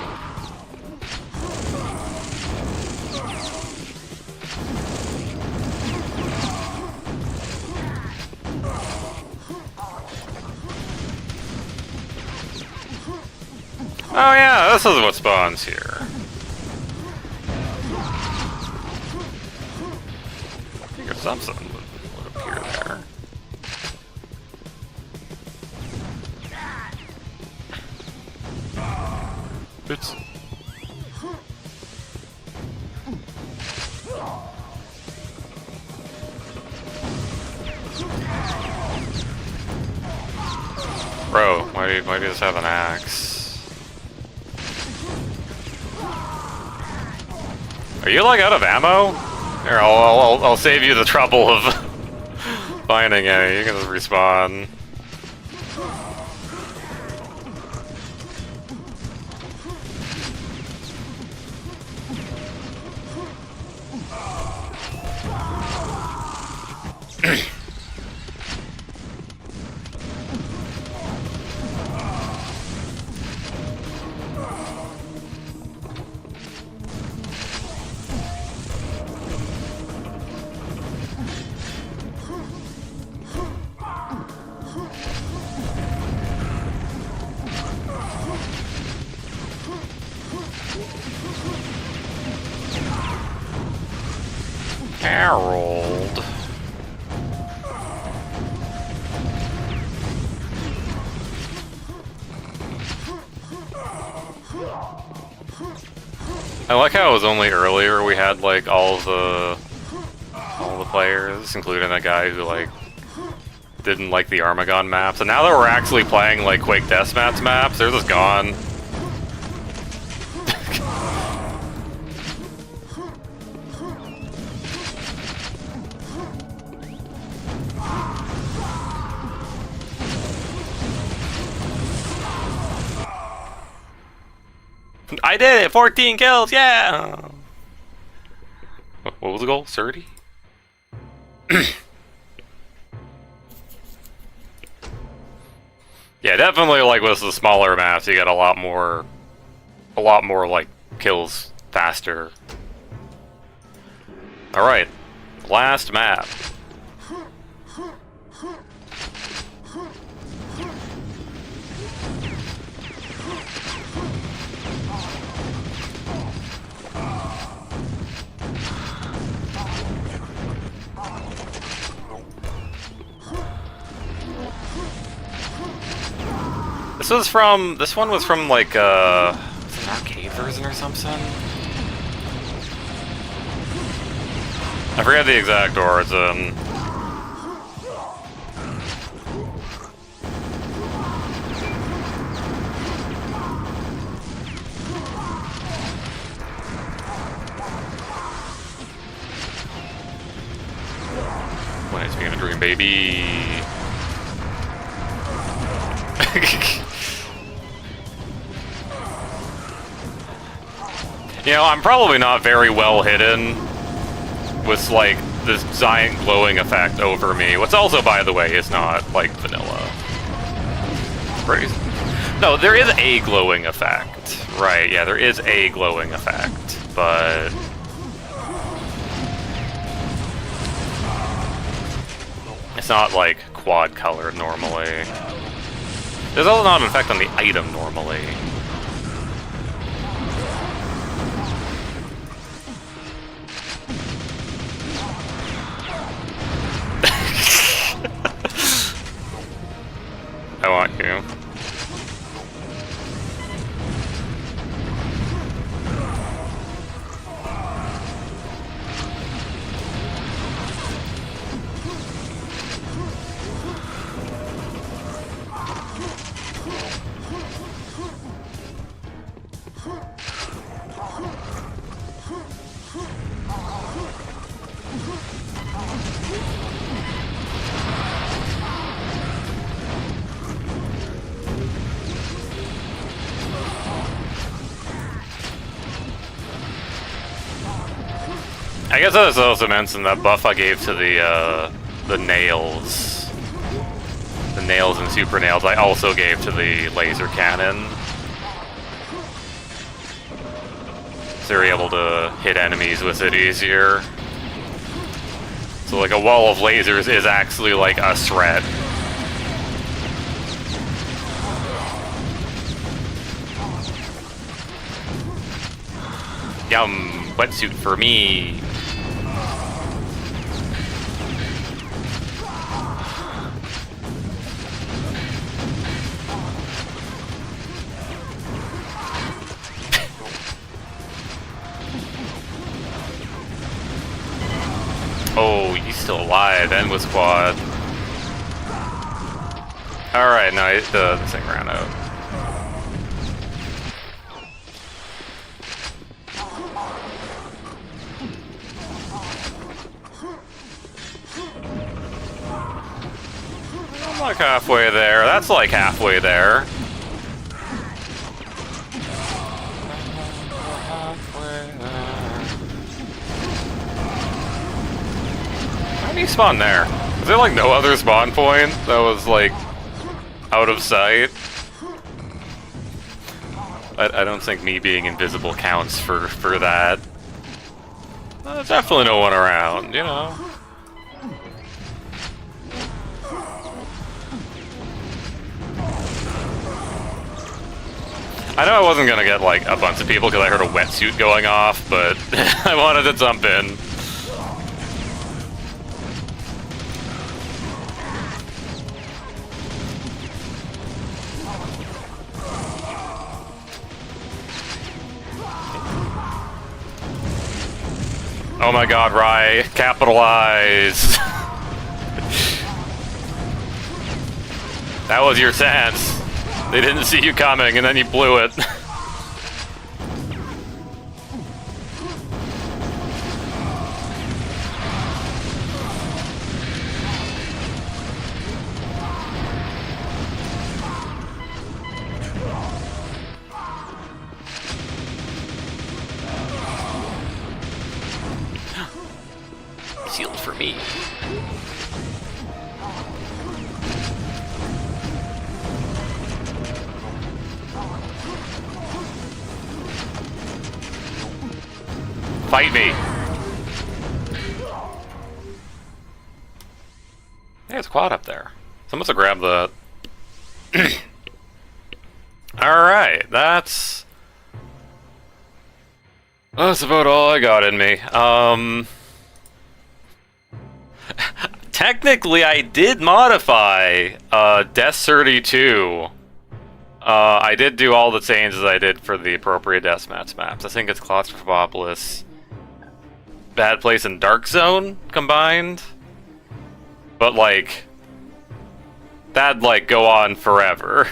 Oh yeah, this is what spawns here. I think if something would appear there. Oops. Bro, why do you just have an axe? Are you like out of ammo? Here, I'll save you the trouble of finding any. You can just respawn. Harold. I like how it was only earlier we had like all the players, including that guy who like didn't like the Armagon maps, and now that we're actually playing like Quake Deathmatch maps, they're just gone. I did it! 14 kills, yeah! What was the goal? 30? Yeah, definitely, like, with the smaller maps, you get a lot more, like, kills faster. Alright, last map. This one was from, like, an arcade version or something? I forget the exact origin. When it's being a dream, baby. You know, I'm probably not very well hidden with, like, this giant glowing effect over me. What's also, by the way, is not, like, vanilla. Crazy. No, there is a glowing effect. Right, yeah, there is a glowing effect, but... it's not, like, quad colored normally. There's also not an effect on the item normally. I want you. I guess I also mentioned that buff I gave to the nails. The nails and super nails I also gave to the laser cannon. So you're able to hit enemies with it easier. So like a wall of lasers is actually like a threat. Yum, wetsuit for me. Oh, he's still alive and was quad. Alright, no, this thing ran out. I'm like halfway there. That's like halfway there. How do you spawn there? Is there like no other spawn point that was like out of sight? I don't think me being invisible counts for that. There's definitely no one around, you know. I know I wasn't gonna get like a bunch of people because I heard a wetsuit going off, but I wanted to jump in. Oh my god, Ry, capitalize! That was your chance. They didn't see you coming and then you blew it. for me. Fight me! Hey, there's a quad up there. Someone's to grab that. Alright, that's about all I got in me. Technically, I did modify Death 32. I did do all the changes I did for the appropriate deathmatch maps. I think it's Claustrophopolis, Bad Place, and Dark Zone combined. But like, that'd like go on forever.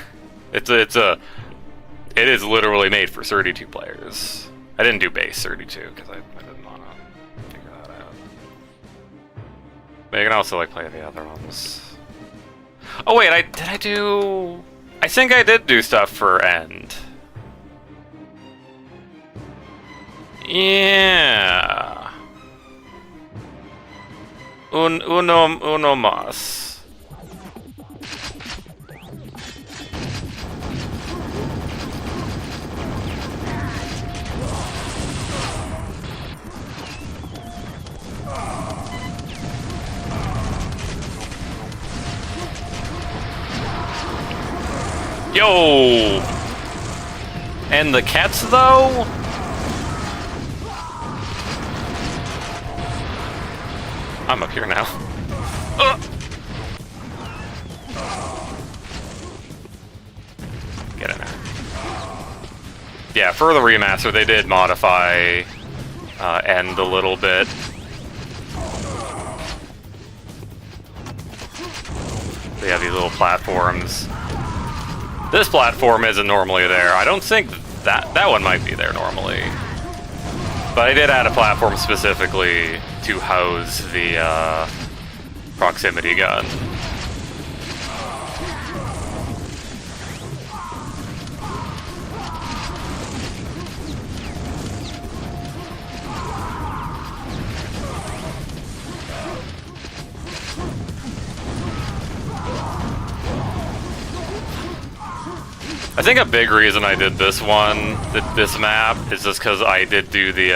It is literally made for 32 players. I didn't do base 32 because I didn't want to figure that out. But you can also like play the other ones. Oh wait, I think I did do stuff for End. Yeah. Uno más. Yo! And the cats, though? I'm up here now. Get in there. Yeah, for the remaster, they did modify End a little bit. They have these little platforms. This platform isn't normally there. I don't think that one might be there normally. But I did add a platform specifically to house the proximity gun. I think a big reason I did this this map, is just because I did do the,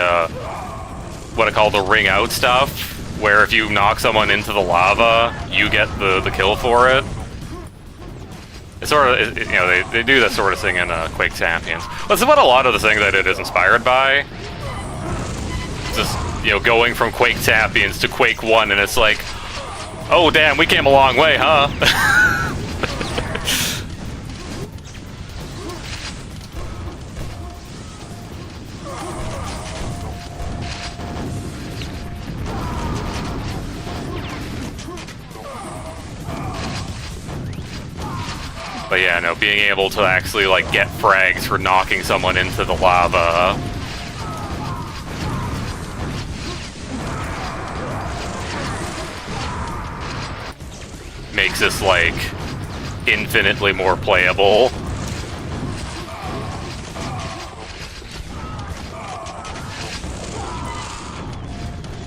what I call the ring out stuff, where if you knock someone into the lava, you get the kill for it. It's sort of, you know, they do that sort of thing in Quake Champions. That's what a lot of the things I did is inspired by. Just, you know, going from Quake Champions to Quake 1, and it's like, oh damn, we came a long way, huh? But yeah, no, being able to actually like get frags for knocking someone into the lava. Makes this like infinitely more playable.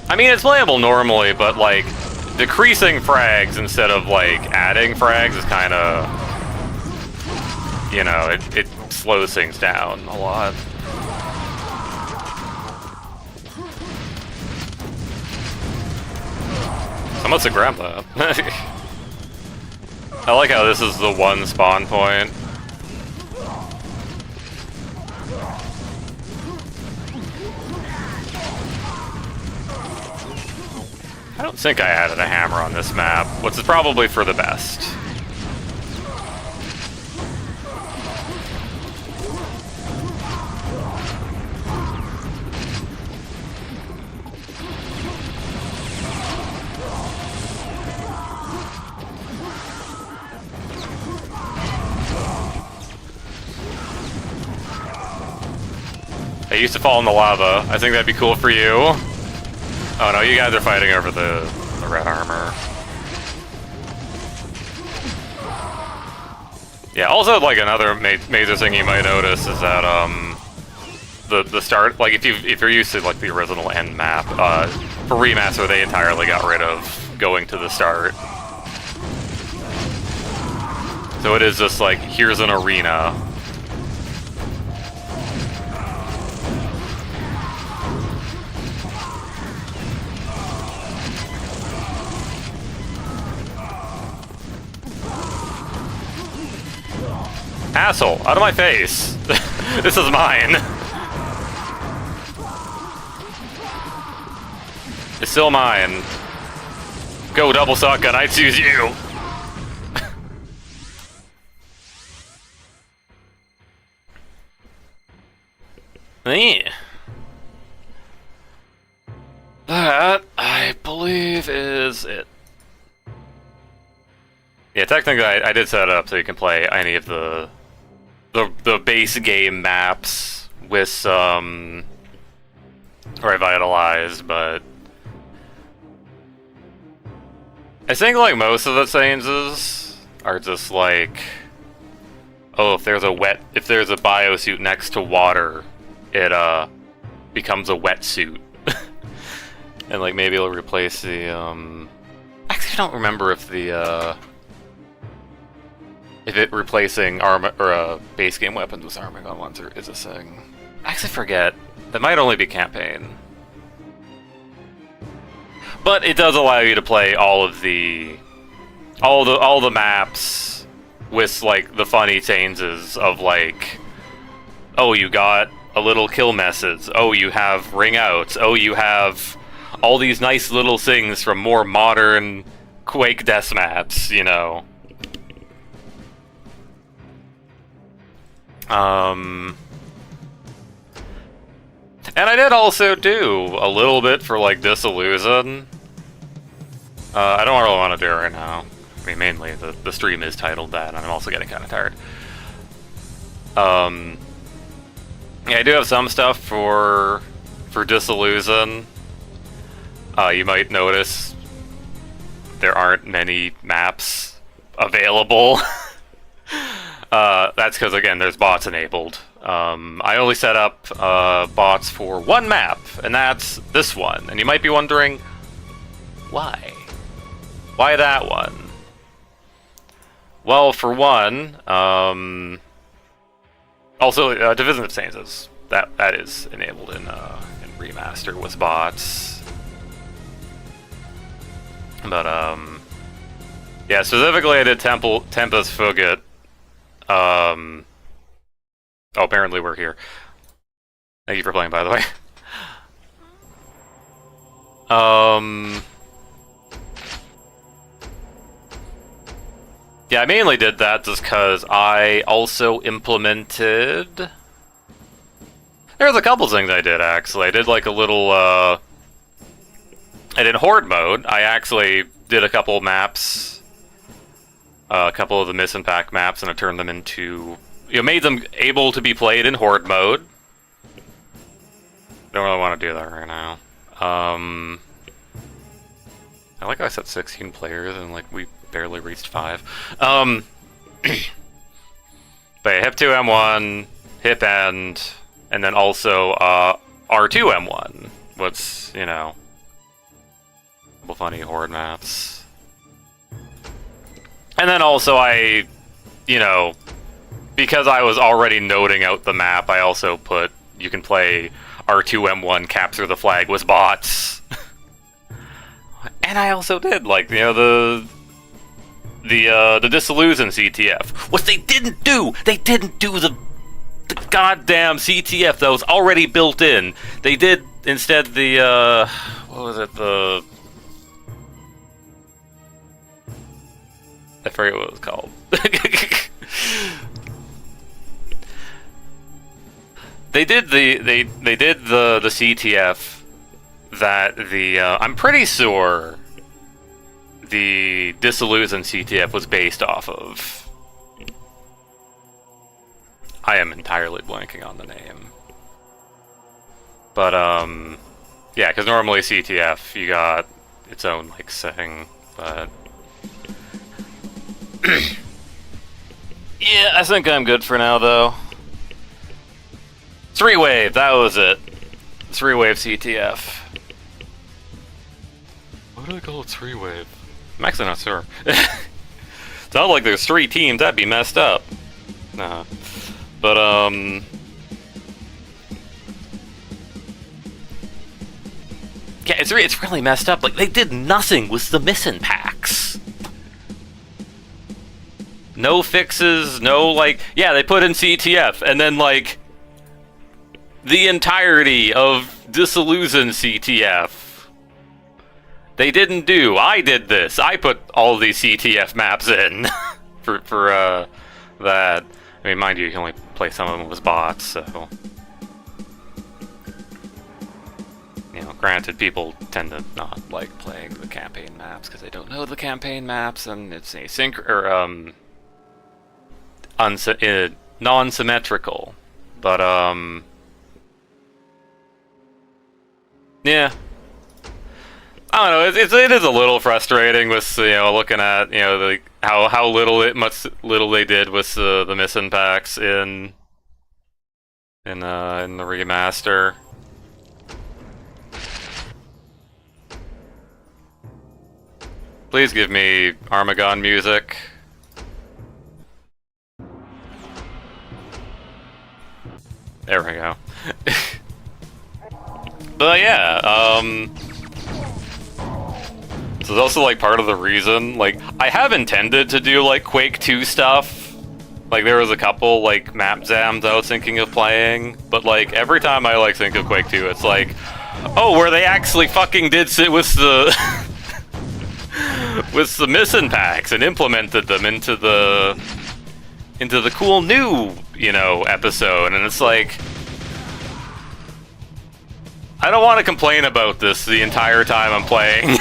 I mean, it's playable normally, but like decreasing frags instead of like adding frags is kind of, you know, it slows things down a lot. I must have grabbed that. I like how this is the one spawn point. I don't think I added a hammer on this map, which is probably for the best. I used to fall in the lava. I think that'd be cool for you. Oh no, you guys are fighting over the red armor. Yeah, also like another major thing you might notice is that the start, like if you're used to like the original End map, For Remaster, they entirely got rid of going to the start. So it is just like, here's an arena. Asshole, out of my face! This is mine! It's still mine. Go, double shotgun, I choose you! That, I believe, is it. Yeah, technically I did set it up so you can play any of the base game maps with some Ry-Vitalized, but I think like most of the changes are just like, oh, if there's a biosuit next to water, it becomes a wetsuit. And like maybe it'll replace the actually I don't remember if it replacing armor or base game weapons with Armagon ones is a thing. I actually forget. That might only be campaign. But it does allow you to play all the maps with like the funny changes of like, oh, you got a little kill message. Oh, you have ring outs. Oh, you have all these nice little things from more modern Quake deathmatch, you know. And I did also do a little bit for like Disillusion. I don't really want to do it right now. I mean, mainly the stream is titled that, and I'm also getting kind of tired. Yeah, I do have some stuff for Disillusion. You might notice there aren't many maps available. That's because, again, there's bots enabled. I only set up bots for one map, and that's this one. And you might be wondering, why? Why that one? Well, for one, also divisive changes. That is enabled in Remaster with bots. But yeah, specifically I did Tempest Fugit. Oh, apparently we're here. Thank you for playing, by the way. Yeah, I mainly did that just because I also implemented... There's a couple things I did, actually. I did like a little, I did Horde mode. I actually did a couple maps, a couple of the Miss Impact maps, and I turned them into... made them able to be played in Horde mode. Don't really want to do that right now. I like how I said 16 players, and like we barely reached 5. But yeah, hip 2M1, hip end, and then also R2M1. What's, you know, a couple funny Horde maps. And then also I, you know, because I was already noting out the map, I also put, you can play R2M1 Capture the Flag with bots. And I also did, like, you know, the Disillusion CTF. What they didn't do the goddamn CTF that was already built in. They did instead the, what was it, I forget what it was called. They did the CTF that I'm pretty sure the Disillusion CTF was based off of. I am entirely blanking on the name. But yeah, because normally CTF you got its own like thing, but yeah, I think I'm good for now though. 3-wave, that was it. 3-wave CTF. do they call it? Three-wave? I'm actually not sure. It's not like there's 3 teams, that'd be messed up. Nah. But, yeah, it's really messed up. Like, they did nothing with the missing packs. No fixes, no, like... Yeah, they put in CTF, and then, like... the entirety of Disillusion CTF. They didn't do. I did this. I put all these CTF maps in for that. I mean, mind you, you can only play some of them with bots, so... You know, granted, people tend to not like playing the campaign maps because they don't know the campaign maps, and it's async or non-symmetrical. But yeah, I don't know. It is a little frustrating with looking at the how little they did with the missing packs in the remaster. Please give me Armagon music. There we go. But yeah, this is also like part of the reason, like, I have intended to do like Quake 2 stuff. Like, there was a couple like map jams I was thinking of playing, but like every time I like think of Quake 2, it's like, oh, where they actually fucking did sit with the with the missing packs and implemented them into the cool new, episode, and it's like, I don't want to complain about this the entire time I'm playing.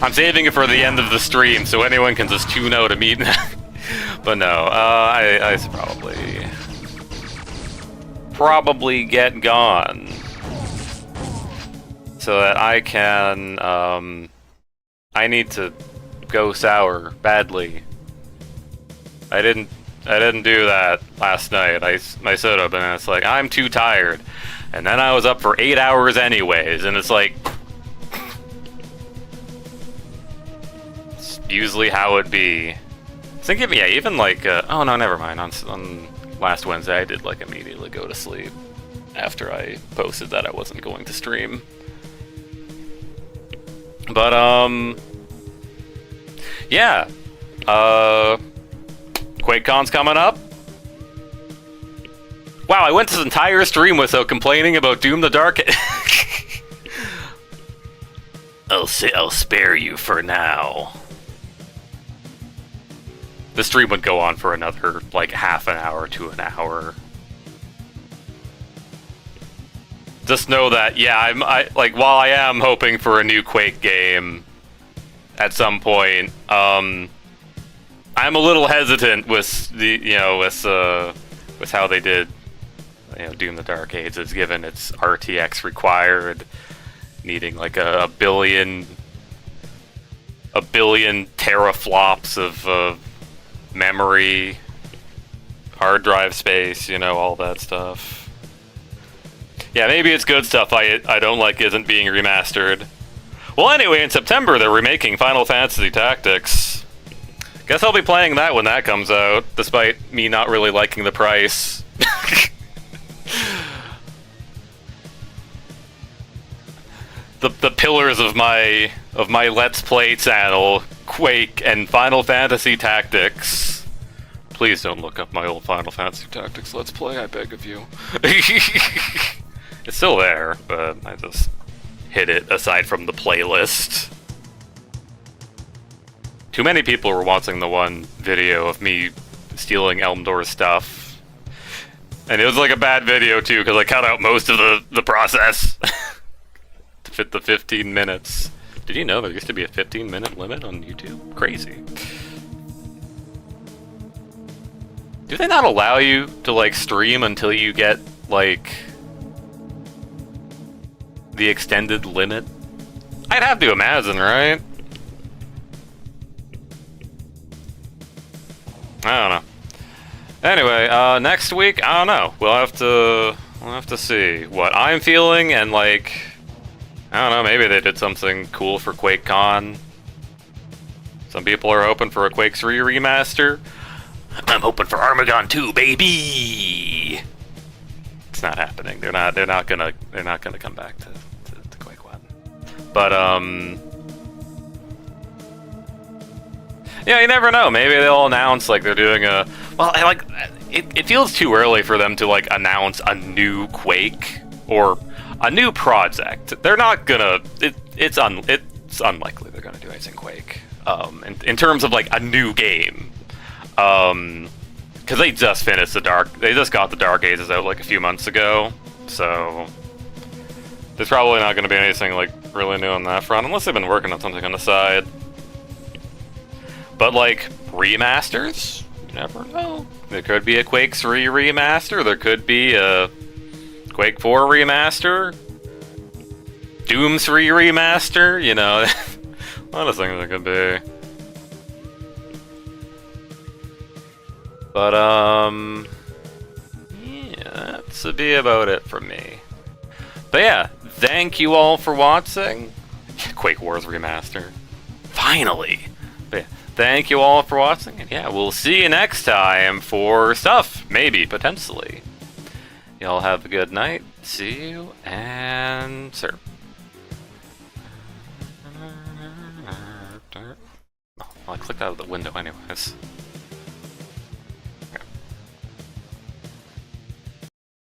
I'm saving it for the end of the stream so anyone can just tune out immediately. But no, I should probably get gone so that I can, I need to go sour badly. I didn't do that last night. I stood up and it's like, I'm too tired. And then I was up for 8 hours anyways, and it's like, it's usually how it be. I think, yeah, even like, oh no, never mind. On last Wednesday, I did like immediately go to sleep after I posted that I wasn't going to stream. But, yeah. QuakeCon's coming up. Wow, I went this entire stream without complaining about Doom the Dark. I'll spare you for now. The stream would go on for another, like, half an hour to an hour. Just know that, yeah, while I am hoping for a new Quake game at some point, I'm a little hesitant with with how they did, Doom the Dark Ages, given its RTX required, needing like a billion teraflops of memory, hard drive space, all that stuff. Yeah, maybe it's good stuff I don't like isn't being remastered. Well, anyway, in September they're remaking Final Fantasy Tactics. Guess I'll be playing that when that comes out, despite me not really liking the price. The pillars of my Let's Play channel, Quake and Final Fantasy Tactics. Please don't look up my old Final Fantasy Tactics Let's Play, I beg of you. It's still there, but I just hid it aside from the playlist. Too many people were watching the one video of me stealing Elmdor's stuff. And it was like a bad video too, because I cut out most of the process to fit the 15 minutes. Did you know there used to be a 15-minute limit on YouTube? Crazy. Do they not allow you to, like, stream until you get, like, the extended limit? I'd have to imagine, right? I don't know. Anyway, next week, I don't know. We'll have to see what I'm feeling, and like, I don't know, maybe they did something cool for QuakeCon. Some people are hoping for a Quake 3 remaster. I'm hoping for Armagon 2, baby. It's not happening. They're not gonna come back to Quake 1. But yeah, you never know. Maybe they'll announce like they're doing a. Well, it feels too early for them to like announce a new Quake or a new project. They're not gonna. It's unlikely they're gonna do anything Quake. In terms of like a new game, because they just finished they just got the Dark Ages out like a few months ago, so there's probably not gonna be anything like really new on that front, unless they've been working on something on the side. But like remasters, you never know. There could be a Quake 3 remaster. There could be a Quake 4 remaster. Doom 3 remaster. You know, a lot of things it could be. But yeah, that's to be about it from me. But yeah, thank you all for watching. Quake Wars remaster. Finally. But yeah, thank you all for watching, and yeah, we'll see you next time for stuff, maybe, potentially. Y'all have a good night. See you, and sir. Oh, I clicked out of the window anyways.